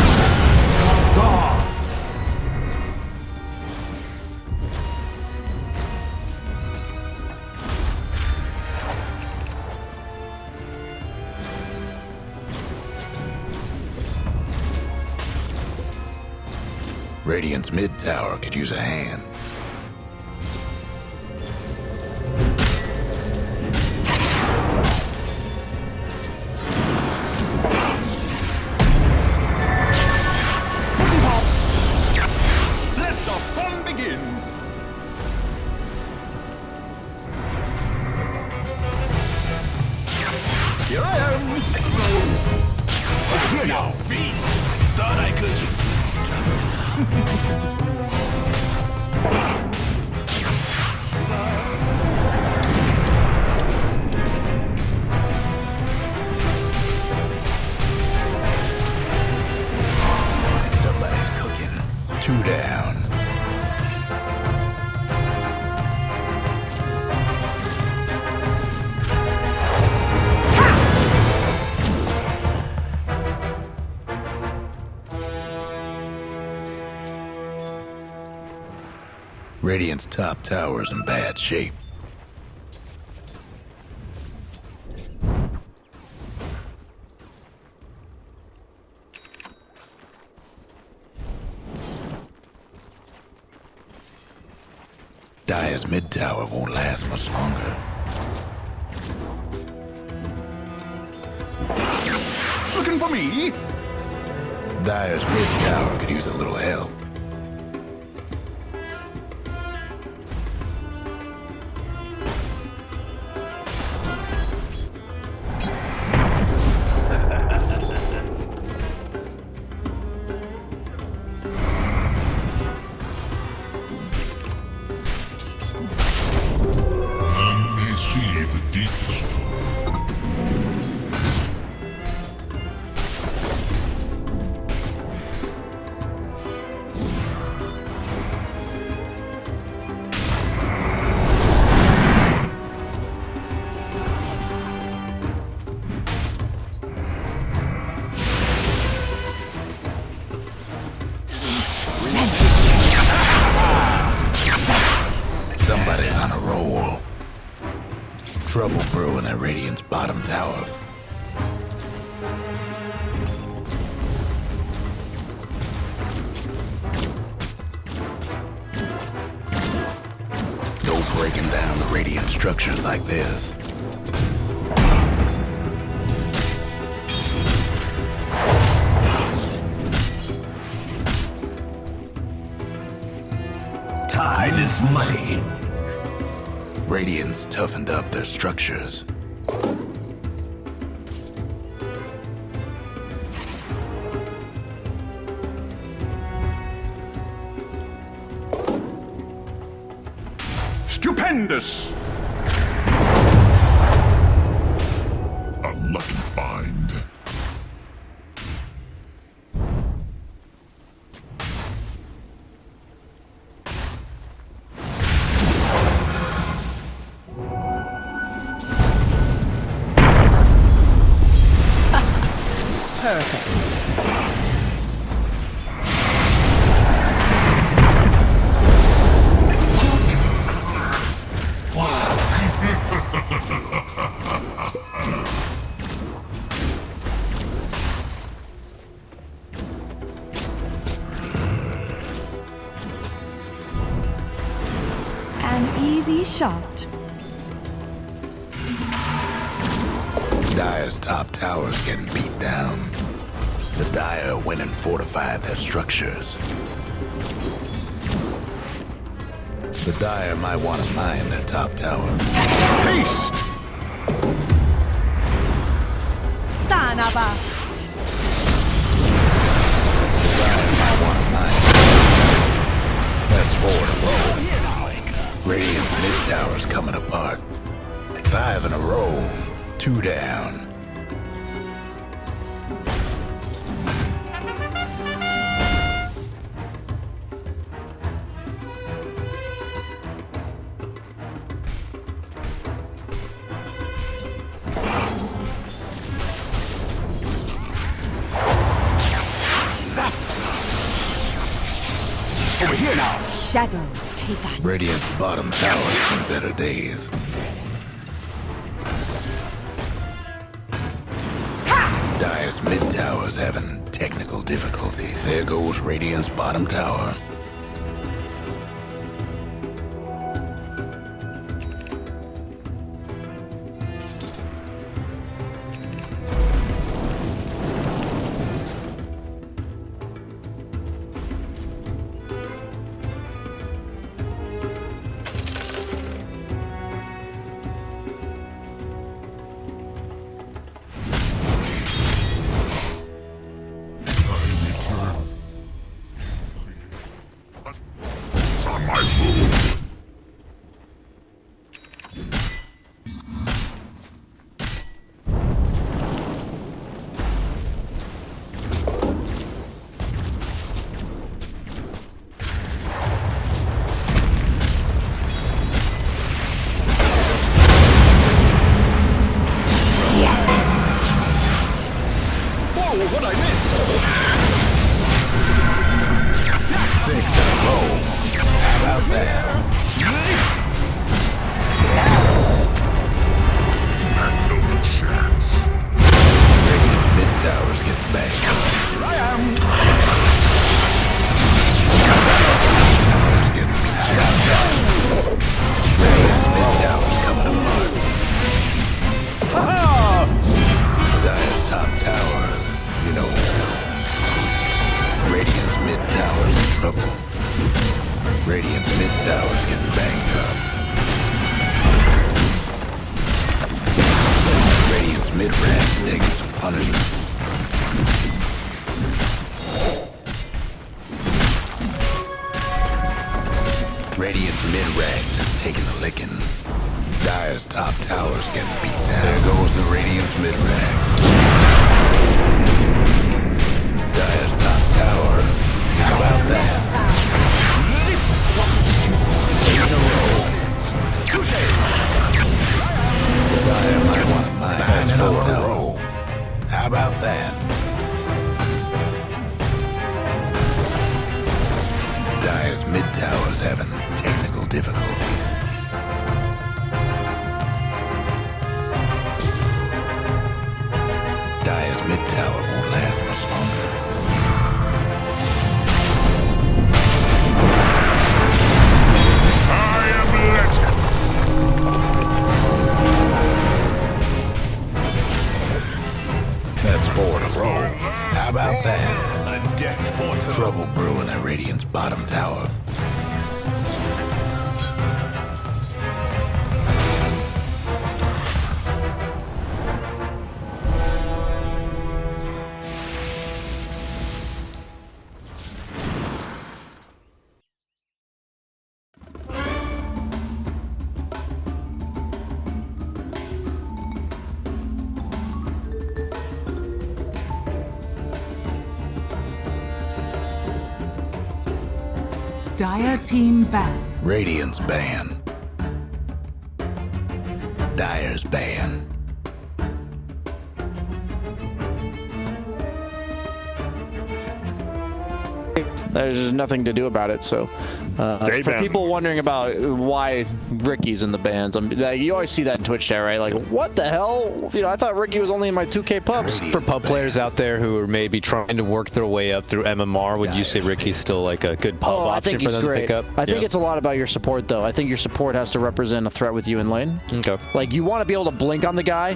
Radiant's mid tower could use a hand. Let the fun begin. Here I am. Over here now. Thought I could. Somebody's cooking. 2 down. Radiant's top tower's in bad shape. Dire's mid tower won't last much longer. Looking for me? Dire's mid tower could use a little help. None may see the deepest. Somebody's on a roll. Trouble brewing at Radiant's bottom tower. No breaking down the Radiant structures like this. Time is money. Radiant's toughened up their structures. Stupendous. A lucky find. Perfect. An easy shot. Dire's top tower's getting beat down. The Dire went and fortified their structures. The Dire might want to mine their top tower. Haste! Sanaba. The Dire might want to mine. That's 4 in a row. Radiant's mid tower's coming apart. 5 in a row. 2 down. Over here now. Shadows take us. Radiant's bottom tower's seen better days. Dire's mid tower's having technical difficulties. There goes Radiant's bottom tower. What'd I miss? 6 in a row. How about that? No chance. Radiant's mid tower's getting banged. Here I am. Tower's getting beat down. Radiant's mid tower's coming apart. Dire's top tower, you know. Radiant's mid tower's in trouble. Radiant's mid tower's getting banged up. Radiant's mid rat's taking some punishment. Radiant's mid rats is taking a licking. Dire's top tower's getting beat down. There goes the Radiant's mid rags. Dire's top tower. How about that? 8 in a row. Dire might want to mine his full tower. How about that? Dire's mid tower's having technical difficulties. Dire's mid tower won't last much longer. I am legend. That's 4 in a row. How about that? A death fortune. Trouble brewing at Radiant's bottom tower. Dire team ban. Radiant's ban. Dire's ban. There's just nothing to do about it. So, for people wondering about why Ricky's in the bans, you always see that in Twitch chat, right? Like, what the hell? You know, I thought Ricky was only in my 2K pubs. For pub players out there who are maybe trying to work their way up through MMR, would you say Ricky's still like a good pub option for them to pick up? I think it's a lot about your support, though. I think your support has to represent a threat with you in lane. Okay. Like, you want to be able to blink on the guy,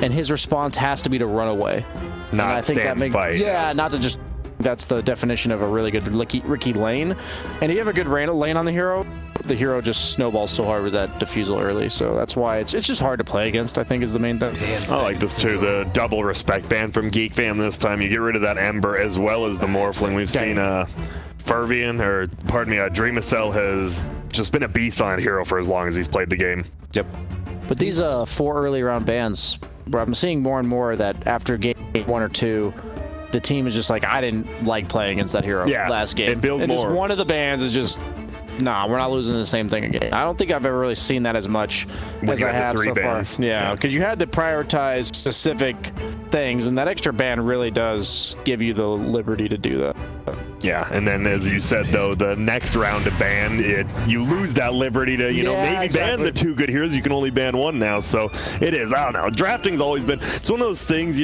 and his response has to be to run away. Not stand and fight. Yeah, not to just... That's the definition of a really good Ricky lane. And if you have a good lane on the hero just snowballs so hard with that defusal early. So that's why it's just hard to play against, I think, is the main thing. I like this too. The double respect ban from Geek Fam this time. You get rid of that Ember as well as the Morphling. We've seen Fervian, or pardon me, Dreamacell has just been a beast on that hero for as long as he's played the game. Yep. But these 4 early round bans, where I'm seeing more and more that after game 1 or 2, the team is just like, I didn't like playing against that hero last game. It builds more. Just one of the bans is just, nah, we're not losing the same thing again. I don't think I've ever really seen that as much as I have so far. Yeah, because you had to prioritize specific things, and that extra ban really does give you the liberty to do that. Yeah, and then as you said, though, the next round of ban, you lose that liberty to, maybe ban the 2 good heroes. You can only ban 1 now, so it is, I don't know. Drafting's always been, it's one of those things,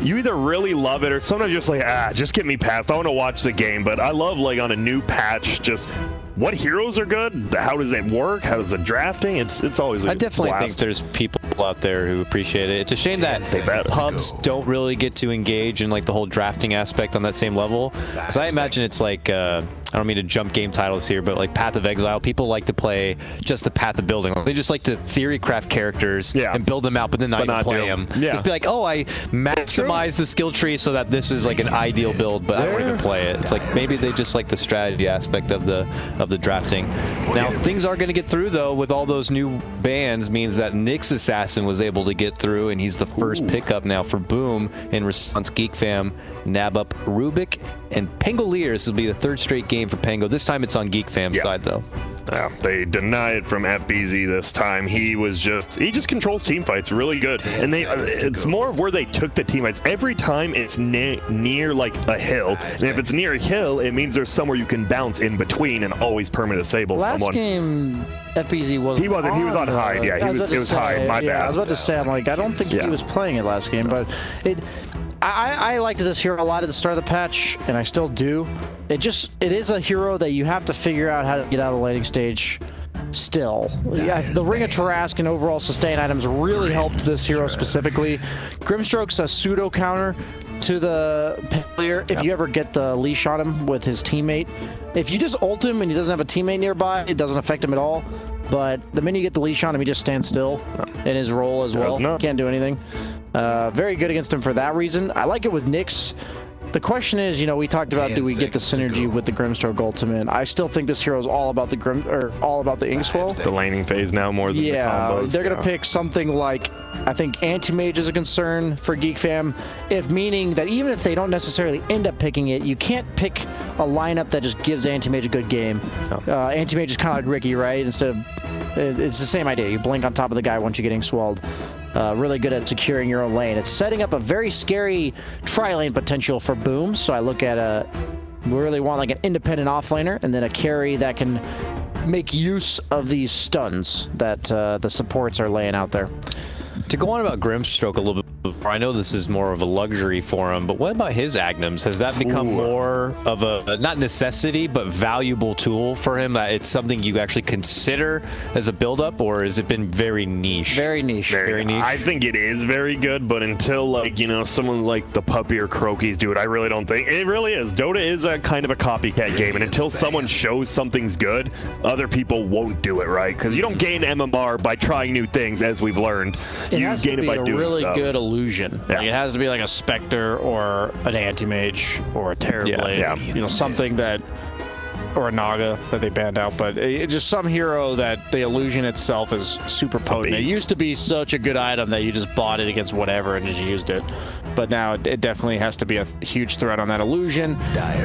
you either really love it or sometimes you're just like, just get me past. I want to watch the game. But I love, like, on a new patch, just what heroes are good, how does it work, how does the drafting, it's always I definitely think there's people out there who appreciate it. It's a shame that pubs don't really get to engage in like the whole drafting aspect on that same level, because I imagine it's like I don't mean to jump game titles here, but like Path of Exile, people like to play just the Path of Building. They just like to theory craft characters and build them out, but then not even play them. Just be like, oh, I maximize the skill tree so that this is like an ideal build, but I don't even play it. It's like maybe they just like the strategy aspect of the drafting. Now things are going to get through though with all those new bans. Means that Nyx Assassin was able to get through, and he's the first pickup now for Boom. In response, Geek Fam nab up Rubik and Pangolier. This will be the 3rd straight game for Pango. This time it's on Geek Fam's side though. They deny it from FBZ this time. He just controls team fights really good, and it's more of where they took the team fights. Every time it's near like a hill, and if it's near a hill, it means there's somewhere you can bounce in between and always permanent disable someone. Last game, FBZ wasn't. He wasn't. He was on Hyde. Yeah, it was Hyde. My bad. I was about to say, I'm like, I don't think he was playing it last game, but I liked this hero a lot at the start of the patch, and I still do. It is a hero that you have to figure out how to get out of the laning stage still. The Ring of Tarask and overall sustain items really helped this hero specifically. Grimstroke's a pseudo counter to the player if you ever get the leash on him with his teammate. If you just ult him and he doesn't have a teammate nearby, it doesn't affect him at all. But the minute you get the leash on him, he just stands still in his role as well. Can't do anything. Very good against him for that reason. I like it with Nyx. The question is, we talked about, do we get the synergy with the Grimstroke ultimate? I still think this hero is all about the Inkswell. The laning phase now more than the combos. They're gonna pick something like, I think Anti-Mage is a concern for Geek Fam, meaning that even if they don't necessarily end up picking it, you can't pick a lineup that just gives Anti-Mage a good game. Anti-Mage is kind of like Ricky, right? It's the same idea. You blink on top of the guy once you're getting swelled. Really good at securing your own lane. It's setting up a very scary tri-lane potential for Boom. So I look at we really want like an independent offlaner and then a carry that can make use of these stuns that the supports are laying out there. To go on about Grimstroke a little bit more, I know this is more of a luxury for him, but what about his Agnums? Has that become more of a, not necessity, but valuable tool for him? It's something you actually consider as a build-up, or has it been very niche? Very niche. Very niche. I think it is very good, but until, like, someone like the Puppy or Croakies do it, I really don't think. It really is. Dota is a kind of a copycat game, and until someone shows something's good, other people won't do it, right? Because you don't gain MMR by trying new things, as we've learned. It has to be a really good illusion. Yeah. Like, it has to be like a Spectre or an Anti-Mage or a Terrorblade. Something that, or a Naga that they banned out, but it's just some hero that the illusion itself is super potent. It used to be such a good item that you just bought it against whatever and just used it, but now it definitely has to be a huge threat on that illusion.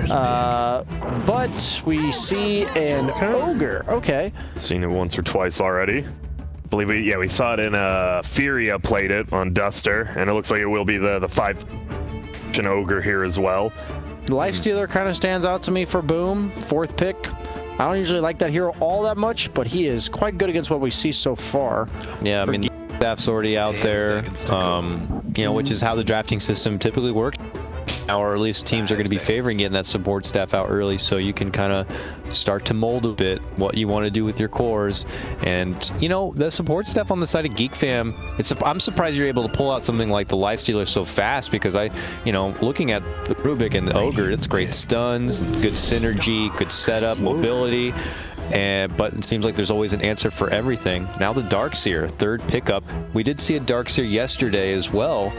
But we see an Ogre. Okay. Seen it once or twice already. I believe we saw it in Furia played it on Duster, and it looks like it will be the 5 Ogre here as well. The Lifestealer kind of stands out to me for Boom, 4th pick. I don't usually like that hero all that much, but he is quite good against what we see so far. Yeah, I mean, staff's already out there, you know, which is how the drafting system typically works. Or at least teams are going to be favoring getting that support staff out early, so you can kind of start to mold a bit what you want to do with your cores. And you know, the support staff on the side of Geek Fam, I'm surprised you're able to pull out something like the Lifestealer so fast, because you know, looking at the Rubik and the Ogre, it's great stuns, good synergy, good setup, mobility. But it seems like there's always an answer for everything. Now the Darkseer, 3rd pickup. We did see a Darkseer yesterday as well,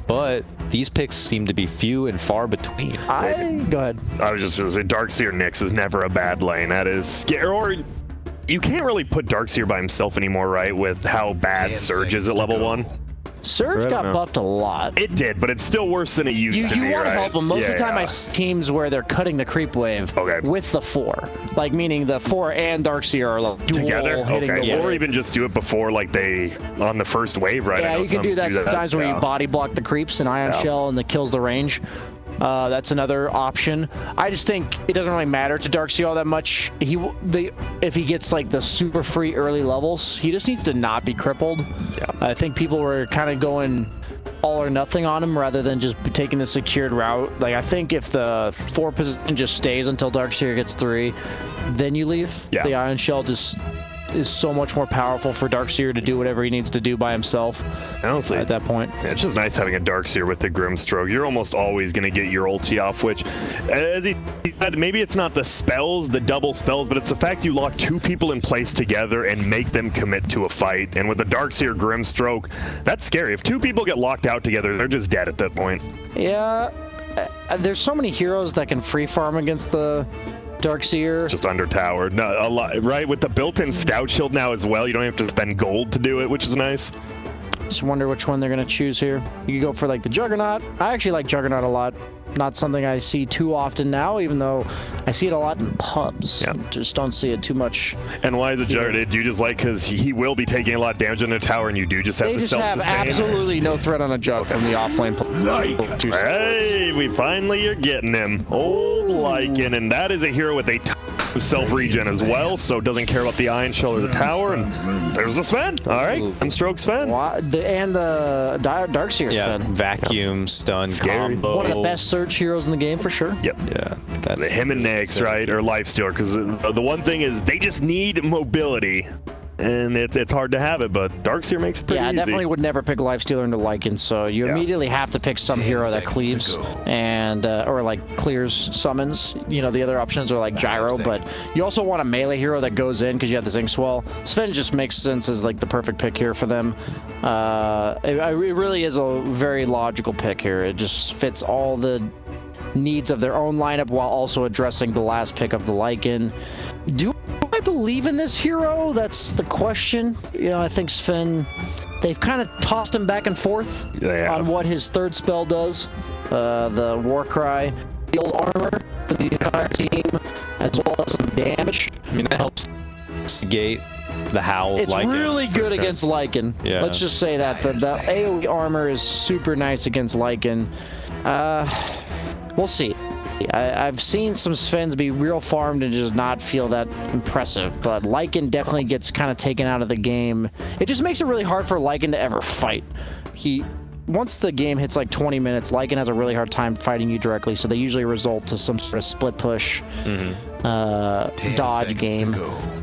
but these picks seem to be few and far between. Go ahead. I was just going to say, Darkseer Nyx is never a bad lane. That is scary. Or you can't really put Darkseer by himself anymore, right? With how bad Surge is at level 1. Surge got buffed a lot. It did, but it's still worse than it used to be, You want to right? help them. Most of the time I see teams where they're cutting the creep wave with the 4. Like, meaning the 4 and Darkseer are like dual together, hitting the or even just do it before, like on the first wave, right? Yeah, you can do that sometimes where you body block the creeps and Ion Shell and that kills the range. That's another option. I just think it doesn't really matter to Darkseer all that much. If he gets like the super free early levels, he just needs to not be crippled. Yeah. I think people were kind of going all or nothing on him rather than just taking the secured route. Like, I think if the 4 position just stays until Darkseer gets 3, then you leave. Yeah. The Ion Shell just is so much more powerful for Darkseer to do whatever he needs to do by himself. Honestly, at that point. Yeah, it's just nice having a Darkseer with the Grimstroke. You're almost always going to get your ulti off, which, as he said, maybe it's not the spells, the double spells, but it's the fact you lock 2 people in place together and make them commit to a fight. And with the Darkseer Grimstroke, that's scary. If 2 people get locked out together, they're just dead at that point. Yeah, there's so many heroes that can free farm against the Darkseer. Just undertowered. No, a lot, right? With the built-in Stout Shield now as well, you don't have to spend gold to do it, which is nice. Just wonder which one they're going to choose here. You could go for like the Juggernaut. I actually like Juggernaut a lot. Not something I see too often now, even though I see it a lot in pubs. Yeah. Just don't see it too much. And why the Juggernaut? Do you just like because he will be taking a lot of damage in the tower and you do just have to self-sustain? They just have absolutely no threat on a Jug from the offlane. Hey, we finally are getting him. Old Lycan, and that is a hero with a self-regen as well, so doesn't care about the Ion Shell or the tower. And there's the Sven. All right, Grimstroke Sven. And the Darkseer Sven. Vacuum, stun, combo. One of the best Surge heroes in the game for sure. Yep. Yeah. That's him and Nyx, right? Or Lifestealer, because the one thing is they just need mobility. And it's hard to have it, but Darkseer makes it pretty easy. I definitely would never pick Lifestealer into Lycan, so you immediately have to pick some hero that cleaves and or like clears summons. You know, the other options are like Gyro, but you also want a melee hero that goes in because you have the Zinc Swell. Sven just makes sense as like the perfect pick here for them. It really is a very logical pick here. It just fits all the needs of their own lineup while also addressing the last pick of the Lycan. Do I believe in this hero? That's the question. You know, I think Sven, they've kind of tossed him back and forth on what his 3rd spell does. The Warcry, the old armor for the entire team, as well as some damage. I mean, that helps negate the Howl. It's Lycan, really good against Lycan. Yeah. Let's just say that. The AoE armor is super nice against Lycan. We'll see. I've seen some Svens be real farmed and just not feel that impressive, but Lycan definitely gets kind of taken out of the game. It just makes it really hard for Lycan to ever fight. Once the game hits like 20 minutes, Lycan has a really hard time fighting you directly, so they usually result to some sort of split push dodge game.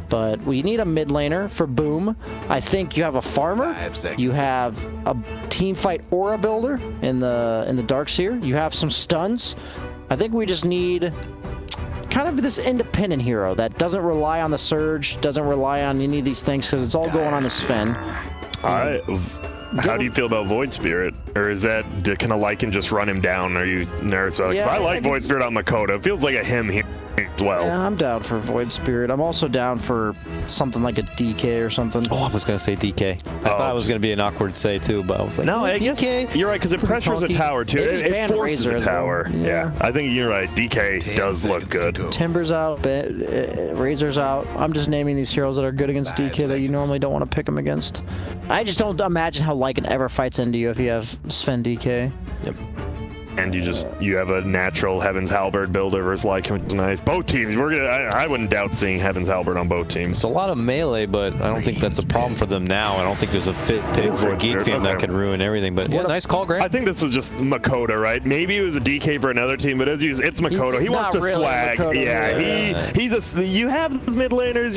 But we need a mid laner for Boom. I think you have a farmer, you have a team fight aura builder in the Darkseer, you have some stuns. I think we just need kind of this independent hero that doesn't rely on the Surge, doesn't rely on any of these things because it's all going on the Sven. All right. How do you feel about Void Spirit? Or is that, can a Lycan just run him down? Are you nervous about it? Yeah, I like Void Spirit on Makoto. It feels like a him here as well. Yeah, I'm down for Void Spirit. I'm also down for something like a DK or something. Oh, I was going to say DK. I thought it was going to be an awkward say too, but I was like, no, I guess you're right, because it pressures a tower too. It forces a tower. Well. Yeah, I think you're right. DK does look good. Timber's out, Razor's out. I'm just naming these heroes that are good against DK that you normally don't want to pick them against. I just don't imagine how Lycan ever fights into you if you have Sven DK. Yep. and you have a natural Heaven's Halberd builder versus Lycan, which is nice. Both teams, I wouldn't doubt seeing Heaven's Halberd on both teams. It's a lot of melee, but I don't think that's a problem for them now. I don't think there's a fit pick for Geek Fam that could ruin everything. But yeah, nice call, Grant. I think this was just Makoto, right? Maybe it was a DK for another team, but it's Makoto. He wants to really swag. Makoto, Yeah, you have these mid laners,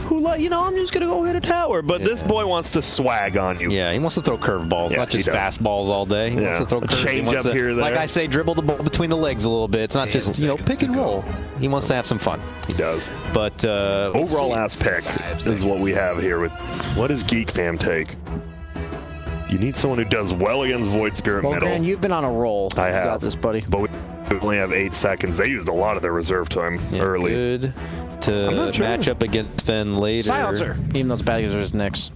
who I'm just gonna go hit a tower, but this boy wants to swag on you. Yeah, he wants to throw curveballs, not just fastballs all day. He wants to throw curves. Change up here, there. Like I say, dribble the ball between the legs a little bit. It's not just pick and roll. He wants to have some fun. He does. But overall last pick is what we have here. With what does Geek Fam take? You need someone who does well against Void Spirit middle. Grant, you've been on a roll. I have. You got this, buddy. But we only have 8 seconds. They used a lot of their reserve time early. Good to match up against Fen later. Silencer. Even though it's bad against his Nyx.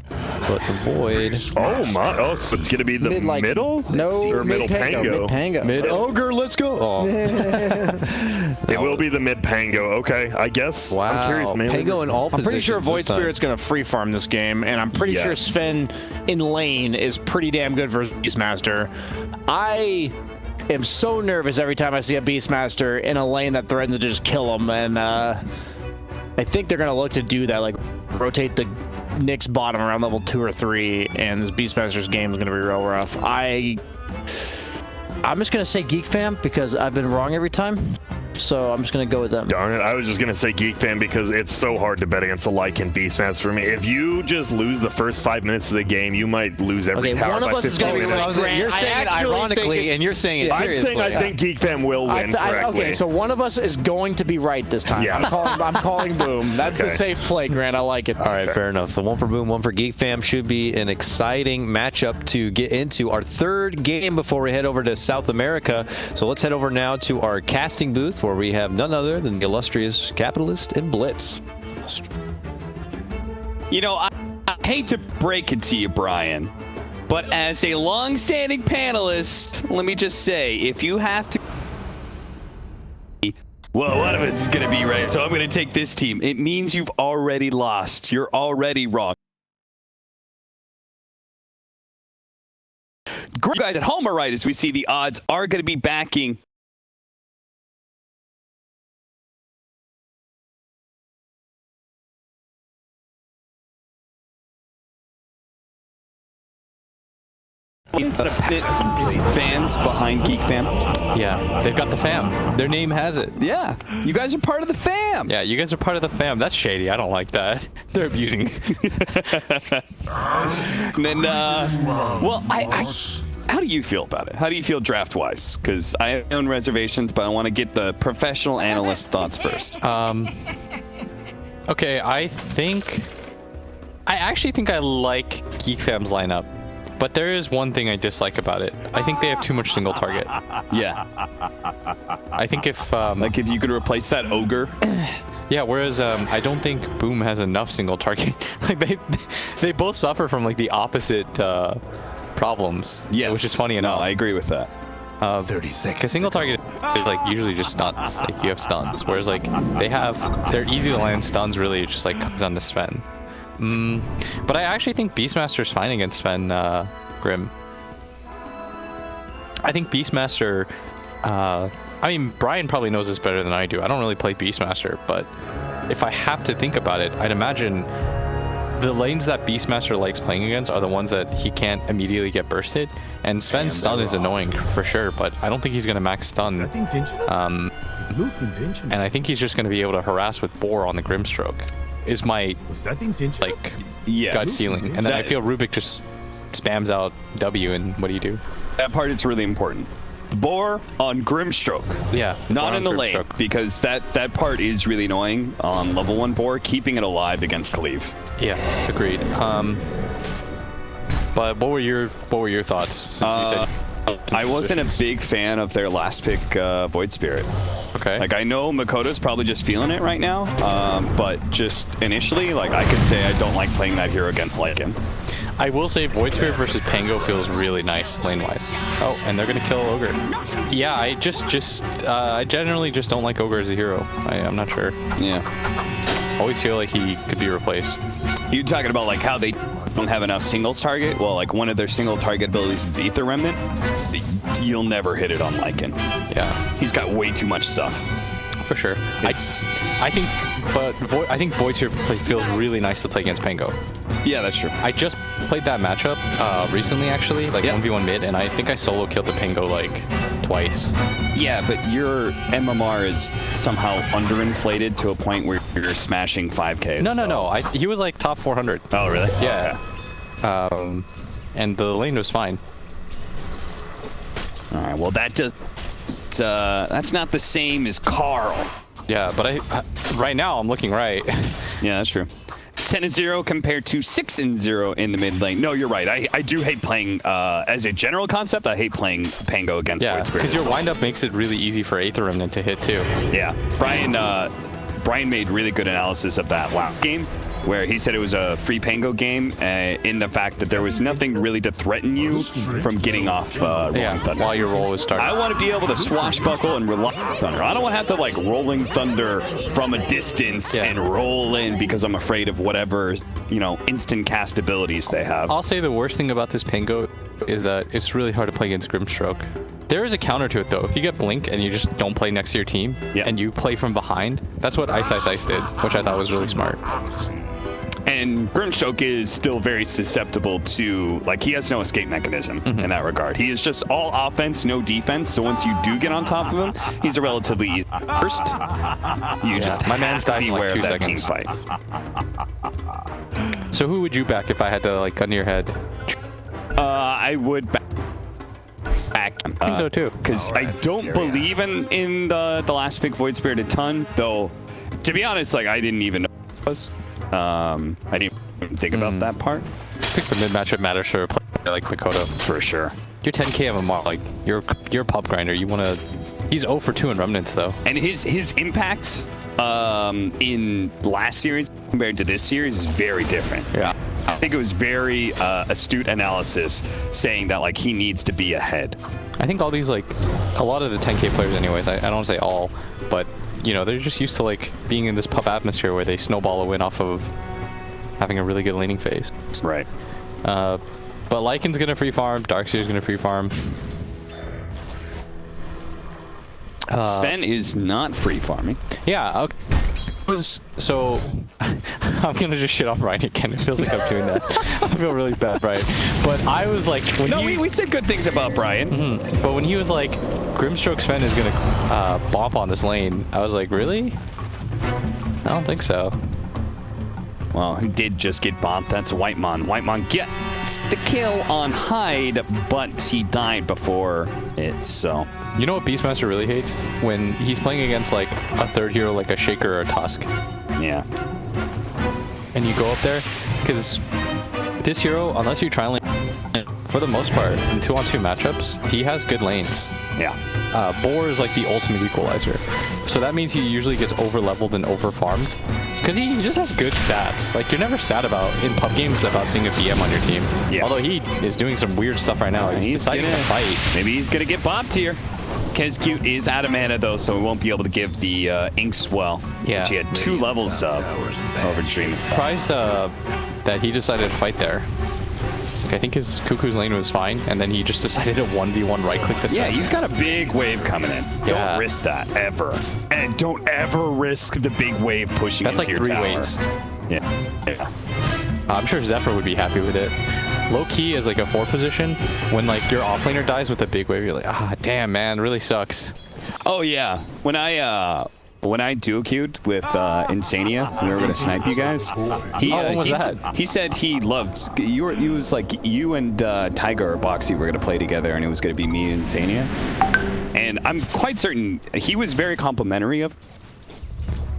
But the Void. Oh my! Oh, so it's gonna be the middle? No, or middle Pango. Mid Ogre. Let's go. Oh. It will be the mid Pango. Okay, I guess. Wow. I'm curious, man. Pango in all positions. I'm pretty sure Void Spirit's gonna free farm this game, and I'm pretty sure Sven in lane is pretty damn good versus Beastmaster. I am so nervous every time I see a Beastmaster in a lane that threatens to just kill him, and I think they're gonna look to do that, like rotate the Nyx bottom around level 2 or 3, and this Beastmaster's game is gonna be real rough. I'm just gonna say Geek Fam because I've been wrong every time. So I'm just going to go with them. Darn it. I was just going to say Geek Fam because it's so hard to bet against a Lycan Beastmaster for me. If you just lose the first 5 minutes of the game, you might lose every tower. One of us is going to win. You're saying it ironically, and you're saying it seriously. I'm saying I think Geek Fam will win correctly. Okay, so one of us is going to be right this time. Yes. I'm calling Boom. That's the safe play, Grant. I like it. All right, fair enough. So 1 for Boom, 1 for Geek Fam. Should be an exciting matchup to get into our 3rd game before we head over to South America. So let's head over now to our casting booth where we have none other than the illustrious Capitalist and Blitz. I hate to break it to you, Brian, but as a long-standing panelist, let me just say, if you have to... Well, one of us is going to be right, so I'm going to take this team. It means you've already lost. You're already wrong. Great guys at home are right, as we see the odds are going to be backing fans behind Geek Fam. Yeah, they've got the fam. Their name has it. Yeah, you guys are part of the fam. Yeah, you guys are part of the fam. That's shady. I don't like that. They're abusing. And then, well, how do you feel about it? How do you feel draft-wise? Because I have my own reservations, but I want to get the professional analyst thoughts first. Okay, I actually think I like Geek Fam's lineup. But there is one thing I dislike about it. I think they have too much single target. Yeah. I think if... like if you could replace that Ogre. Yeah, whereas I don't think Boom has enough single target. Like they both suffer from like the opposite problems. Yeah, which is funny enough. No, I agree with that. 30 seconds. Because single target is like usually just stuns. Like you have stuns. Whereas like they're easy to land stuns really. It just like comes on to Sven. But I actually think Beastmaster's fine against Sven Grim. I think Beastmaster, I mean, Brian probably knows this better than I do. I don't really play Beastmaster, but if I have to think about it, I'd imagine the lanes that Beastmaster likes playing against are the ones that he can't immediately get bursted. And Sven's stun is annoying for sure, but I don't think he's going to max stun. And I think he's just going to be able to harass with Boar on the Grimstroke. Is my like gut feeling, and then I feel Rubik just spams out W, and what do you do? That part is really important. The Boar on Grimstroke. Yeah, not in the lane, because that part is really annoying on level 1 Boar, keeping it alive against Cleave. Yeah, agreed. But what were your thoughts? Since you said I wasn't a big fan of their last pick, Void Spirit. Okay. Like, I know Makoto's probably just feeling it right now, but just initially, like, I could say I don't like playing that hero against Lycan. I will say Void Spirit versus Pango feels really nice lane-wise. Oh, and they're going to kill Ogre. Yeah, I I generally just don't like Ogre as a hero. I'm not sure. Yeah. Always feel like he could be replaced. You're talking about, like, how they don't have enough singles target, well, like one of their single target abilities is Ether Remnant, you'll never hit it on Lycan. Yeah. He's got way too much stuff. For sure. I think Void Sphere feels really nice to play against Pango. Yeah, that's true. I just played that matchup recently, actually, like 1v1 mid, and I think I solo killed the Pango like twice. Yeah, but your MMR is somehow underinflated to a point where you're smashing 5K. No. He was like top 400. Oh, really? Yeah. Okay. And the lane was fine. All right. Well, that's not the same as Carl. Yeah, but right now I'm looking right. Yeah, that's true. 10-0 compared to 6-0 in the mid lane. No, you're right. I do hate playing, as a general concept, I hate playing Pango against Void Spirit. Because your windup makes it really easy for Aether Remnant to hit too. Yeah. Brian made really good analysis of that game, where he said it was a free Pango game in the fact that there was nothing really to threaten you from getting off Rolling Thunder. While your roll was starting. I want to be able to swashbuckle and rely on Thunder. I don't want to have to like Rolling Thunder from a distance and roll in because I'm afraid of whatever, instant cast abilities they have. I'll say the worst thing about this Pango is that it's really hard to play against Grimstroke. There is a counter to it though. If you get Blink and you just don't play next to your team and you play from behind, that's what Ice did, which I thought was really smart. And Grimstroke is still very susceptible to, like, he has no escape mechanism in that regard. He is just all offense, no defense. So once you do get on top of him, he's a relatively easy first. You just my man's died in like 2 that seconds. team fight. So who would you back if I had to like gun to your head? I would back. I think so too. Because I don't believe in the last pick Void Spirit a ton, though. To be honest, like I didn't even know what it was. I didn't even think about that part. I think the mid matchup matters for a player like Mikoto. For sure. You're 10k MMR, like you're a pub grinder. You wanna. He's 0 for 2 in Remnants though. And his impact in last series compared to this series is very different. Yeah. I think it was very astute analysis saying that like he needs to be ahead. I think all these like a lot of the 10k players anyways, I don't want to say all, but they're just used to like being in this pub atmosphere where they snowball a win off of having a really good laning phase. Right. But Lycan's gonna free farm, Darkseer's gonna free farm. Sven is not free farming. Yeah, okay. So I'm gonna just shit on Brian again. It feels like I'm doing that. I feel really bad, Brian. But I was like, we said good things about Brian. But when he was like, Grimstroke Sven is gonna bomp on this lane, I was like, really? I don't think so. Well, he did just get bombed. That's Whitemon. Whitemon gets the kill on Hyde, but he died before it, so. You know what Beastmaster really hates? When he's playing against like a third hero like a Shaker or a Tusk. Yeah. And you go up there, because this hero, unless you try and for the most part, in 2-on-2 matchups, he has good lanes. Yeah. Boar is like the ultimate equalizer. So that means he usually gets over-leveled and over-farmed. Because he just has good stats. Like, you're never sad about, in pub games, about seeing a BM on your team. Yeah. Although he is doing some weird stuff right now. He's deciding to fight. Maybe he's going to get bopped here. Kezcute is out of mana, though, so we won't be able to give the Ink Swell, which he had 2 levels of over Dream. Surprised that he decided to fight there. Like, I think his Cuckoo's lane was fine, and then he just decided to 1v1 right-click this. Yeah, you've got a big wave coming in. Yeah. Don't risk that, ever. And don't ever risk the big wave pushing into like your 3 tower. waves. Yeah. I'm sure Zephyr would be happy with it. Low key as like a 4 position, when like your offlaner dies with a big wave, you're like, ah, damn, man, really sucks. Oh yeah, when I duo queued with Insania, we were gonna snipe you guys. He said he loved you. He was like you and Tiger or Boxy were gonna play together, and it was gonna be me and Insania. And I'm quite certain he was very complimentary of.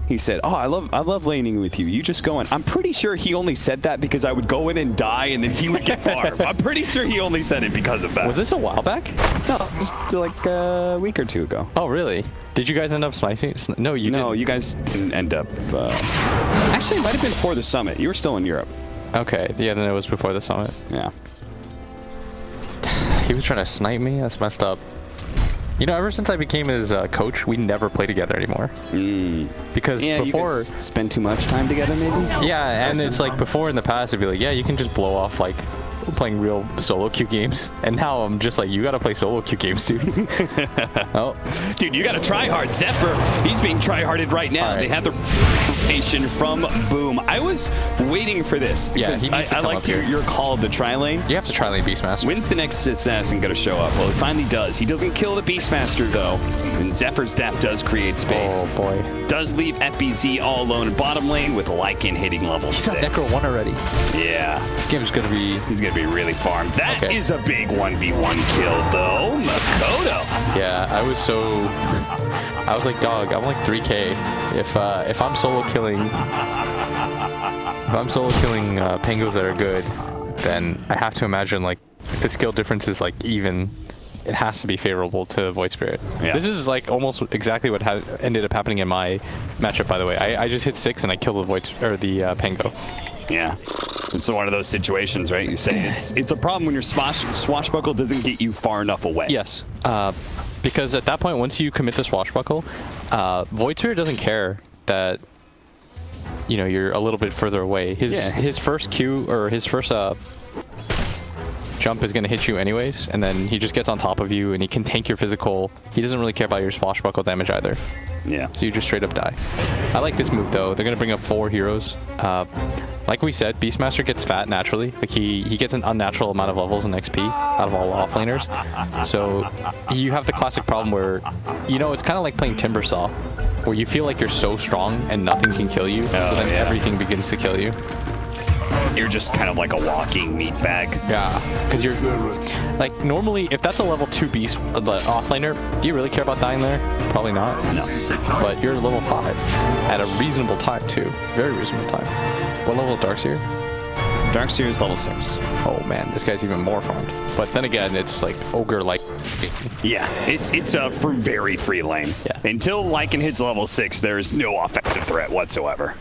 He said, "Oh, I love laning with you. You just go in." I'm pretty sure he only said that because I would go in and die, and then he would get farmed. I'm pretty sure he only said it because of that. Was this a while back? No, just like a week or 2 ago. Oh, really? Did you guys end up sniping? No, you didn't. No, you guys didn't end up. Actually, it might have been before the summit. You were still in Europe. Okay, yeah, then it was before the summit. Yeah. He was trying to snipe me? That's messed up. You know, ever since I became his coach, we never play together anymore. Because before... you guys spend too much time together, maybe? Yeah, and it's like before in the past, it'd be like, yeah, you can just blow off like playing real solo queue games. And now I'm just like, you gotta play solo queue games, dude. Oh. Dude, you gotta try hard. Zephyr, he's being try-harded right now. They have the rotation from Boom. I was waiting for this. Yeah, he needs to I come liked up here. your call of the tri-lane. You have to tri-lane Beastmaster. When's the next assassin gonna show up? Well, he finally does. He doesn't kill the Beastmaster, though. And Zephyr's death does create space. Oh, boy. Does leave FBZ all alone in bottom lane with Lycan hitting level 6. He's got Necro 1 already. Yeah. This game's gonna be... He's gonna be really farmed. That is a big 1v1 kill, though. Makoto. Yeah, I was like, dog, I'm like 3K. If I'm solo killing... If I'm solo killing pangos that are good, then I have to imagine, like, if the skill difference is, like, even... It has to be favorable to Void Spirit. Yeah. This is like almost exactly what ended up happening in my matchup, by the way. I just hit 6 and I killed the Pango. Yeah, it's one of those situations, right? You say it's a problem when your swashbuckle doesn't get you far enough away. Yes, because at that point, once you commit the swashbuckle, Void Spirit doesn't care that you're a little bit further away. His first Q or his first jump is going to hit you anyways, and then he just gets on top of you and he can tank your physical. He doesn't really care about your swashbuckle damage either. Yeah. So you just straight up die. I like this move though. They're going to bring up 4 heroes. Like we said, Beastmaster gets fat naturally. Like he gets an unnatural amount of levels in XP out of all offlaners. So you have the classic problem where, it's kind of like playing Timbersaw, where you feel like you're so strong and nothing can kill you. So then everything begins to kill you. You're just kind of like a walking meat bag. Yeah, because you're like normally if that's a level 2 beast, the offlaner, do you really care about dying there? Probably not. No. But you're level 5 at a reasonable time too. Very reasonable time. What level is Darkseer? Darkseer is level 6. Oh man, this guy's even more farmed. But then again, it's like ogre like. Yeah, it's a very free lane. Yeah. Until Lycan hits level 6, there is no offensive threat whatsoever.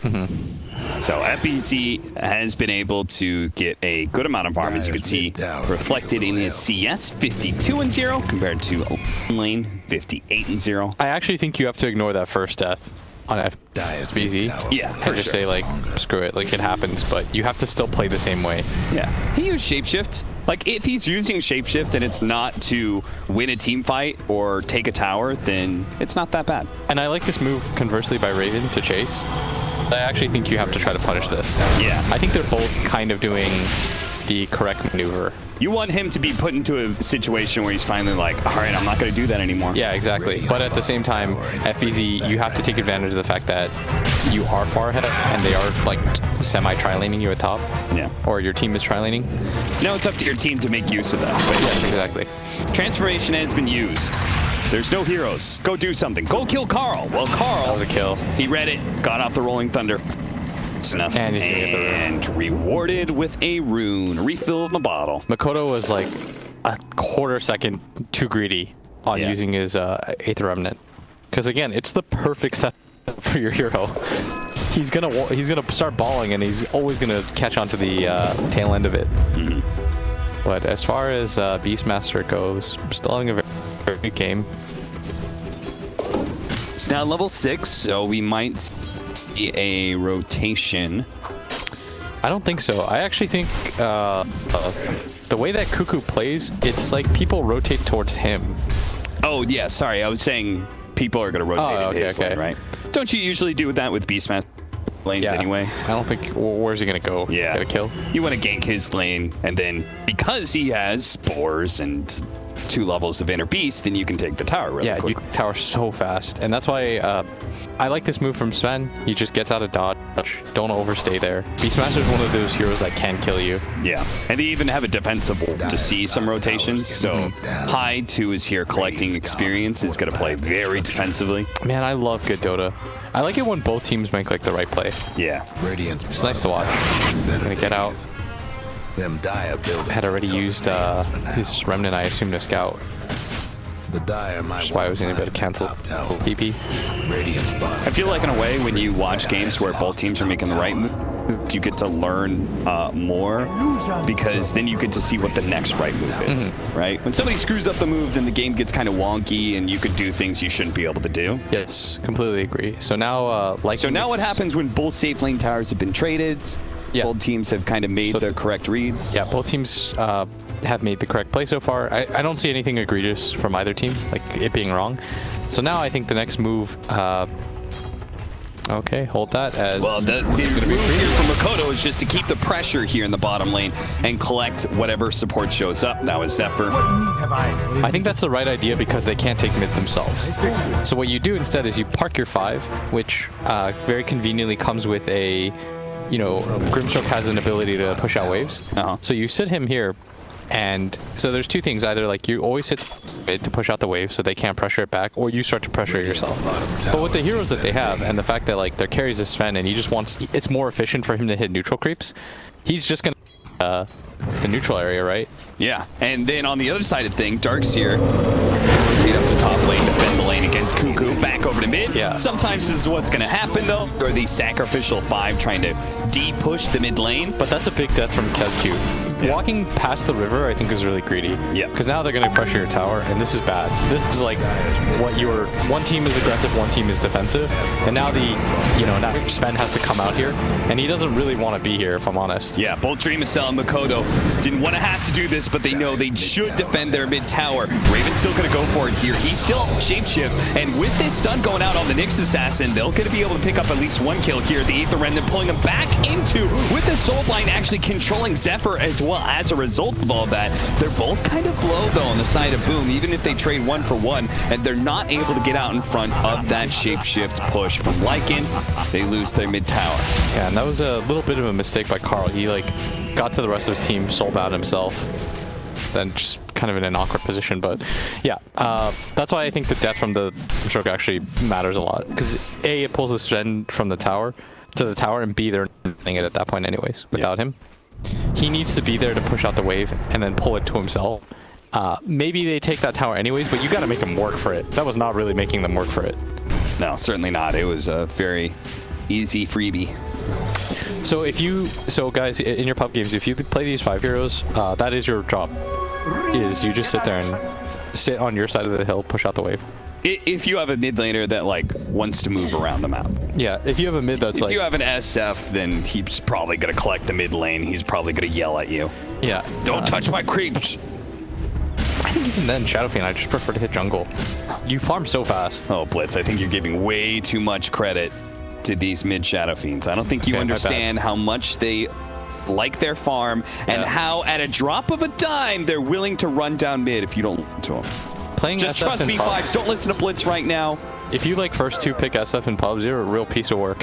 So FBZ has been able to get a good amount of farm, as you can see, reflected in his CS, 52-0, compared to lane, 58-0. I actually think you have to ignore that first death on FBZ. Yeah, and just say, like, screw it, like, it happens, but you have to still play the same way. Yeah. He used Shapeshift. Like, if he's using Shapeshift and it's not to win a team fight or take a tower, then it's not that bad. And I like this move, conversely, by Raven to chase. I actually think you have to try to punish this. Yeah. I think they're both kind of doing the correct maneuver. You want him to be put into a situation where he's finally like, all right, I'm not going to do that anymore. Yeah, exactly. But at the same time, FBZ, you have to take advantage of the fact that you are far ahead and they are like semi-tri-laning you at top. Yeah. Or your team is tri-laning. No, it's up to your team to make use of that. But yes, exactly. Transformation has been used. There's no heroes. Go do something. Go kill Carl. Well, Carl. That was a kill. He read it, got off the Rolling Thunder. It's enough. And he's gonna get the rune. And rewarded with a rune. Refill the bottle. Makoto was like a quarter second too greedy on using his 8th Remnant. Because again, it's the perfect setup for your hero. He's gonna start balling and he's always gonna catch onto the tail end of it. But as far as Beastmaster goes, I'm still having a very good game. It's now level 6, so we might see a rotation. I don't think so. I actually think the way that Cuckoo plays, it's like people rotate towards him. Oh, yeah, sorry. I was saying people are going to rotate in his lane, right? Don't you usually do that with Beastmaster lanes anyway? I don't think... Where's he going to go? Yeah. Get a kill? You want to gank his lane, and then because he has spores and 2 levels of Inner Beast, then you can take the tower really quick. Yeah, you tower so fast. And that's why I like this move from Sven. He just gets out of dodge. Don't overstay there. Beastmaster is one of those heroes that can kill you. Yeah, and they even have a defensible to see some rotations. So Hyde, who is here collecting experience, is going to play very defensively. Man, I love good Dota. I like it when both teams make like the right play. Yeah. It's nice to watch. I'm going to get out. Had already used his Remnant, I assume, to scout. That's why I was able to cancel PP. I feel like in a way when you watch games where both teams are making the right move, you get to learn more, because then you get to see what the next right move is, right? When somebody screws up the move, then the game gets kind of wonky and you could do things you shouldn't be able to do. Yes, completely agree. So now, now what happens when both safe lane towers have been traded? Yeah. Both teams have kind of made the correct reads. Yeah, both teams have made the correct play so far. I don't see anything egregious from either team, like it being wrong. So now I think the next move, okay, hold that as... Well, the move here from Makoto is just to keep the pressure here in the bottom lane and collect whatever support shows up. That was Zephyr. I think that's the right idea because they can't take mid themselves. So what you do instead is you park your 5, which very conveniently comes with a, Grimstroke has an ability to push out waves. So you sit him here, and so there's two things. Either like you always sit mid to push out the wave so they can't pressure it back, or you start to pressure it yourself. But with the heroes that they have, and the fact that like their carries is Sven, and he just wants, it's more efficient for him to hit neutral creeps, he's just gonna the neutral area, right? Yeah, and then on the other side of things, Darkseer rotate up to top lane, defend the lane against Cuckoo, back over to mid. Yeah. Sometimes this is what's going to happen, though. Or the sacrificial 5 trying to de-push the mid lane. But that's a big death from Kezq. Yeah. Walking past the river, I think, is really greedy. Yeah. Because now they're going to pressure your tower, and this is bad. This is like what one team is aggressive, one team is defensive, and now now Sven has to come out here, and he doesn't really want to be here, if I'm honest. Yeah, both Dreamcell and Makoto didn't want to have to do this, but they know they should defend their mid tower. Raven's still going to go for it here. He's still shapeshift, and with this stun going out on the Nyx Assassin, they're going to be able to pick up at least 1 kill here at the Aether Remnant, pulling him back into, with the Soulblind actually controlling Zephyr as well. As a result of all that, they're both kind of low, though, on the side of Boom, even if they trade 1 for 1, and they're not able to get out in front of that shapeshift push from Lycan. They lose their mid tower. Yeah, and that was a little bit of a mistake by Carl. He, got to the rest of his team, soulbound himself, then just kind of in an awkward position. But yeah, that's why I think the death from the stroke actually matters a lot, because A, it pulls the Sven from the tower to the tower, and B, they're doing it at that point anyways without him. He needs to be there to push out the wave and then pull it to himself. Maybe they take that tower anyways, but you got to make them work for it. That was not really making them work for it. No, certainly not. It was a very easy freebie. So guys, in your pub games, if you play these 5 heroes, that is your job. Is you just sit there and sit on your side of the hill, push out the wave. If you have a mid laner that wants to move around the map. Yeah, if you have a mid that's if you have an SF, then he's probably gonna collect the mid lane. He's probably gonna yell at you. Yeah. Don't touch my creeps. I think even then, Shadow Fiend, I just prefer to hit jungle. You farm so fast. Oh, Blitz, I think you're giving way too much credit to these mid Shadow Fiends. I don't think you understand how much they like their farm and how at a drop of a dime they're willing to run down mid if you don't listen to them. Just trust me, Fives. Don't listen to Blitz right now. If you first 2 pick SF in pubs, you're a real piece of work.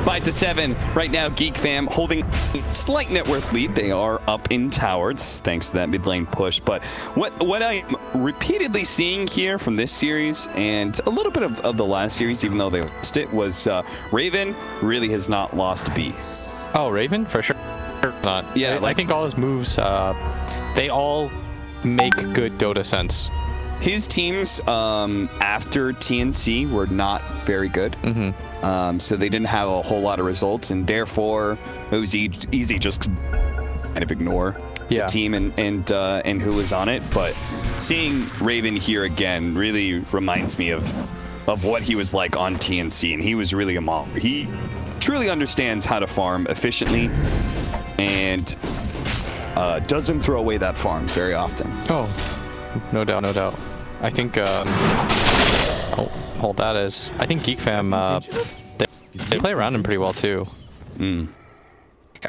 5-7 right now. Geek fam holding a slight net worth lead. They are up in towers thanks to that mid lane push. But what I'm repeatedly seeing here from this series and a little bit of the last series, even though they lost it, was Raven really has not lost a beat. Oh, Raven for sure. Not. Yeah, I think all his moves, they all make good Dota sense. His teams after TNC were not very good, so they didn't have a whole lot of results, and therefore it was easy just to kind of ignore the team and who was on it. But seeing Raven here again really reminds me of what he was like on TNC, and he was really a mauler. He truly understands how to farm efficiently and doesn't throw away that farm very often. Oh, no doubt, no doubt. I think, hold that as, I think Geek fam, they play around him pretty well too.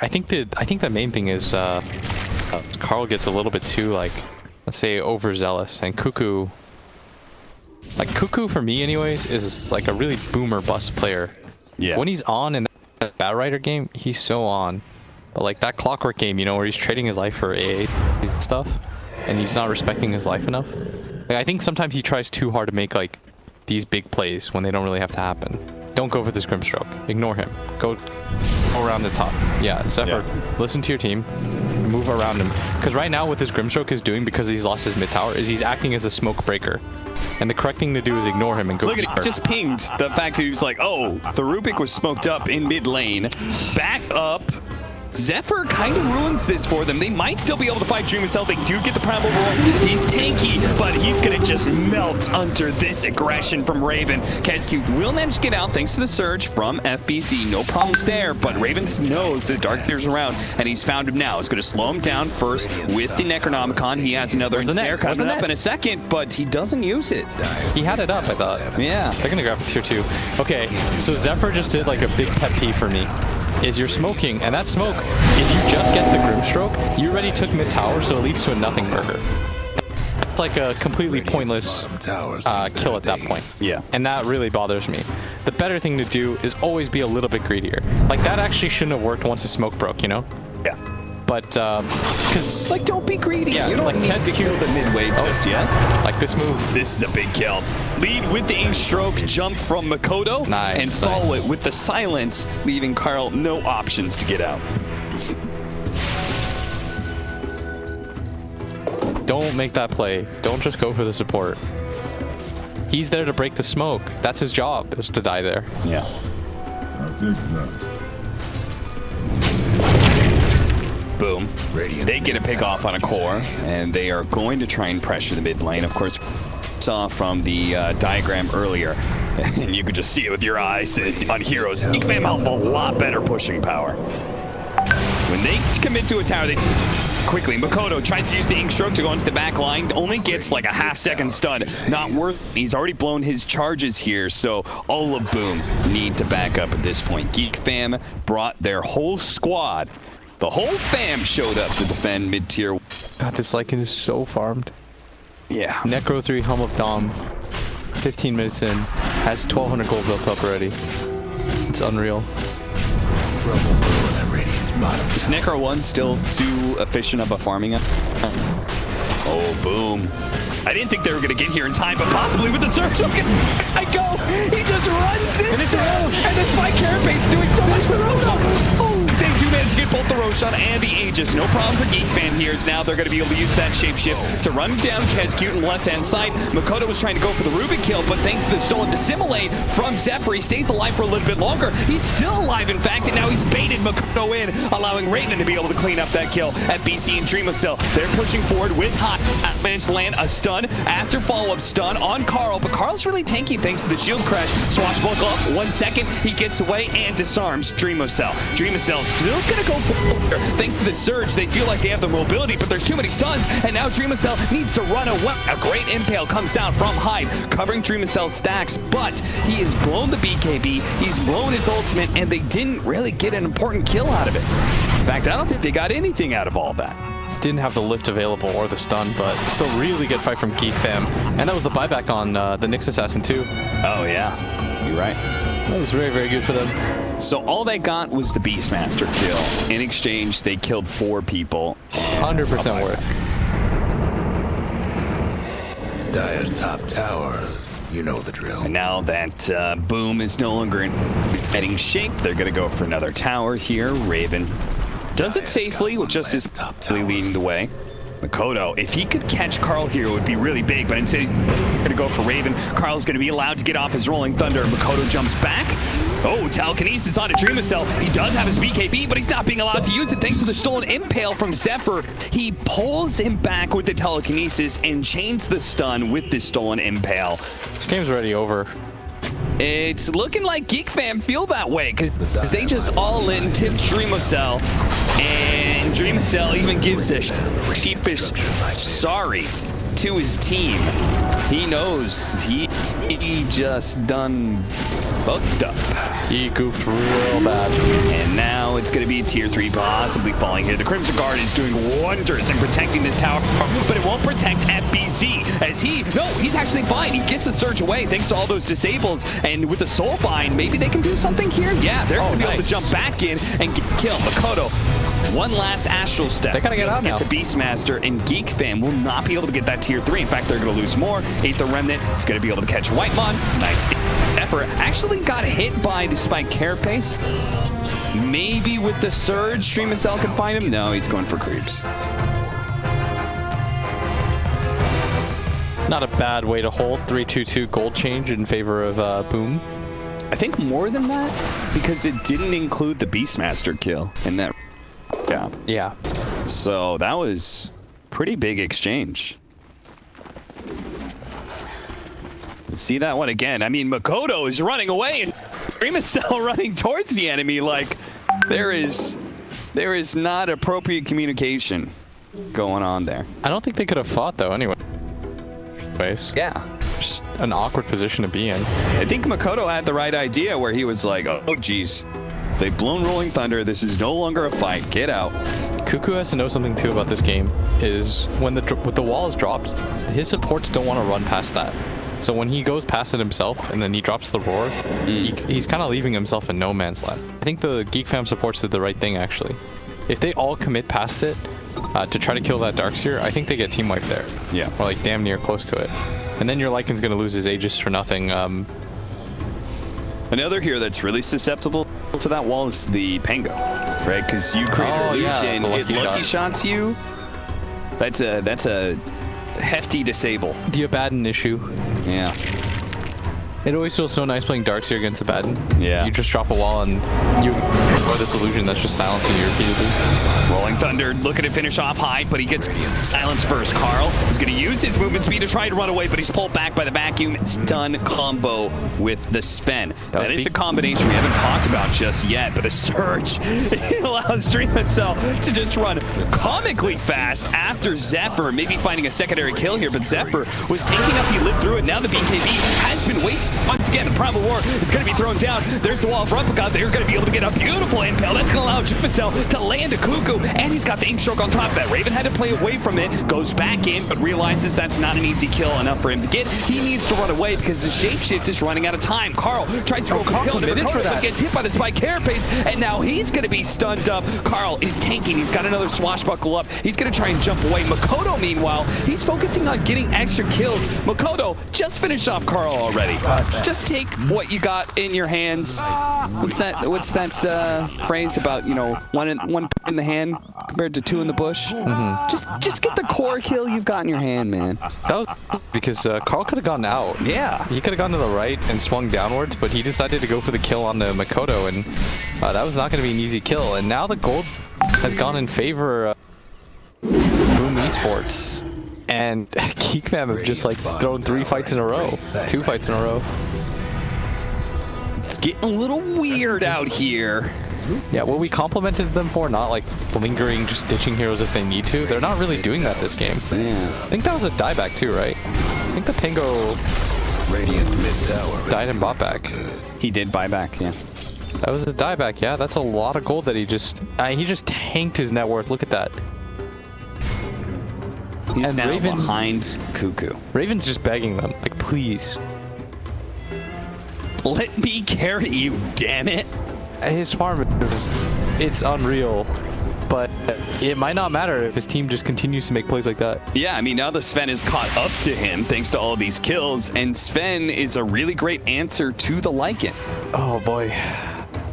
I think the main thing is Carl gets a little bit too, let's say, overzealous, and Cuckoo, Cuckoo for me anyways, is a really boomer bust player. Yeah. When he's on in that Batrider game, he's so on. But that Clockwork game, where he's trading his life for AA stuff, and he's not respecting his life enough. I think sometimes he tries too hard to make these big plays when they don't really have to happen. Don't go for this Grimstroke. Ignore him. Go around the top. Yeah, Zephyr, listen to your team. move around him. Because right now what this Grimstroke is doing, because he's lost his mid tower, is he's acting as a smoke breaker. And the correct thing to do is ignore him and go. Look at it, just pinged the fact that he was like, oh, the Rubik was smoked up in mid lane. Back up. Zephyr kind of ruins this for them. They might still be able to fight Dream Cell. They do get the primal roll. He's tanky, but he's going to just melt under this aggression from Raven. Kescue will manage to get out thanks to the surge from FBC. No problems there, but Raven knows that Dark Clear's around, and he's found him now. It's going to slow him down first with the Necronomicon. He has another snare coming up in a second, but he doesn't use it. He had it up, I thought. Yeah. They're going to grab tier 2. Okay, so Zephyr just did like a big pet peeve for me. Is you're smoking, and that smoke, if you just get the Grimstroke, you already took mid tower, so it leads to a nothing burger. It's like a completely pointless kill at that point. Yeah. And that really bothers me. The better thing to do is always be a little bit greedier. Like, that actually shouldn't have worked once the smoke broke, you know? Yeah. But, because... Like, don't be greedy. Yeah, you don't like, need to kill the mid-wave just yet. Like this move. This is a big kill. Lead with the ink stroke, jump from Makoto, and follow it with the silence, leaving Karl no options to get out. Don't make that play. Don't just go for the support. He's there to break the smoke. That's his job, is to die there. Yeah. I'll take that. Boom. They get a pick off on a core, and they are going to try and pressure the mid lane. Of course, saw from the diagram earlier, and you could just see it with your eyes on heroes. Geek have a lot better pushing power. When they commit to a tower, they quickly. Makoto tries to use the ink stroke to go into the back line. Only gets like a half-second stun. Not worth. He's already blown his charges here, so all of Boom need to back up at this point. Geek fam brought their whole squad. The whole fam showed up to defend mid-tier. God, this Lycan is so farmed. Yeah. Necro 3, Helm of Dom. 15 minutes in. Has 1,200 gold built up already. It's unreal. Is Necro 1 still too efficient of a farming? Oh, Boom. I didn't think they were going to get here in time, but possibly with the surge. Look at I go. He just runs in. And it's a Roche. And this Spike Carapace doing so much for Roche. Oh, they do manage to get both the Roshan and the Aegis. No problem for Geek Fan here. Now they're going to be able to use that shapeshift to run down Kescue on the left-hand side. Makoto was trying to go for the Rubik kill, but thanks to the stolen Dissimulate from Zephyr, he stays alive for a little bit longer. He's still alive, in fact, and now he's baited Makoto in, allowing Raven to be able to clean up that kill at BC and Dreamocell. They're pushing forward with Hot. Managed to land a stun after follow-up stun on Karl, but Karl's really tanky thanks to the shield crash. Swashbuckle up 1 second, he gets away and disarms Dreamocell. Dreamocell's still gonna go forward. Thanks to the surge, they feel like they have the mobility, but there's too many stuns, and now Dreamocell needs to run away. A great impale comes out from Hyde, covering Dreamocell's stacks, but he has blown the BKB, he's blown his ultimate, and they didn't really get an important kill out of it. In fact, I don't think they got anything out of all that. Didn't have the lift available or the stun, but still really good fight from Geek Fam. And that was the buyback on the Nyx Assassin too. Oh yeah, you're right. That was very, very good for them. So all they got was the Beastmaster kill. In exchange, they killed 4 people. 100% worth. Dire's top tower. You know the drill. And now that Boom is no longer in getting shape, they're going to go for another tower here. Raven does it safely with just his leading the way. Makoto, if he could catch Karl here, it would be really big, but instead he's going to go for Raven. Karl's going to be allowed to get off his Rolling Thunder. Makoto jumps back. Oh, telekinesis onto Dreamocell. He does have his BKB, but he's not being allowed to use it thanks to the stolen impale from Zephyr. He pulls him back with the telekinesis and chains the stun with the stolen impale. This game's already over. It's looking like Geek Fam feel that way because they just all in tip Dreamocell, and Dreamocell even gives a sheepish sorry to his team. He knows he just done fucked up. He goofed real bad. And now it's going to be tier 3 possibly falling here. The Crimson Guard is doing wonders in protecting this tower, but it won't protect FBZ as he's actually fine. He gets the surge away thanks to all those disables, and with the Soulbind, maybe they can do something here. Yeah, they're going to be able to jump back in and get killed. Makoto One last Astral Step. They gotta get out now. The Beastmaster and Geek Fam will not be able to get that tier 3. In fact, they're going to lose more. Aether Remnant is going to be able to catch Whitemon. Nice. Zephyr actually got hit by the Spike Carapace. Maybe with the Surge, Stream of Cell can find him. No, he's going for creeps. Not a bad way to hold 3-2-2 gold change in favor of Boom. I think more than that, because it didn't include the Beastmaster kill in that. Yeah. So that was pretty big exchange. See that one again. I mean, Makoto is running away and Streamacell running towards the enemy. Like, there is not appropriate communication going on there. I don't think they could have fought though anyway. Yeah. Just an awkward position to be in. I think Makoto had the right idea where he was like, oh geez, they've blown Rolling Thunder. This is no longer a fight. Get out. Cuckoo has to know something too about this game is when the wall is dropped, his supports don't want to run past that. So when he goes past it himself and then he drops the roar, he's kind of leaving himself in no man's land. I think the Geek Fam supports did the right thing actually. If they all commit past it to try to kill that Darkseer, I think they get team wiped there. Yeah. Or like damn near close to it. And then your Lycan's going to lose his Aegis for nothing. Another hero that's really susceptible to that wall is the Pango, right? Because you create an illusion, it lucky shots you. That's a hefty disable. The Abaddon issue. Yeah. It always feels so nice playing Darkseer against Abaddon. Yeah. You just drop a wall and you destroy this illusion that's just silencing you repeatedly. Rolling Thunder looking to finish off high, but he gets silence first. Carl is going to use his movement speed to try to run away, but he's pulled back by the vacuum. Stun combo with the Sven. That is a combination we haven't talked about just yet, but the Surge it allows Streamacell to just run comically fast after Zephyr, maybe finding a secondary kill here, but Zephyr was tanking up, he lived through it. Now the BKB has been wasted. Once again, the Primal War is going to be thrown down. There's the wall of Rumpicott. They're going to be able to get a beautiful impale. That's going to allow Streamacell to land a Cuckoo, and he's got the Ink Stroke on top of that. Raven had to play away from it, goes back in, but realizes that's not an easy kill enough for him to get. He needs to run away because the Shapeshift is running out of time. Carl tries to go for the kill, but gets hit by the Spike Carapace, and now he's going to be stunned up. Carl is tanking. He's got another swashbuckle up. He's going to try and jump away. Makoto, meanwhile, he's focusing on getting extra kills. Makoto just finished off Carl already. Just take what you got in your hands. What's that phrase about, you know, one in the hand compared to two in the bush? Just get the core kill you've got in your hand, man. That was because Carl could have gone out. Yeah. He could have gone to the right and swung downwards, but he decided to go for the kill on the Makoto, and that was not going to be an easy kill. And now the gold has gone in favor of Boom Esports. And Geek Fam have just like thrown 3 fights in a row. 2 fights in a row. It's getting a little weird out here. Yeah, what we complimented them for, not like lingering, just ditching heroes if they need to. They're not really doing that this game. Yeah. I think that was a dieback too, right? I think the Pango Radiant's mid tower died and bought back. He did buy back, yeah. That was a dieback, yeah. That's a lot of gold that he just tanked his net worth. Look at that. He's now Raven, behind Cuckoo. Raven's just begging them, like, please. Let me carry you, damn it. His farm, it's unreal, but it might not matter if his team just continues to make plays like that. Yeah, I mean, now the Sven is caught up to him thanks to all of these kills, and Sven is a really great answer to the Lycan. Oh, boy.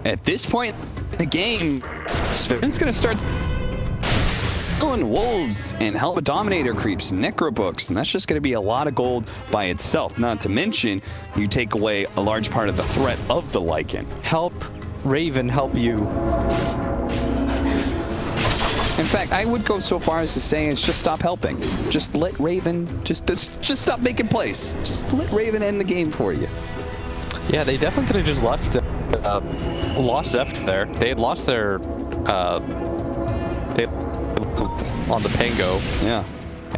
At this point in the game, Sven's going to start killing wolves and help with Dominator creeps, Necrobooks, and that's just going to be a lot of gold by itself. Not to mention, you take away a large part of the threat of the Lycan. Help Raven help you. In fact, I would go so far as to say is just stop helping. Just let Raven, just stop making plays. Just let Raven end the game for you. Yeah, they definitely could have just left, lost Zephyr there. They had lost their, on the Pango. Yeah.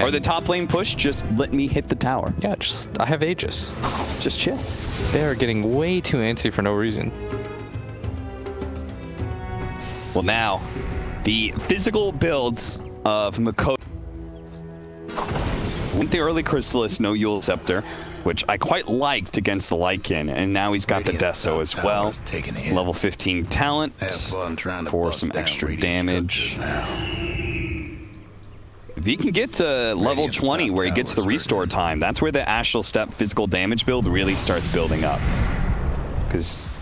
Or the top lane push, just let me hit the tower. Yeah, I have Aegis. Just chill. They are getting way too antsy for no reason. Well, now, the physical builds of Makoto Went the early Chrysalis, no Yule Scepter, which I quite liked against the Lycan, and now he's got the Deso as well. Level 15 talent for some extra damage. If he can get to level 20 where he gets the restore time, that's where the Astral Step physical damage build really starts building up. Because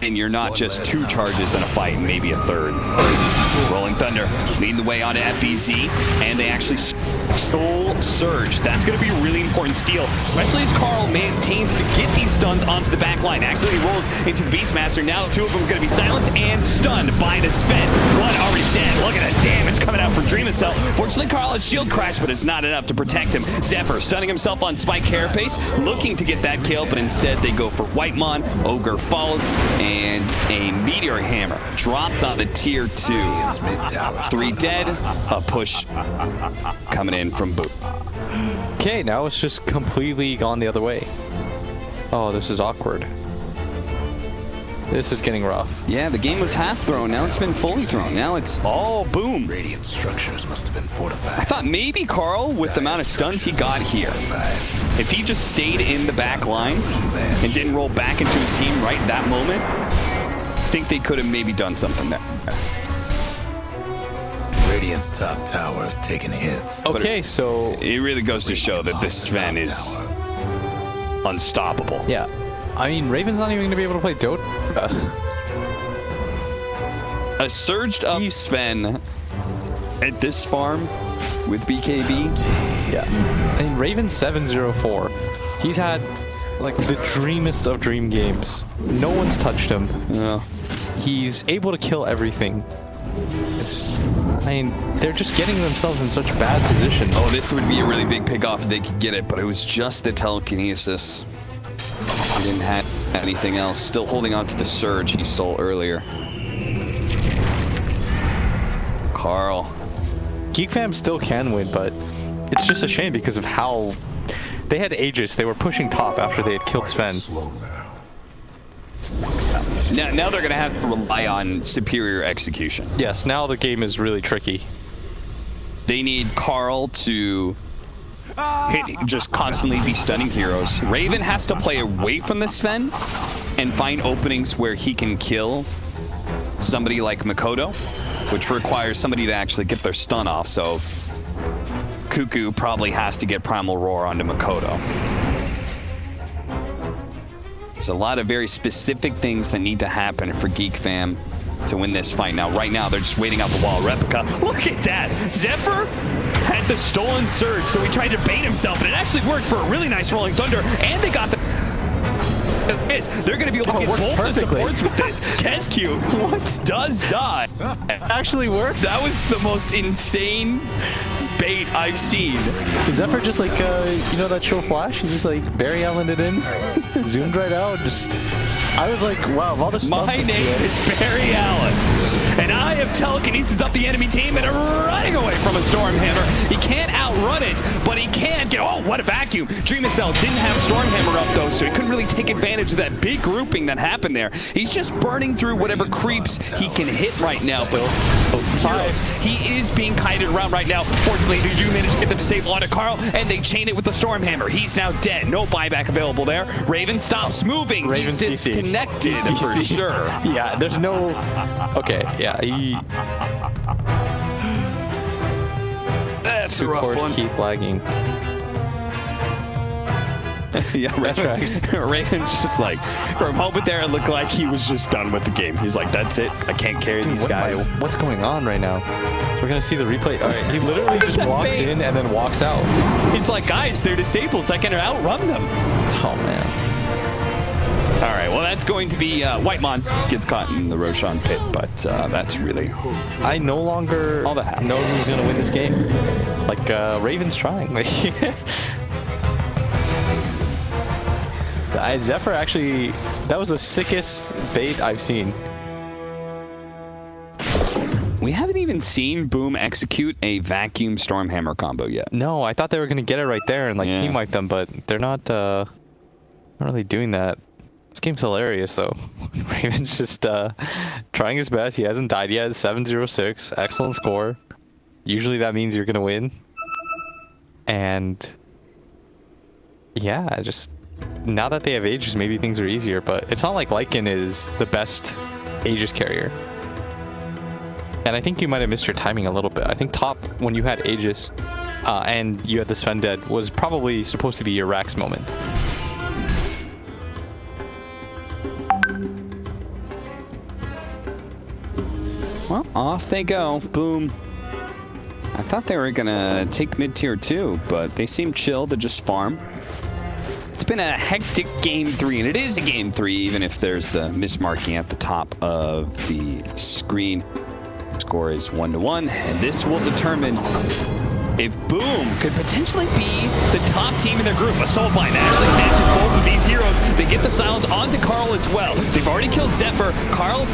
then you're not just 2 charges in a fight, maybe a 3rd. Rolling Thunder leading the way on to FBZ, and they actually stole Surge. That's going to be a really important steal, especially as Carl maintains to get these stuns onto the back line. Actually, he rolls into the Beastmaster. Now 2 of them are going to be silenced and stunned by the Sven. One already dead. Look at the damage coming out from Dreamcell. Fortunately, Carl has shield crash, but it's not enough to protect him. Zephyr stunning himself on Spike Carapace, looking to get that kill, but instead they go for Whitemon. Ogre falls, and a Meteor Hammer dropped on the tier 2. 3 dead, a push coming in from Boot. Okay, now it's just completely gone the other way. Oh, this is awkward. This is getting rough. Yeah, the game was half thrown. Now it's been fully thrown. Now it's all boom. Radiant structures must have been fortified. I thought maybe Carl, with the amount of stuns he got here, if he just stayed in the back line and didn't roll back into his team right that moment, I think they could have maybe done something there. Radiant's top tower is taking hits. Okay, so it really goes to show that this Sven is unstoppable. Yeah. I mean, Raven's not even going to be able to play Dota. A surged up Sven at this farm with BKB. Yeah. I mean, Raven's 704. He's had, like, the dreamiest of dream games. No one's touched him. Yeah. He's able to kill everything. I mean, they're just getting themselves in such bad position. Oh, this would be a really big pick off if they could get it, but it was just the telekinesis. He didn't have anything else. Still holding on to the surge he stole earlier. Carl. Geek Fam still can win, but it's just a shame because of how they had Aegis. They were pushing top after they had killed Sven. Now they're going to have to rely on superior execution. Yes, now the game is really tricky. They need Carl to just constantly be stunning heroes. Raven has to play away from the Sven and find openings where he can kill somebody like Makoto, which requires somebody to actually get their stun off. So Cuckoo probably has to get Primal Roar onto Makoto. There's a lot of very specific things that need to happen for Geek Fam to win this fight. Now, right now, they're just waiting out the wall. Replica, look at that. Zephyr had the stolen surge, so he tried to bait himself, and it actually worked for a really nice Rolling Thunder, and they got the... They're going to be able to get both the supports with this. Kescu does die. It actually worked. That was the most insane bait I've seen. Zephyr just like, you know that show Flash? He just like Barry Allen it in, zoomed right out, just... I was like, wow, all this stuff. My name is Barry Allen, and I have telekinesis up the enemy team and running away from a Stormhammer. He can't outrun it, but he can get... Oh, what a vacuum. Dreamcell didn't have Stormhammer up, though, so he couldn't really take advantage of that big grouping that happened there. He's just burning through whatever creeps he can hit right now. But heroes, he is being kited around right now. Fortunately, they do manage to get the disable onto Carl, and they chain it with the Stormhammer. He's now dead. No buyback available there. Raven stops moving. Raven's He's disconnected for sure. Yeah, there's no... Okay, yeah, he... That's a rough one. Keep lagging. Yeah, Raven's just like, for a moment there, it looked like he was just done with the game. He's like, that's it. I can't carry these guys. What's going on right now? We're going to see the replay. All right, he literally just walks in and then walks out. He's like, guys, they're disabled, so I can outrun them. Oh, man. All right, well, that's going to be Whitemon gets caught in the Roshan pit, but that's really... I no longer know who's going to win this game. Like, Raven's trying. Zephyr actually, that was the sickest bait I've seen. We haven't even seen Boom execute a vacuum Stormhammer combo yet. No, I thought they were going to get it right there and like team wipe them, but they're not really doing that. This game's hilarious though. Raven's just trying his best. He hasn't died yet. 706, excellent score. Usually that means you're going to win. And Yeah, just now that they have Aegis, maybe things are easier, but it's not like Lycan is the best Aegis carrier. And I think you might have missed your timing a little bit. I think top, when you had Aegis and you had the Sven dead, was probably supposed to be your Rax moment. Well, off they go. Boom. I thought they were gonna take mid-tier 2, but they seem chill to just farm. It's been a hectic game 3, and it is a game 3, even if there's the mismarking at the top of the screen. Score is 1-1, and this will determine if Boom could potentially be the top team in their group. Assault Bind actually snatches both of these heroes. They get the silence onto Carl as well. They've already killed Zephyr. Carl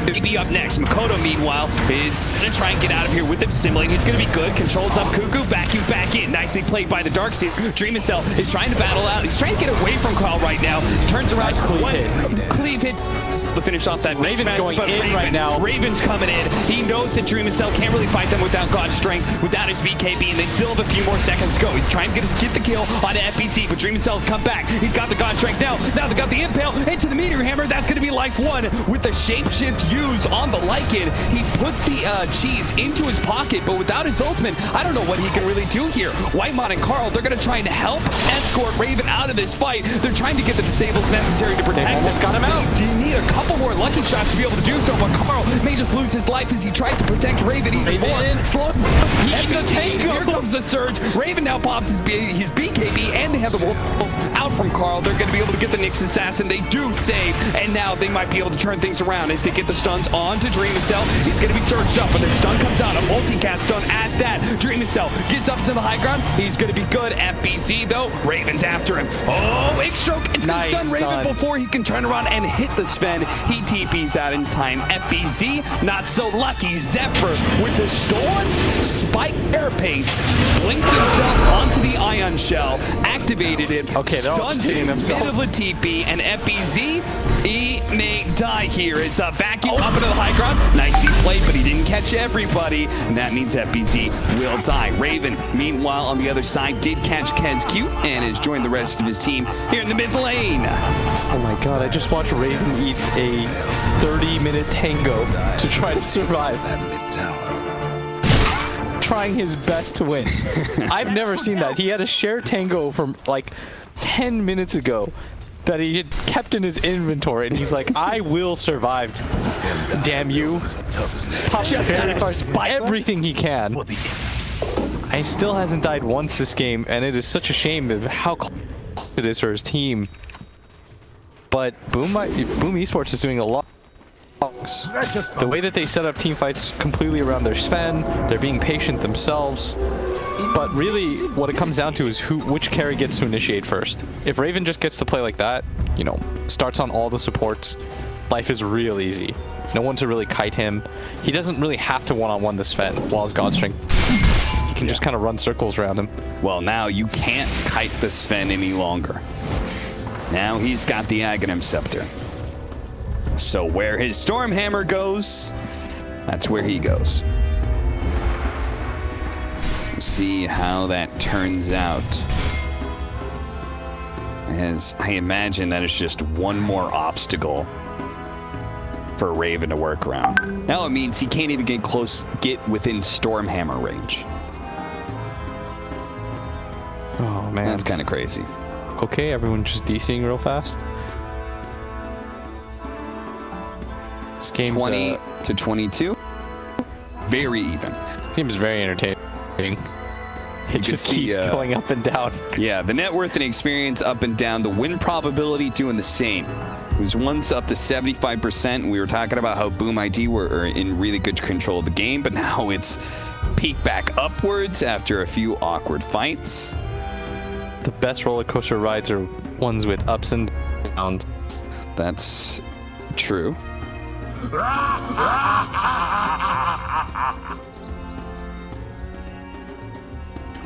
may be up next. Makoto, meanwhile, is going to try and get out of here with Assimilate. He's going to be good. Controls up Cuckoo. Vacuum back in. Nicely played by the Darkseer. Dreamcell is trying to battle out. He's trying to get away from Carl right now. Turns around. Nice cleave hit. To finish off that Raven's match, going but in right now. Raven's coming in. He knows that Dreamcell can't really fight them without God's strength, without his BKB, and they still have a few more seconds to go. He's trying to get the kill on FBC, but Dreamcell's come back. He's got the God's strength now. Now they got the impale into the meteor hammer. That's going to be life 1 with the shapeshift used on the Lycan. He puts the cheese into his pocket, but without his ultimate, I don't know what he can really do here. Whitemon and Carl, they're going to try to help escort Raven out of this fight. They're trying to get the disables necessary to protect him. Almost got him out. Do you need a couple more lucky shots to be able to do so, but Carl may just lose his life as he tries to protect Raven even more. Slow. It's a tango. Here comes the surge. Raven now pops his BKB, and they have the wolf out from Carl. They're going to be able to get the Nyx Assassin. They do save, and now they might be able to turn things around as they get the stuns on to Dreamcell. He's going to be surged up, but the stun comes out. A multicast stun at that. Dreamcell gets up to the high ground. He's going to be good. FBZ, though. Raven's after him. Oh, big stroke. It's going to stun Raven before he can turn around and hit the Sven. He TP's out in time. FBZ, not so lucky. Zephyr with the Storm Spike Airpace blinked himself onto the Ion Shell, activated it, okay, stunned him, bit of a TP, and FBZ, he may die here. It's a vacuum up into the high ground. Nicely played, but he didn't catch everybody, and that means FBZ will die. Raven, meanwhile, on the other side, did catch KezQ and has joined the rest of his team here in the mid lane. Oh my god, I just watched Raven eat a 30-minute tango to try to survive. Trying his best to win. I've never seen that. He had a share tango from like 10 minutes ago that he had kept in his inventory, and he's like, I will survive. Damn you. Just everything he can. He still hasn't died once this game, and it is such a shame of how close it is for his team. But Boom Esports is doing a lot. The way that they set up team fights completely around their Sven, they're being patient themselves. But really, what it comes down to is which carry gets to initiate first. If Raven just gets to play like that, you know, starts on all the supports, life is real easy. No one to really kite him. He doesn't really have to one-on-one the Sven while his Godstring. He can just kind of run circles around him. Well, now you can't kite the Sven any longer. Now he's got the Aghanim Scepter. So where his Stormhammer goes, that's where he goes. We'll see how that turns out. As I imagine that is just one more obstacle for Raven to work around. Now it means he can't even get within Stormhammer range. Oh man, that's kind of crazy. Okay, everyone just DCing real fast. This game's 20 to 22. Very even. This game is very entertaining. It just keeps going up and down. Yeah, the net worth and experience up and down. The win probability doing the same. It was once up to 75%. We were talking about how Boom ID were in really good control of the game, but now it's peaked back upwards after a few awkward fights. The best roller coaster rides are ones with ups and downs. That's true.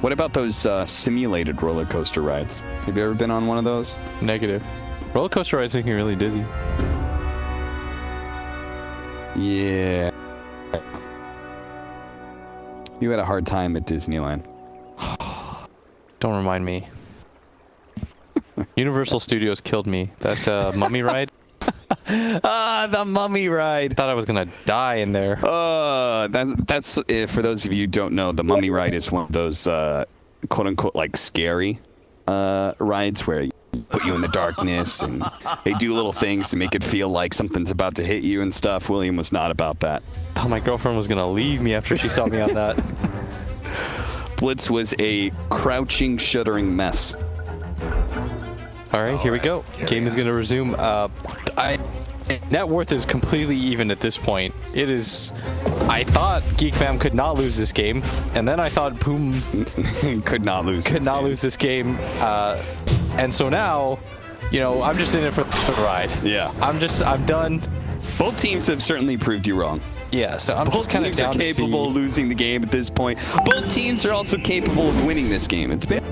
What about those simulated roller coaster rides? Have you ever been on one of those? Negative. Roller coaster rides make me really dizzy. Yeah. You had a hard time at Disneyland. Don't remind me. Universal Studios killed me. That mummy ride. The mummy ride. Thought I was gonna die in there. That's for those of you who don't know, the mummy ride is one of those quote unquote like scary rides where you put you in the darkness and they do little things to make it feel like something's about to hit you and stuff. William was not about that. Thought my girlfriend was gonna leave me after she saw me on that. Blitz was a crouching, shuddering mess. All right, here we go. Game is gonna resume. Net worth is completely even at this point. It is. I thought Geek Fam could not lose this game, and then I thought Boom could not lose this game. And so now, you know, I'm just in it for the ride. Yeah. I'm done. Both teams have certainly proved you wrong. Yeah, so I'm Both just kind of teams are capable of losing the game at this point. Both teams are also capable of winning this game. It's been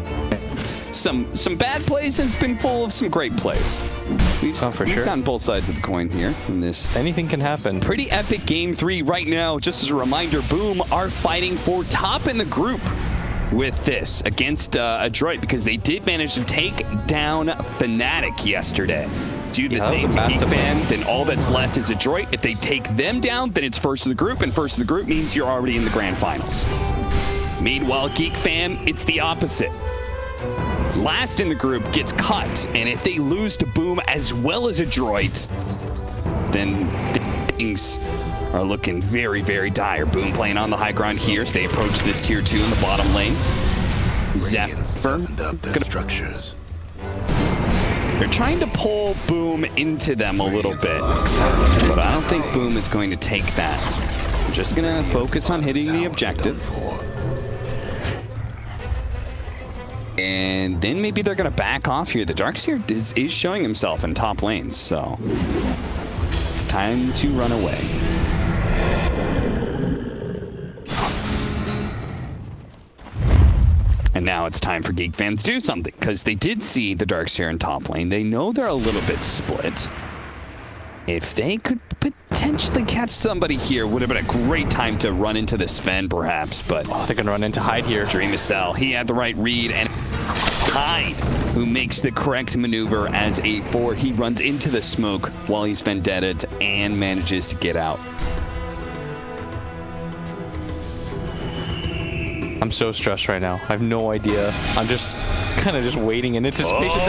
some bad plays and it's been full of some great plays. We've gotten both sides of the coin here in this. Anything can happen. Pretty epic game 3 right now. Just as a reminder, Boom are fighting for top in the group with this against Adroit because they did manage to take down Fnatic yesterday. Do the same to Geek Fam, then all that's left is Adroit. If they take them down, then it's first of the group, and first of the group means you're already in the grand finals. Meanwhile, Geek Fam, it's the opposite. Last in the group gets cut, and if they lose to Boom as well as Adroit, then things are looking very, very dire. Boom playing on the high ground here as they approach this tier 2 in the bottom lane. Zephyr their structures. They're trying to pull Boom into them a little bit, but I don't think Boom is going to take that. They're just going to focus on hitting the objective. And then maybe they're going to back off here. The Darkseer is showing himself in top lanes, so it's time to run away. And now it's time for Geek fans to do something, because they did see the Darkseer in top lane. They know they're a little bit split. If they could potentially catch somebody here, would have been a great time to run into the Sven, perhaps, but... Oh, they're going to run into Hyde here. Dreamacell, he had the right read, and Hyde, who makes the correct maneuver as a 4. He runs into the smoke while he's Vendetta and manages to get out. I'm so stressed right now. I have no idea. I'm just kind of just waiting in anticipation.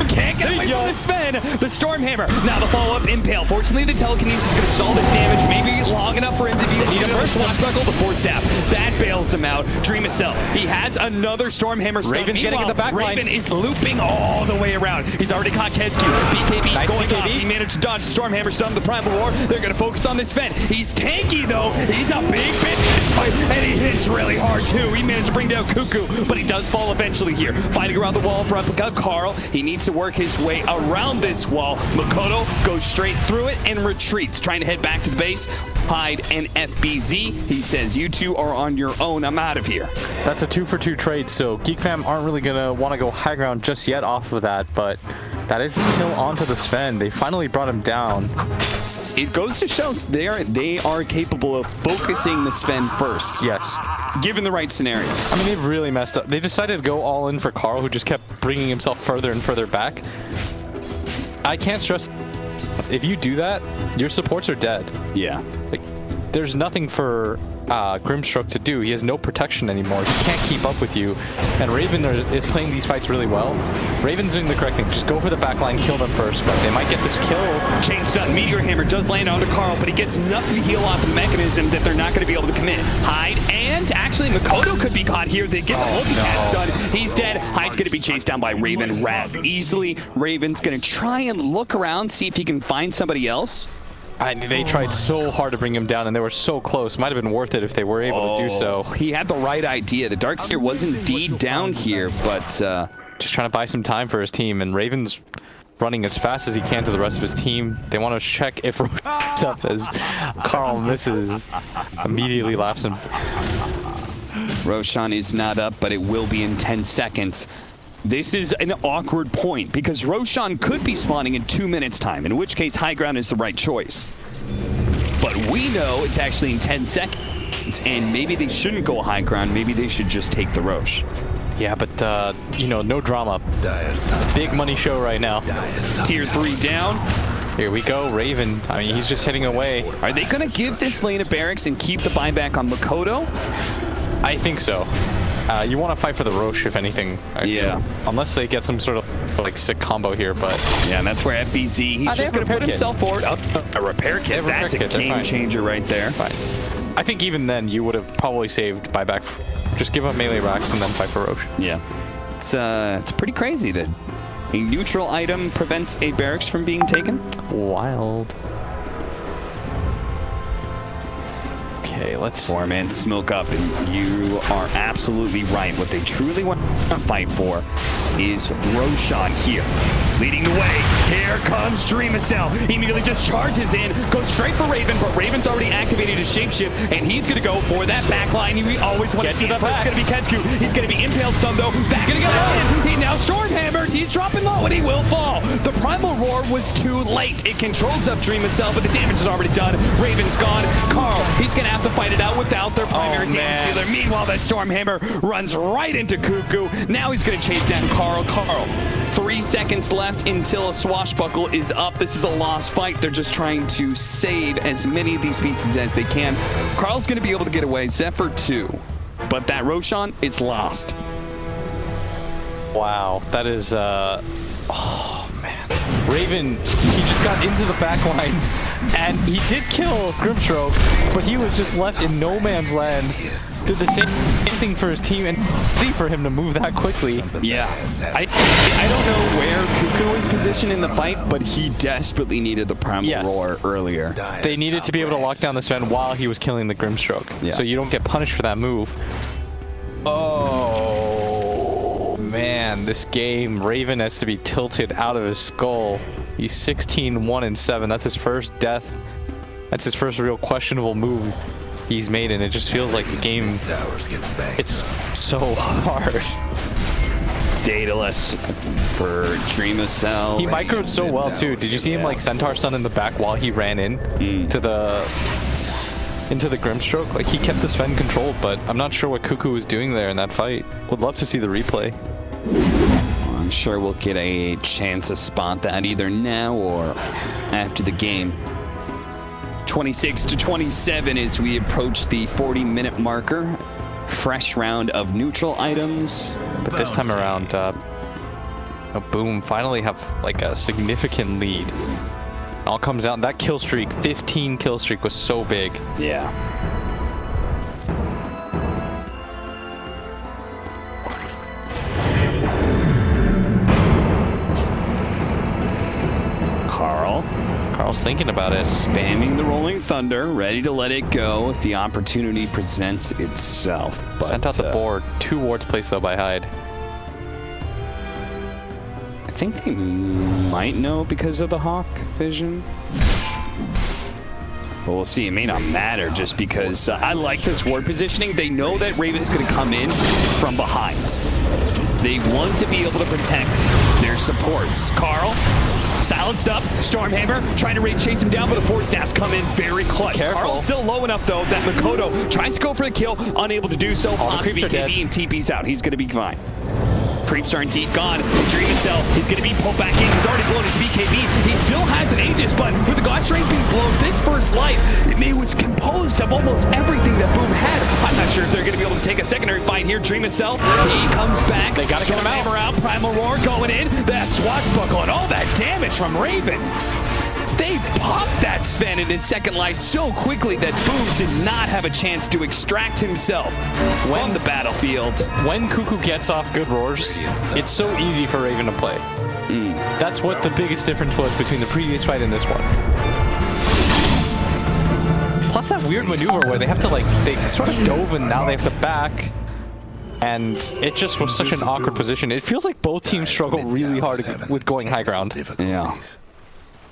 Can't get away from the Sven. The Stormhammer. Now the follow-up Impale. Fortunately, the Telekinesis is going to stall this damage. Maybe long enough for him to be need a first Swashbuckle. The Force Staff. That bails him out. Dreamacell. He has another Stormhammer stun. Raven's getting in the back line. Raven is looping all the way around. He's already caught Kedsky. BKB nice going BKB. Off. He managed to dodge the Stormhammer stun. The Primal War. They're going to focus on this Sven. He's tanky, though. He's a big bitch in this fight, and he hits really hard, too. He managed to bring down Cuckoo, but he does fall eventually here. Fighting around the wall for Uppercut Carl. He needs to work his way around this wall. Makoto goes straight through it and retreats, trying to head back to the base. Hyde and FBZ. He says, you two are on your own. I'm out of here. That's a 2-for-2 trade, so Geek Fam aren't really going to want to go high ground just yet off of that, but that is the kill onto the Sven. They finally brought him down. It goes to show they are capable of focusing the Sven first. Yes. Given the right scenarios. I mean, they've really messed up. They decided to go all in for Carl, who just kept bringing himself further and further back. I can't stress, if you do that, your supports are dead. Yeah. Like, there's nothing for Grimstroke to do. He has no protection anymore. He can't keep up with you. And Raven is playing these fights really well. Raven's doing the correct thing. Just go for the backline, kill them first, but they might get this kill. Chain Stun, Meteor Hammer does land onto Carl, but he gets enough to heal off the mechanism that they're not going to be able to commit. Hyde, and actually Makoto could be caught here. They get the multicast done. He's dead. Hyde's going to be chased down by Raven rather easily. Raven's going to try and look around, see if he can find somebody else. They tried so hard to bring him down, and they were so close. Might have been worth it if they were able to do so. He had the right idea. The Darkseer was indeed down here, but just trying to buy some time for his team. And Raven's running as fast as he can to the rest of his team. They want to check if Roshan's up as Carl misses. Immediately laps him. Roshan is not up, but it will be in 10 seconds. This is an awkward point because Roshan could be spawning in 2 minutes time, in which case high ground is the right choice. But we know it's actually in 10 seconds, and maybe they shouldn't go high ground. Maybe they should just take the Rosh. Yeah, but, you know, no drama. Big money show right now. Tier 3 down. Here we go, Raven. I mean, he's just heading away. Are they going to give this lane a barracks and keep the buyback on Makoto? I think so. You want to fight for the Roche, if anything. Yeah. Unless they get some sort of like sick combo here, but yeah, and that's where FBZ, he's just going to put himself forward. A repair kit. That's a game changer right there. Fine. I think even then you would have probably saved buyback. Just give up melee racks and then fight for Roche. Yeah. It's pretty crazy that a neutral item prevents a barracks from being taken. Wild. Okay, let's... 4-man smoke up, and you are absolutely right. What they truly want to fight for is Roshan here, leading the way. Here comes Dreamacell. He immediately just charges in, goes straight for Raven, but Raven's already activated his shapeshift, and he's going to go for that backline. We always want to see that. It's going to be Kesku. He's going to be impaled some, though. That's going to go in. He now Stormhammered. He's dropping low, and he will fall. The Primal Roar was too late. It controls up Dreamacell, but the damage is already done. Raven's gone. Carl, he's going to have to fight it out without their primary damage dealer. Meanwhile, that Stormhammer runs right into Cuckoo. Now he's going to chase down Carl. 3 seconds left until a swashbuckle is up. This is a lost fight. They're just trying to save as many of these pieces as they can. Carl's going to be able to get away. Zephyr 2. But that Roshan, it's lost. Wow. That is... Oh, man. Raven, he just got into the back line, and he did kill Grimstroke, but he was just left in no man's land. Did the same thing for his team, and for him to move that quickly. Yeah. I don't know where Cuckoo is positioned in the fight, but he desperately needed the Primal Roar earlier. They needed to be able to lock down the Sven while he was killing the Grimstroke, so you don't get punished for that move. Oh, man, this game, Raven has to be tilted out of his skull. He's 16-1-7. That's his first death. That's his first real questionable move he's made, and it just feels like the game, it's so hard. Dataless for Dreamacell. He microed so well too. Did you see him like Centaur stun in the back while he ran in to the Grimstroke? Like, he kept the Sven controlled, but I'm not sure what Cuckoo was doing there in that fight. Would love to see the replay. I'm sure we'll get a chance to spot that either now or after the game. 26-27 as we approach the 40-minute marker. Fresh round of neutral items. But this time around, Boom finally have like a significant lead. It all comes out. That kill streak, 15 kill streak, was so big. Yeah. Carl's thinking about it. Spamming the Rolling Thunder, ready to let it go if the opportunity presents itself. But, sent out the board. 2 wards placed though by Hyde. I think they might know because of the Hawk vision. But we'll see. It may not matter just because I like this ward positioning. They know that Raven's going to come in from behind. They want to be able to protect their supports. Carl, silenced up, Stormhammer, trying to chase him down, but the 4 staffs come in very clutch. Careful. Carl's still low enough, though, that Makoto tries to go for the kill, unable to do so. All the creeps are dead. And TP's out. He's going to be fine. Creeps are indeed gone. Dreamacell is going to be pulled back in. He's already blown his BKB. He still has an Aegis, but with the God Strength being blown, this first life, it was composed of almost everything that Boom had. I'm not sure if they're going to be able to take a secondary fight here. Dreamacell, he comes back. They got to get him out. Primal Roar going in. That swashbuckle and all that damage from Raven. They popped that Sven in his second life so quickly that Boom did not have a chance to extract himself from the battlefield. When Cuckoo gets off good roars, it's so easy for Raven to play. That's what the biggest difference was between the previous fight and this one. Plus that weird maneuver where they have to they sort of dove and now they have to back. And it just was such an awkward position. It feels like both teams struggle really hard with going high ground. Yeah.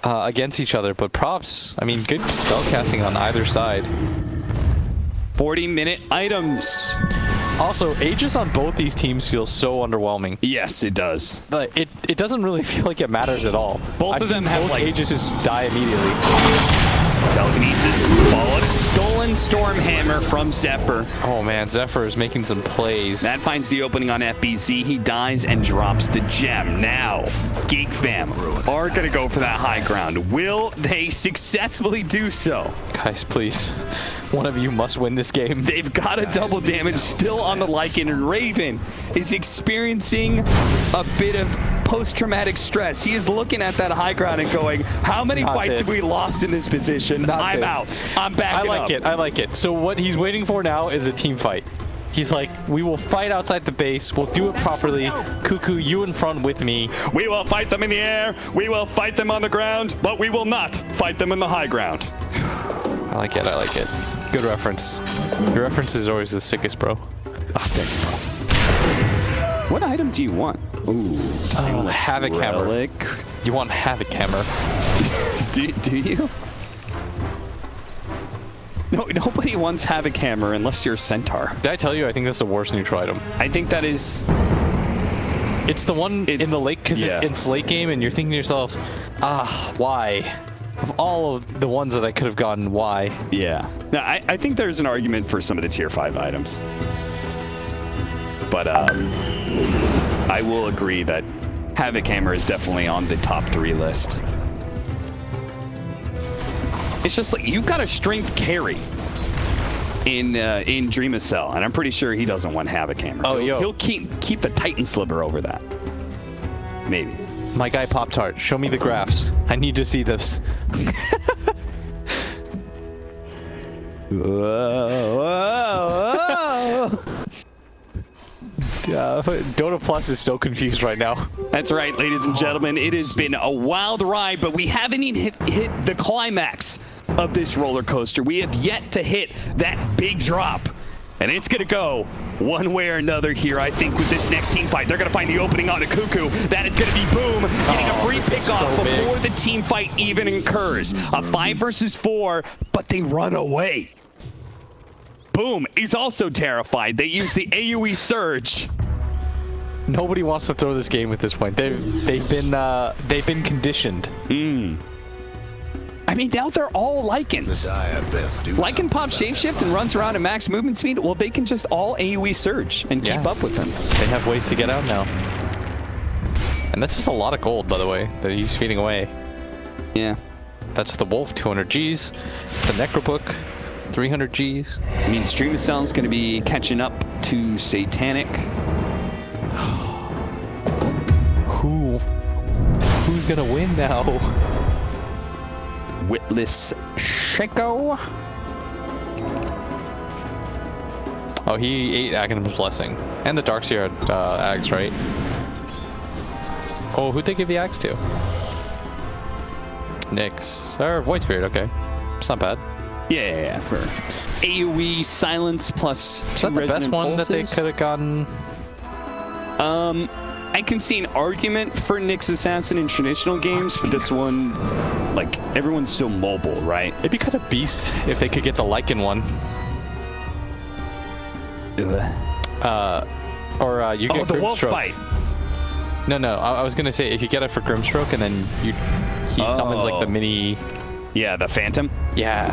Against each other, but props. I mean, good spellcasting on either side. 40-minute items. Also, Aegis on both these teams feels so underwhelming. Yes, it does. It doesn't really feel like it matters at all. Both of them have Aegis die immediately. Telekinesis, followed, stolen Stormhammer from Zephyr. Oh man, Zephyr is making some plays. That finds the opening on FBZ. He dies and drops the gem. Now, Geek fam are going to go for that high ground. Will they successfully do so? Guys, please. One of you must win this game. They've got a double damage still on the Lycan, and Raven is experiencing a bit of post-traumatic stress. He is looking at that high ground and going, how many fights have we lost in this position? I'm out. I'm backing up. I like it. So what he's waiting for now is a team fight. He's like, we will fight outside the base. We'll do it properly. Cuckoo, you in front with me. We will fight them in the air. We will fight them on the ground, but we will not fight them in the high ground. I like it. I like it. Good reference. Your reference is always the sickest, bro. Oh, thanks, bro. What item do you want? Ooh, Havoc Hammer. You want Havoc Hammer? do you? No, nobody wants Havoc Hammer unless you're a Centaur. Did I tell you I think that's the worst neutral item? I think that is... It's the one in the late, because it's late game, and you're thinking to yourself, why? Of all of the ones that I could have gotten, why? Yeah. No, I think there's an argument for some of the tier 5 items. But I will agree that Havoc Hammer is definitely on the top 3 list. It's just like, you've got a strength carry in Dreamacell, and I'm pretty sure he doesn't want Havoc Hammer. Oh, He'll keep the Titan Sliver over that. Maybe. My guy Pop-Tart, show me the graphs. I need to see this. Dota Plus is so confused right now. That's right, ladies and gentlemen. It has been a wild ride, but we haven't even hit the climax of this roller coaster. We have yet to hit that big drop. And it's going to go one way or another here, I think, with this next team fight. They're going to find the opening on a Cuckoo. That is going to be Boom, getting a free pickoff before the team fight even occurs. A 5 versus 4, but they run away. Boom is also terrified. They use the AoE surge. Nobody wants to throw this game at this point. They've been conditioned. I mean, now they're all Lycans. Lycan pops shapeshift and runs around at max movement speed. Well, they can just all AoE surge and keep up with them. They have ways to get out now. And that's just a lot of gold, by the way, that he's feeding away. Yeah. That's the Wolf, 200 Gs. The Necrobook, 300 Gs. I mean, Streamacell is going to be catching up to Satanic. Who's going to win now? Witless Shaco. Oh, he ate Aghanim's Blessing. And the Darkseer axe, right? Oh, who'd they give the axe to? Nyx. Or Void Spirit, okay. It's not bad. Yeah, for AoE silence plus 2 Is that the best one that they could have gotten? I can see an argument for Nyx Assassin in traditional games, but this one, like, everyone's so mobile, right? It'd be kind of beast if they could get the Lycan one. Or you get the Wolf Grimstroke. Bite. No, I was gonna say if you get it for Grimstroke and then he summons like the mini. Yeah, the Phantom. Yeah,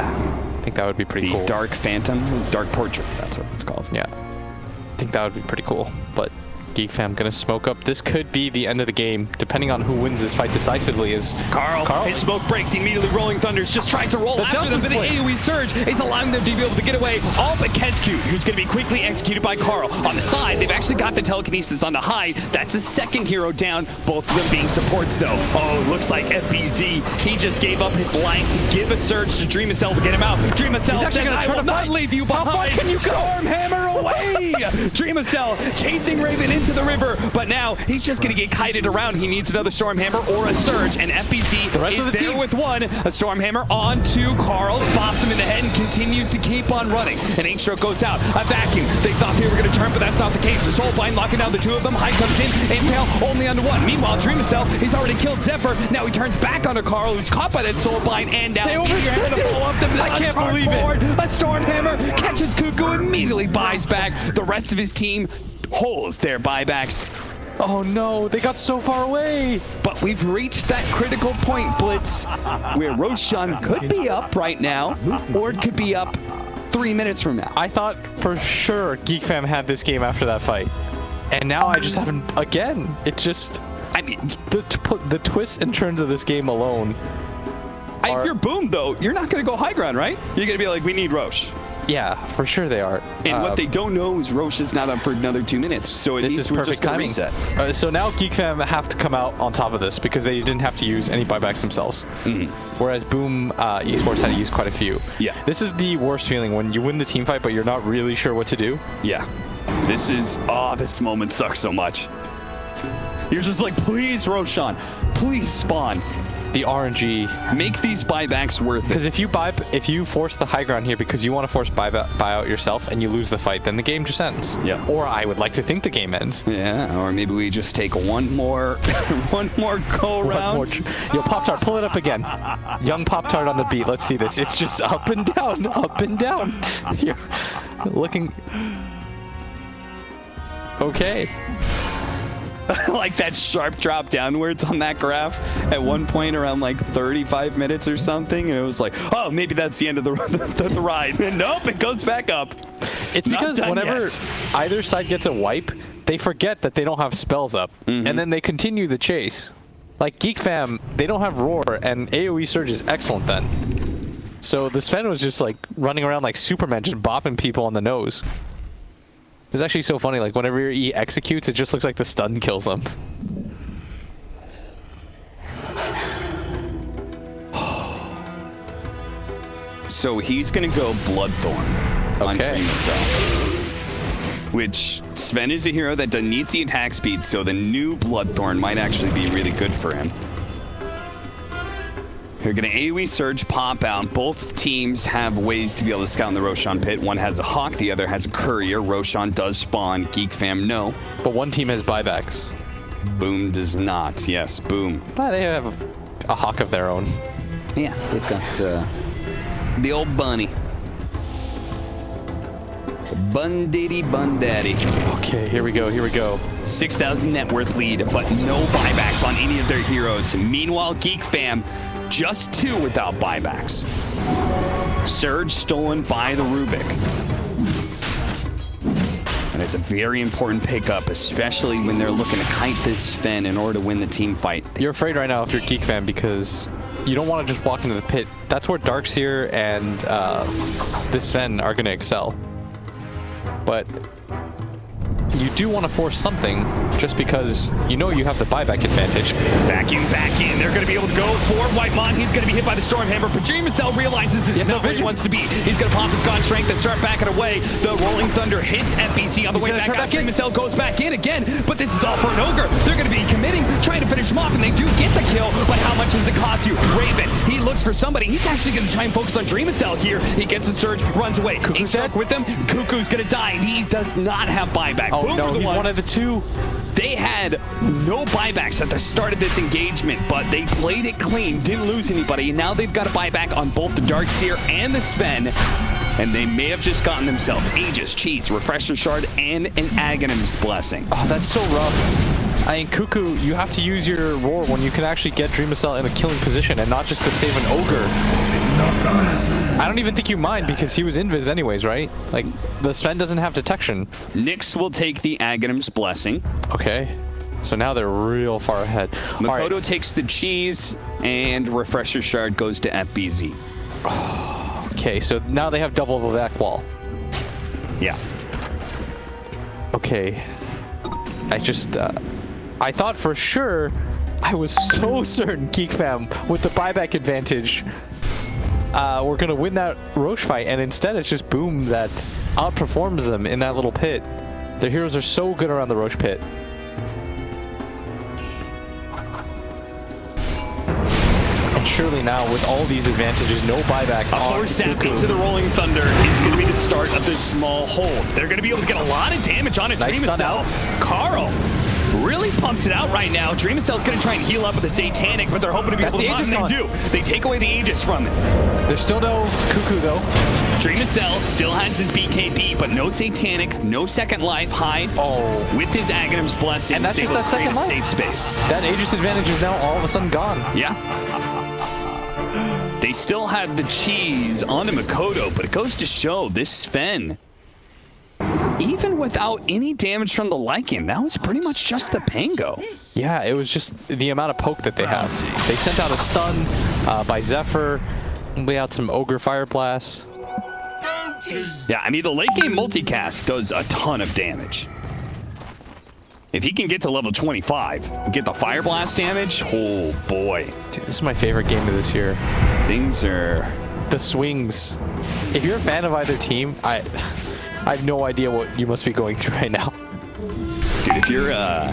I think that would be pretty cool. Dark Phantom, Dark Portrait. That's what it's called. Yeah, I think that would be pretty cool. But Geek fam gonna smoke up. This could be the end of the game, depending on who wins this fight decisively. Is Carl. His smoke breaks, immediately rolling Thunders, just tries to roll after them, but an AoE surge is allowing them to be able to get away. All but Kezku, who's going to be quickly executed by Carl. On the side, they've actually got the telekinesis on the high. That's a second hero down, both of them being supports though. Oh, looks like FBZ, he just gave up his life to give a surge to Dreamacell to get him out. Dreamacell says, I will not leave you behind. How far can you go? Stormhammer away! Dreamacell chasing Raven into the river, but now he's just going to get kited around. He needs another Stormhammer or a surge, and FBZ is there with one. A Stormhammer onto Carl, bops him in the head and continues to keep on running. An 8-stroke goes out. A vacuum. They thought they were going to turn, but that's not the case. The Soulbind locking down the 2 of them. High comes in. Impale only onto 1. Meanwhile, Dreamacell, he's already killed Zephyr. Now he turns back onto Carl, who's caught by that Soulbind, and now I can't believe it. A Stormhammer catches Cuckoo, immediately buys back. The rest of his team holds their buybacks. Oh no, they got so far away. But we've reached that critical point, Blitz, where Roshan could be up right now, or it could be up 3 minutes from now. I thought for sure Geek Fam had this game after that fight. And now I just haven't, again, it just, I mean, the twists and turns of this game alone. If you're Boom, though, you're not going to go high ground, right? You're going to be like, we need Roche. Yeah, for sure they are. And what they don't know is Roche is not up for another 2 minutes. So this is perfect timing. So now Geek Fam have to come out on top of this because they didn't have to use any buybacks themselves. Whereas Boom Esports had to use quite a few. Yeah. This is the worst feeling when you win the team fight, but you're not really sure what to do. Yeah. This is, this moment sucks so much. You're just like, please, Roshan, please spawn. The RNG. Make these buybacks worth it. Because if you force the high ground here because you want to force buyout yourself and you lose the fight, then the game just ends. Yeah. Or I would like to think the game ends. Yeah. Or maybe we just take one more go round. Yo, Pop-Tart, pull it up again. Young Pop-Tart on the beat. Let's see this. It's just up and down, up and down. You're looking. Okay. Like that sharp drop downwards on that graph at one point around like 35 minutes or something, and it was like, oh, maybe that's the end of the ride. And nope, it goes back up. It's because whenever either side gets a wipe, they forget that they don't have spells up, and then they continue the chase. Like Geek Fam, they don't have Roar, and AoE Surge is excellent then. So the Sven was just like running around like Superman, just bopping people on the nose. It's actually so funny, like whenever your E executes, it just looks like the stun kills them. So he's gonna go Bloodthorn on Dreamcell. Which Sven is a hero that needs the attack speed, so the new Bloodthorn might actually be really good for him. They're going to AoE Surge, pop out. Both teams have ways to be able to scout in the Roshan pit. One has a Hawk, the other has a Courier. Roshan does spawn. Geek Fam, no. But one team has buybacks. Boom does not. Yes, Boom. They have a Hawk of their own. Yeah, they've got the old bunny. Bun Diddy Bun Daddy. Okay, here we go, here we go. 6,000 net worth lead, but no buybacks on any of their heroes. Meanwhile, Geek Fam, just 2 without buybacks. Surge stolen by the Rubik. That is a very important pickup, especially when they're looking to kite this Sven in order to win the team fight. You're afraid right now if you're Geek Fam because you don't want to just walk into the pit. That's where Darkseer and this Sven are going to excel. But you do want to force something just because you know you have the buyback advantage. Back in. They're going to be able to go for Whitemon. He's going to be hit by the Stormhammer, but Dreamcell realizes this is not where he wants to be. He's going to pop his God Strength and start backing away. The Rolling Thunder hits FBC on the way back out. Dreamcell goes back in again, but this is all for an Ogre. They're going to be committing, trying to finish him off, and they do get the kill, but how much does it cost you? Raven, he looks for somebody. He's actually going to try and focus on Dreamcell here. He gets the Surge, runs away. Cuckoo's stuck with him. Cuckoo's going to die, and he does not have buyback. Oh no, he's one of the 2. They had no buybacks at the start of this engagement, but they played it clean, didn't lose anybody, and now they've got a buyback on both the Darkseer and the Sven, and they may have just gotten themselves Aegis, Cheese, Refresher Shard, and an Aghanim's Blessing. Oh, that's so rough. I mean, Cuckoo, you have to use your Roar when you can actually get Dreamcell in a killing position and not just to save an Ogre. I don't even think you mind because he was invis anyways, right? Like, the Sven doesn't have detection. Nyx will take the Aghanim's Blessing. Okay. So now they're real far ahead. Makoto takes the Cheese, and Refresher Shard goes to FBZ. Oh, okay, so now they have double the back wall. Yeah. Okay. I thought for sure, I was so certain Geek Fam with the buyback advantage we're gonna win that Roche fight, and instead it's just Boom that outperforms them in that little pit. Their heroes are so good around the Roche pit. And surely now, with all these advantages, no buyback. A force sap into the Rolling Thunder is going to be the start of this small hold. They're going to be able to get a lot of damage on it. Nice stun out. Carl really pumps it out right now. Dreamicel's going to try and heal up with a Satanic, but they're hoping to be able to find them do. They take away the Aegis from it. There's still no Cuckoo, though. Dreamicel still has his BKB, but no Satanic, no second life. Hyde with his Aghanim's Blessing. And that's just that second life. Safe space. That Aegis advantage is now all of a sudden gone. Yeah. They still had the cheese on the Makoto, but it goes to show this Sven, even without any damage from the Lycan, that was pretty much just the Pango. Yeah, it was just the amount of poke that they have. They sent out a stun by Zephyr, lay out some Ogre Fire Blasts. Yeah, I mean, the late game multicast does a ton of damage. If he can get to level 25, get the Fire Blast damage, oh boy. Dude, this is my favorite game of this year. Things are... The swings. If you're a fan of either team, I have no idea what you must be going through right now. Dude, if you're, all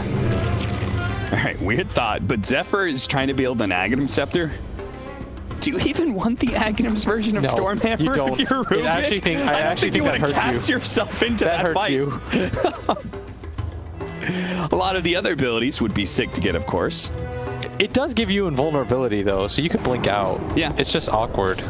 right, weird thought, but Zephyr is trying to build an Aghanim Scepter. Do you even want the Aghanim's version of Stormhammer? You don't. If you're Rubik? I actually think that hurts you. Cast yourself into that fight. You. A lot of the other abilities would be sick to get, of course. It does give you invulnerability, though, so you could blink out. Yeah. It's just awkward.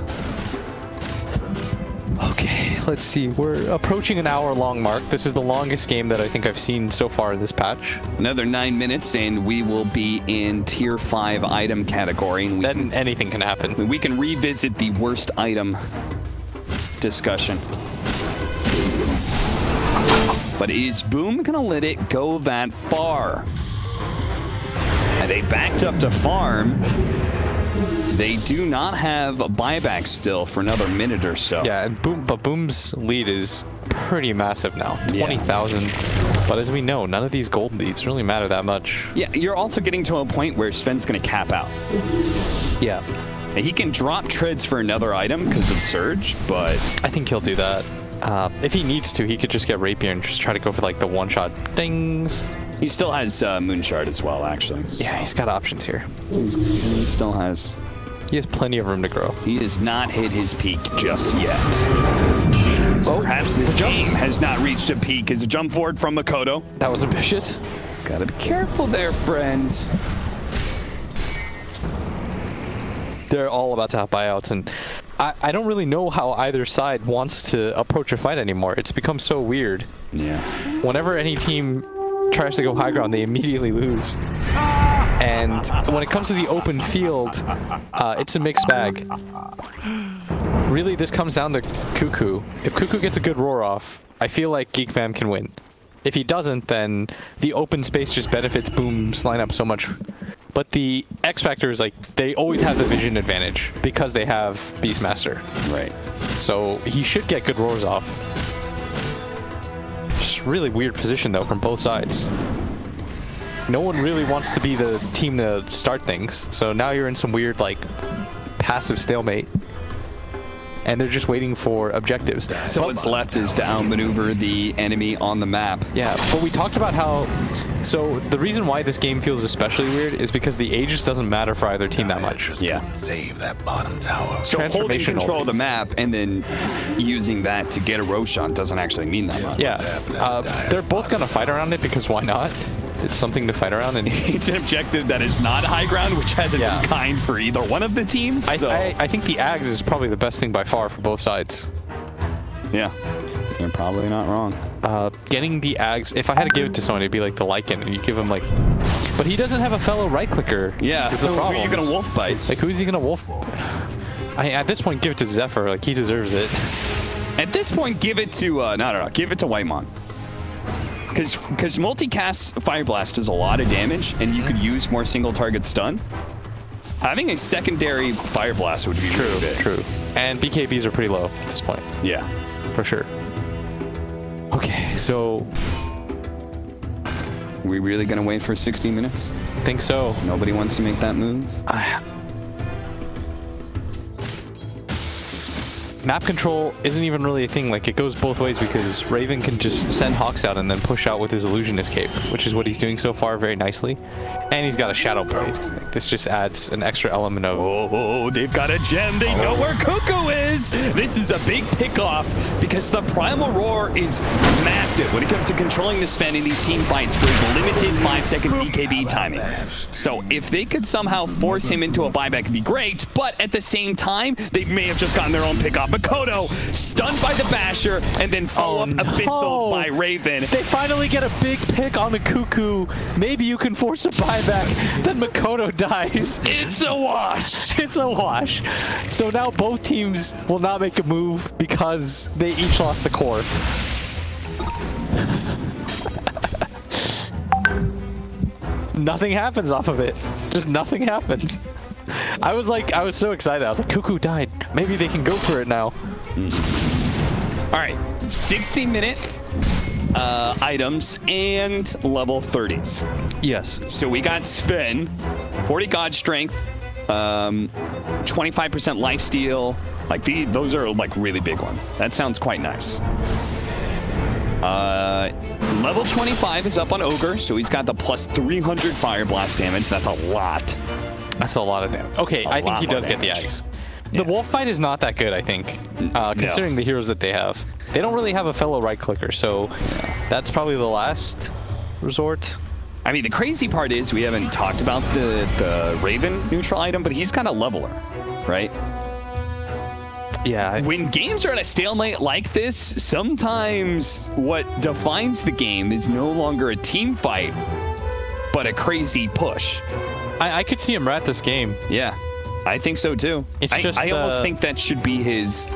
Okay, let's see. We're approaching an hour-long mark. This is the longest game that I think I've seen so far in this patch. Another 9 minutes, and we will be in Tier 5 item category. And then anything can happen. We can revisit the worst item discussion. But is Boom going to let it go that far? And they backed up to farm. They do not have a buyback still for another minute or so. Yeah, and Boom's lead is pretty massive now, 20,000. But as we know, none of these gold leads really matter that much. Yeah, you're also getting to a point where Sven's going to cap out. Yeah. And he can drop treads for another item because of Surge, but... I think he'll do that. If he needs to, he could just get Rapier and just try to go for like the one-shot dings. He still has Moonshard as well, actually. Yeah, he's got options here. He still has... He has plenty of room to grow. He has not hit his peak just yet. So perhaps this game has not reached a peak. Is a jump forward from Makoto. That was ambitious. Gotta be careful there, friends. They're all about to have buyouts, and I don't really know how either side wants to approach a fight anymore. It's become so weird. Yeah. Whenever any team tries to go high ground, they immediately lose. And when it comes to the open field, it's a mixed bag. Really, this comes down to Cuckoo. If Cuckoo gets a good roar off, I feel like Geek Fam can win. If he doesn't, then the open space just benefits Boom's lineup so much. But the X factor is like, they always have the vision advantage because they have Beastmaster. Right. So he should get good roars off. Just really weird position though from both sides. No one really wants to be the team to start things. So now you're in some weird like passive stalemate. And they're just waiting for objectives. So what's left is to outmaneuver the enemy on the map. Yeah, but we talked about how... So the reason why this game feels especially weird is because the Aegis doesn't matter for either team that much. Yeah. Save that bottom tower. So holding control of the map and then using that to get a Roshan doesn't actually mean that much. Yeah, they're both going to fight around it because why not? It's something to fight around, and it's an objective that is not high ground, which hasn't been kind for either one of the teams. I think the Ags is probably the best thing by far for both sides. Yeah, you're probably not wrong. Getting the Ags, if I had to give it to someone, it'd be like the Lycan, and you give him like, but he doesn't have a fellow right clicker. Yeah, is the problem. Who are you gonna wolf bite? Like, who's he gonna wolf? At this point, give it to Zephyr. Like, he deserves it. At this point, give it to no, give it to Whitemon. Because multicast Fire Blast does a lot of damage, and you could use more single target stun. Having a secondary Fire Blast would be really big. True. And BKBs are pretty low at this point. Yeah, for sure. Okay, so we really gonna wait for 60 minutes? I think so. Nobody wants to make that move. map control isn't even really a thing. Like, it goes both ways because Raven can just send Hawks out and then push out with his illusion escape, which is what he's doing so far very nicely. And he's got a Shadow Blade. Like, this just adds an extra element of... Oh, they've got a gem. They know where Cuckoo is. This is a big pickoff because the Primal Roar is massive when it comes to controlling the Sven in these team fights for his limited 5-second BKB timing. So if they could somehow force him into a buyback, it'd be great. But at the same time, they may have just gotten their own pick off. Makoto stunned by the Basher and then follow up Abyssal by Raven. They finally get a big pick on the Cuckoo. Maybe you can force a buyback. Then Makoto dies. It's a wash. It's a wash. So now both teams will not make a move because they each lost the core. Nothing happens off of it. Just nothing happens. I was so excited. I was like, Cuckoo died. Maybe they can go for it now. All right, 60-minute items and level 30s. Yes. So we got Sven, 40 God Strength, 25% Lifesteal. Like those are like really big ones. That sounds quite nice. Level 25 is up on Ogre, so he's got the plus 300 Fire Blast damage. That's a lot. That's a lot of damage. Okay, I think he does get the Axe. The Wolf Fight is not that good, I think, considering the heroes that they have. They don't really have a fellow right-clicker, so that's probably the last resort. I mean, the crazy part is we haven't talked about the Raven neutral item, but he's kind of leveler, right? Yeah. When games are at a stalemate like this, sometimes what defines the game is no longer a team fight, but a crazy push. I could see him rat this game. Yeah, I think so too. It's I almost think that should be his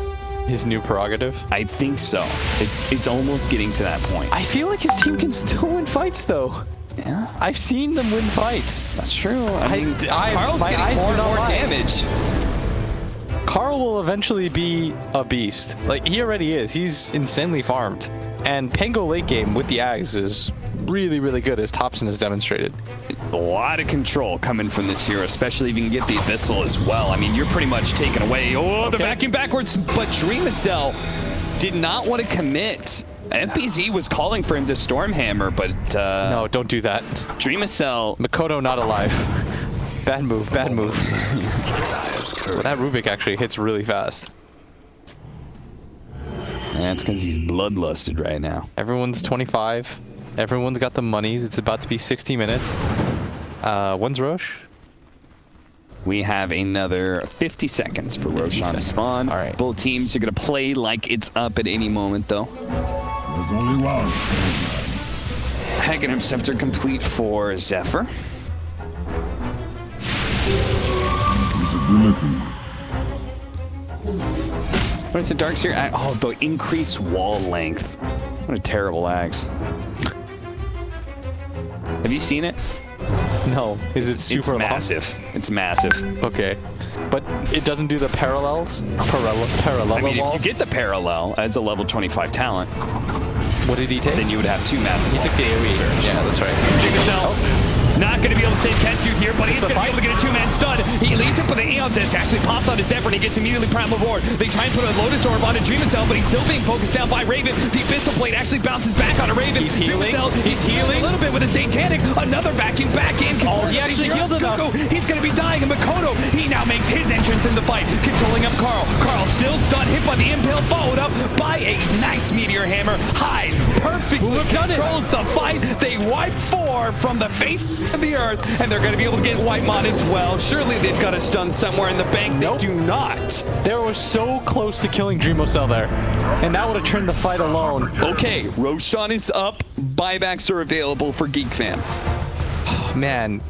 new prerogative. I think so. It's almost getting to that point. I feel like his team can still win fights, though. Yeah, I've seen them win fights. That's true. I mean, Carl's getting more and more damage. Carl will eventually be a beast. Like, he already is. He's insanely farmed. And Pango late game with the Ags is really, really good, as Thompson has demonstrated. A lot of control coming from this hero, especially if you can get the Abyssal as well. I mean, you're pretty much taken away. Oh, they're backing backwards, but Dreamacell did not want to commit. FBZ was calling for him to Stormhammer, but... no, don't do that. Dreamacell... Makoto not alive. Bad move, bad move. Well, that Rubik actually hits really fast. That's because he's bloodlusted right now. Everyone's 25. Everyone's got the monies. It's about to be 60 minutes. When's Roche? We have another 50 seconds for Roshan to spawn. All right. Both teams are going to play like it's up at any moment, though. There's only one. Hagen Scepter complete for Zephyr. What is the Darkseer? Oh, the increased wall length. What a terrible axe. Have you seen it? No. Is it super long? Massive. It's massive. Okay. But it doesn't do the parallels? Parallel I mean, walls? if you get the parallel as a level 25 talent, what did he take? Then you would have two massive. He took the AoE. Yeah, that's right. Jigsaw. Not going to be able to save Kensku here, but he's going to be able to get a two-man stun. He leads up with an Aeon Disc, actually pops on his Zephyr, and he gets immediately Primal Roar. They try and put a Lotus Orb on a Dreamacell, but he's still being focused down by Raven. The Abyssal Blade actually bounces back on a Raven. He's healing. He's healing a little bit with a Satanic. Another vacuum back in. Oh, he actually healed enough. He's going to be dying, and Makoto, he now makes his entrance in the fight, controlling up Carl. Carl still stunned, hit by the Impale, followed up by a nice Meteor Hammer. Hyde perfectly controls the fight. They wipe 4 from the face of the earth, and they're going to be able to get Whitemon as well. Surely they've got a stun somewhere in the bank. They do not. They were so close to killing Dreamocell there, and that would have turned the fight alone. Okay, Roshan is up. Buybacks are available for Geek Fam. Man,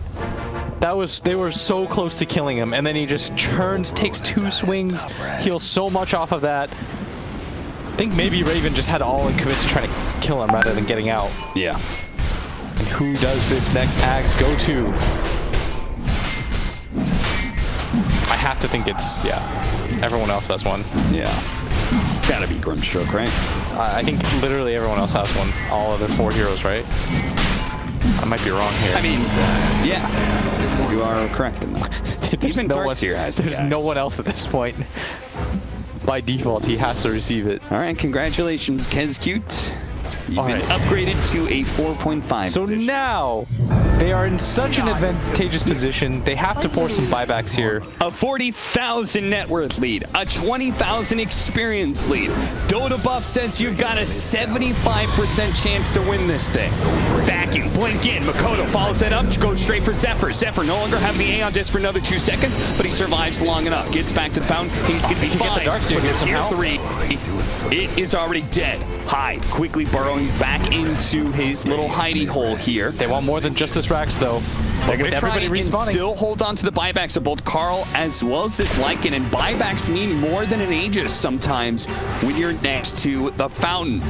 they were so close to killing him, and then he just turns, takes 2 swings, heals so much off of that. I think maybe Raven just had all in commit to trying to kill him rather than getting out. Yeah. And who does this next Axe go to? I have to think it's, everyone else has one. Yeah. Gotta be Grimstroke, right? I think literally everyone else has one. All other 4 heroes, right? I might be wrong here. I mean, yeah. You are correct in that. Even Darkseer has There's no one else at this point. by default, he has to receive it. All right, congratulations, Kezcute. You've All been right. upgraded to a 4.5 So position. now they are in such an advantageous position. They have to force some buybacks here. A 40,000 net worth lead, a 20,000 experience lead. Dota Buff says you've got a 75% chance to win this thing. Vacuum, blink in. Makoto follows that up, goes straight for Zephyr. Zephyr no longer having the A on disc for another 2 seconds, but he survives long enough. Gets back to the fountain. He's going to be fine. the Darkseer But here Tier somehow. 3, it is already dead. Hyde quickly burrowing back into his little hidey hole here. They want more than just this Rax, though. They're going With to try everybody and respawning. still hold on to the buybacks of both Carl as well as this Lycan. And buybacks mean more than an Aegis sometimes when you're next to the fountain.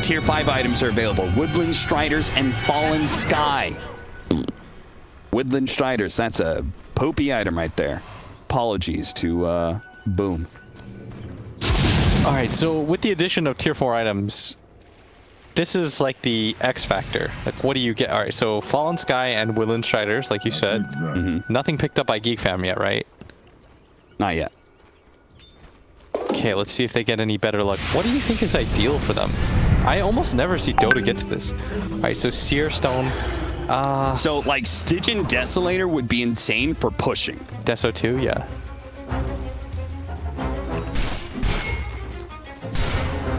Tier 5 items are available. Woodland Striders and Fallen Sky. Woodland Striders, that's a popey item right there. Apologies to Boom. All right, so with the addition of tier 4 items, this is like the X factor. Like, what do you get? All right, so Fallen Sky and Woodland Striders, like you said. Nothing picked up by Geek Fam yet, right? Not yet. Okay, let's see if they get any better luck. What do you think is ideal for them? I almost never see Dota get to this. All right, so Seer Stone. So, like, Stygian Desolator would be insane for pushing. Deso 2, yeah.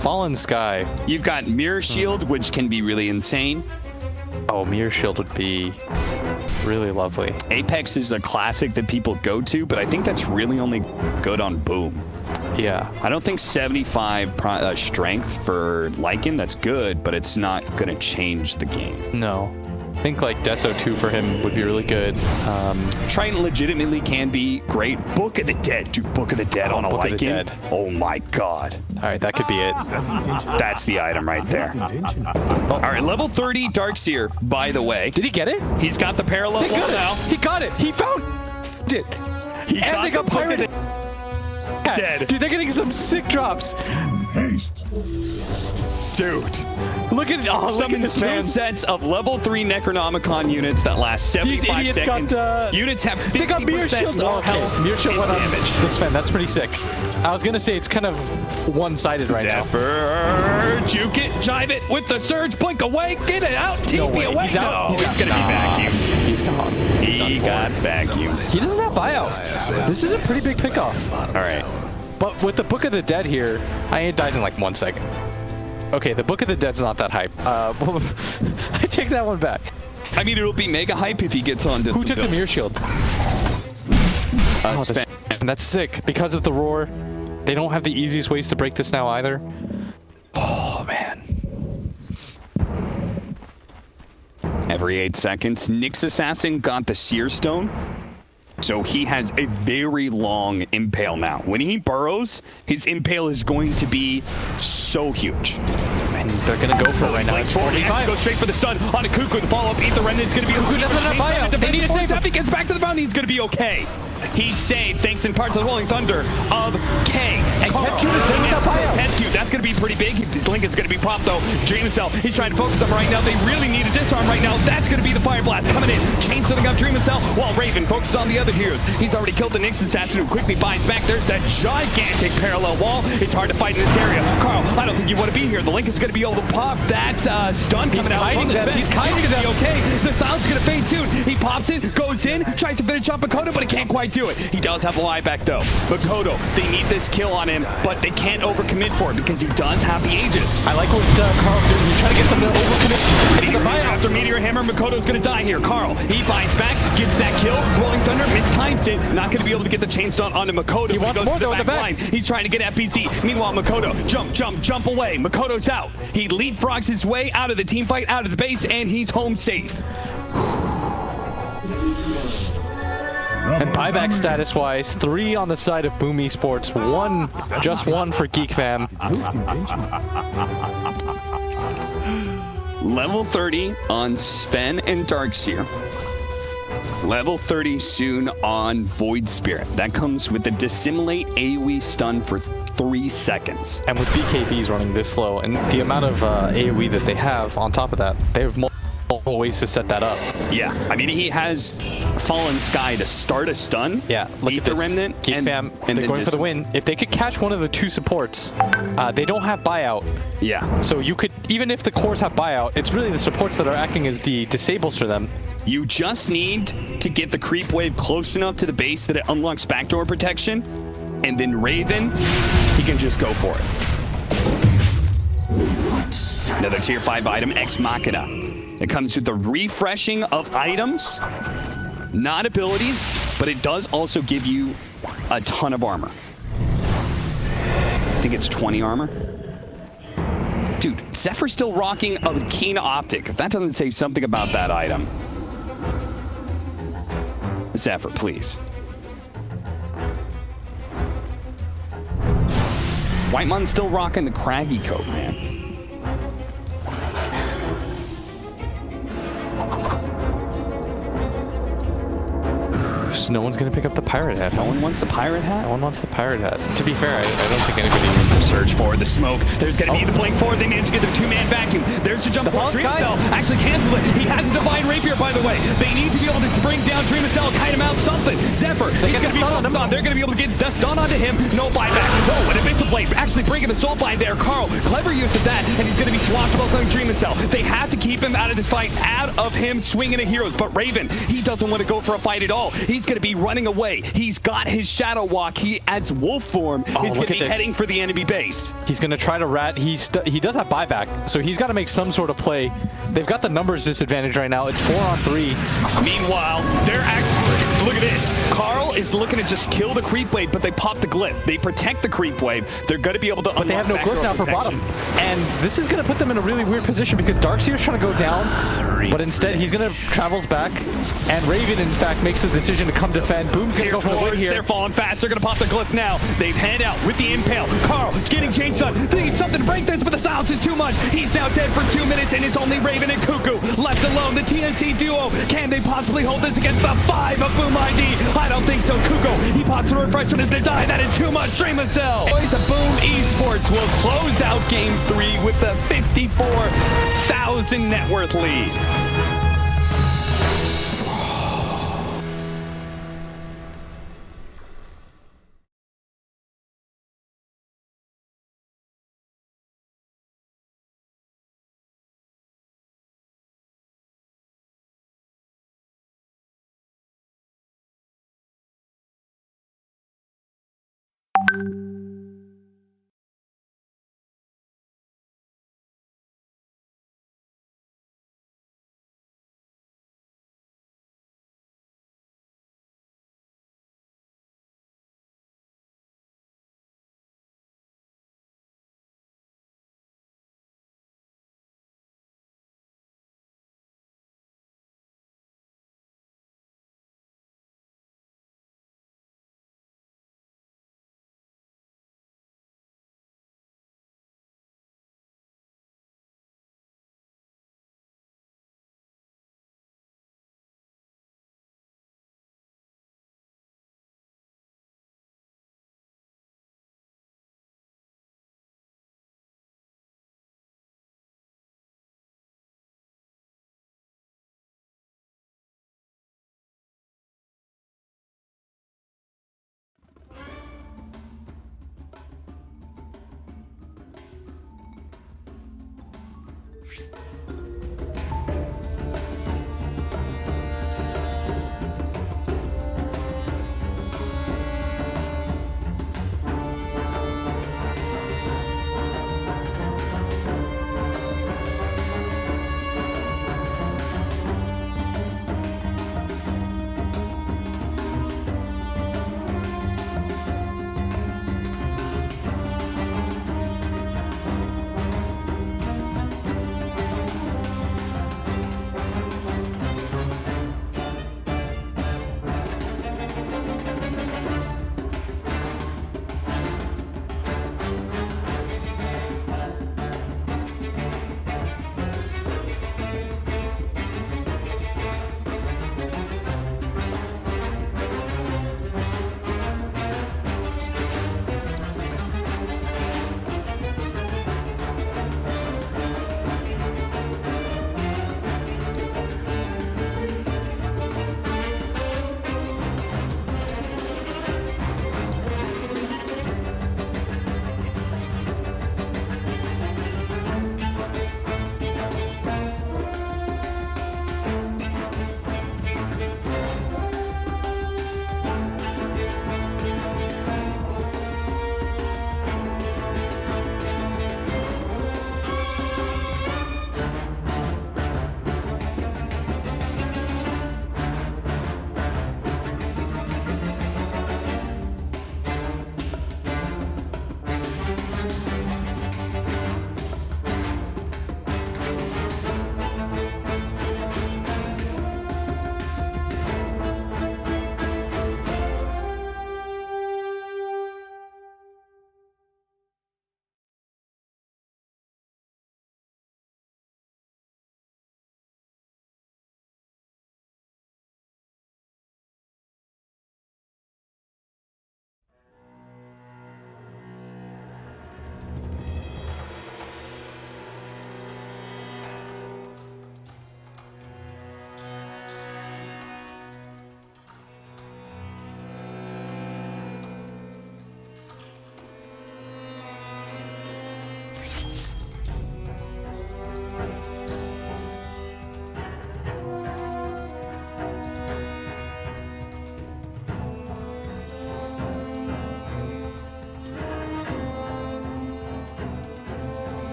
Fallen Sky. You've got Mirror Shield, which can be really insane. Oh, Mirror Shield would be really lovely. Apex is a classic that people go to, but I think that's really only good on Boom. Yeah. I don't think 75 strength for Lycan, that's good, but it's not going to change the game. No. I think like Deso 2 for him would be really good. Triton legitimately can be great. Book of the Dead. Dude, Book of the Dead on a Book of the Lycan. Dead. Oh my god. All right, that could be it. That's the item right there. All right, level 30 Darkseer, by the way. Did he get it? He's got the parallel He wall got now. it. He got it. He found it. He And they got the Book of pirated. the Dead. Dude, they're getting some sick drops. Haste. Dude. Look at Summons this two man. sets of level 3 Necronomicon units that last 75 idiots seconds. got, units have 50% They got Mirror Shield. more health Mirror Shield and went on damage. this man. That's pretty sick. I was gonna say it's kind of one-sided right now. Zephyr, juke it, jive it with the surge, blink away, get it out, TP way. away. He's out. No, he's gonna be vacuumed. He's gone. He got vacuumed. He doesn't have buyout. This is a pretty big pickoff. All right. But with the Book of the Dead here, I died in like 1 second. Okay, the Book of the Dead's not that hype. I take that one back. I mean, it'll be mega hype if he gets on to Who some took the builds. Mirror Shield? Sven. That's sick. Because of the roar, they don't have the easiest ways to break this now either. Oh, man. Every 8 seconds, Nyx Assassin got the Seer Stone. So he has a very long impale now. When he burrows, his impale is going to be so huge. And they're going to go for it right now. It's 45. Go straight for the sun on a Cuckoo. The follow-up, Ether Remnant's going to be... Cuckoo doesn't have buyout. They need to save him. If he gets back to the fountain, he's going to be okay. He's saved thanks in part to the Rolling Thunder of K. And Kezcute is taking out Kezcute. That's going to be pretty big. His link is going to be popped, though. Dream Cell, he's trying to focus on him right now. They really need a disarm right now. That's going to be the Fire Blast coming in. Chain setting up Dream Cell while Raven focuses on the other heroes. He's already killed the Nyx Assassin, who quickly buys back. There's that gigantic parallel wall. It's hard to fight in this area. Carl, I don't think you want to be here. The link is going to be able to pop that stun coming out. He's kiting them. Okay, the sound's going to fade soon. He pops it, goes in, tries to finish off Makoto, but he can't quite do it. He does have a lie back though. Makoto, they need this kill on him, but they can't overcommit for it because he does have the Aegis. I like what Carl's doing. He's trying to get them to overcommit. After Meteor Hammer, Makoto's going to die here. Carl, he buys back, gets that kill. Rolling Thunder mistimes it. Not going to be able to get the chain stun onto Makoto. He wants more though in the back. Line. He's trying to get FPC. Meanwhile, Makoto, jump away. Makoto's out. He leapfrogs his way out of the team fight, out of the base, and he's home safe. And buyback status-wise, 3 on the side of Boom Esports, just one for Geek Fam. Level 30 on Sven and Darkseer. Level 30 soon on Void Spirit. That comes with the Dissimulate AoE stun for 3 seconds. And with BKBs running this slow, and the amount of AoE that they have on top of that, they have multiple multiple ways to set that up. Yeah, I mean, he has Fallen Sky to start a stun. Yeah, look eat at the this. Remnant, Geek Fam, and they're going for the win. If they could catch one of the 2 supports, they don't have buyout. Yeah. So you could, even if the cores have buyout, it's really the supports that are acting as the disables for them. You just need to get the creep wave close enough to the base that it unlocks backdoor protection, and then Raven, he can just go for it. Another tier 5 item, Ex Machina. It comes with the refreshing of items, not abilities, but it does also give you a ton of armor. I think it's 20 armor. Dude, Zephyr's still rocking a keen optic. If that doesn't say something about that item. Zephyr, please. Whitemon's still rocking the craggy coat, man. So no one's going to pick up the pirate hat. No one wants the pirate hat? No one wants the pirate hat. To be fair, I don't think anybody will search for the smoke. There's going to be the blink forward. They managed to get their 2-man vacuum. There's the jump forward. Dream Cell actually cancel it. He has a divine rapier, by the way. They need to be able to bring down Dream Cell, kite him out, something. Zephyr, he's going to be focused on. They're going to be able to get the stun onto him. No buyback. Oh, and a missile blade. Actually bringing the soul bind there. Carl, clever use of that, and he's going to be swashbuckling Dream Cell. They have to keep him out of this fight, out of him swinging at heroes. But Raven, he doesn't want to go for a fight at all. He's going to be running away. He's got his shadow walk. He, as wolf form, is going to be heading for the enemy base. He's going to try to rat. He does have buyback, so he's got to make some sort of play. They've got the numbers disadvantage right now. It's 4-on-3. Meanwhile, they're look at this. Carl is looking to just kill the creep wave, but they pop the glyph. They protect the creep wave. They're going to be able to. But they have no glyph now for bottom, and this is going to put them in a really weird position because Darkseer's trying to go down, but instead he's going to travels back, and Raven in fact makes the decision to come defend. Boom's going to go for the win here. They're falling fast. They're going to pop the glyph now. They've head out with the impale. Carl getting changed on. They need something to break this, but the silence is too much. He's now dead for 2 minutes, and it's only Raven and Cuckoo left alone. The TNT duo. Can they possibly hold this against the 5 of Boom ID? I don't think so. Cuckoo, he pops the refresh and is going to die. That is too much. Dream of Cell. Boys of Boom Esports will close out Game 3 with the 54,000 net worth lead.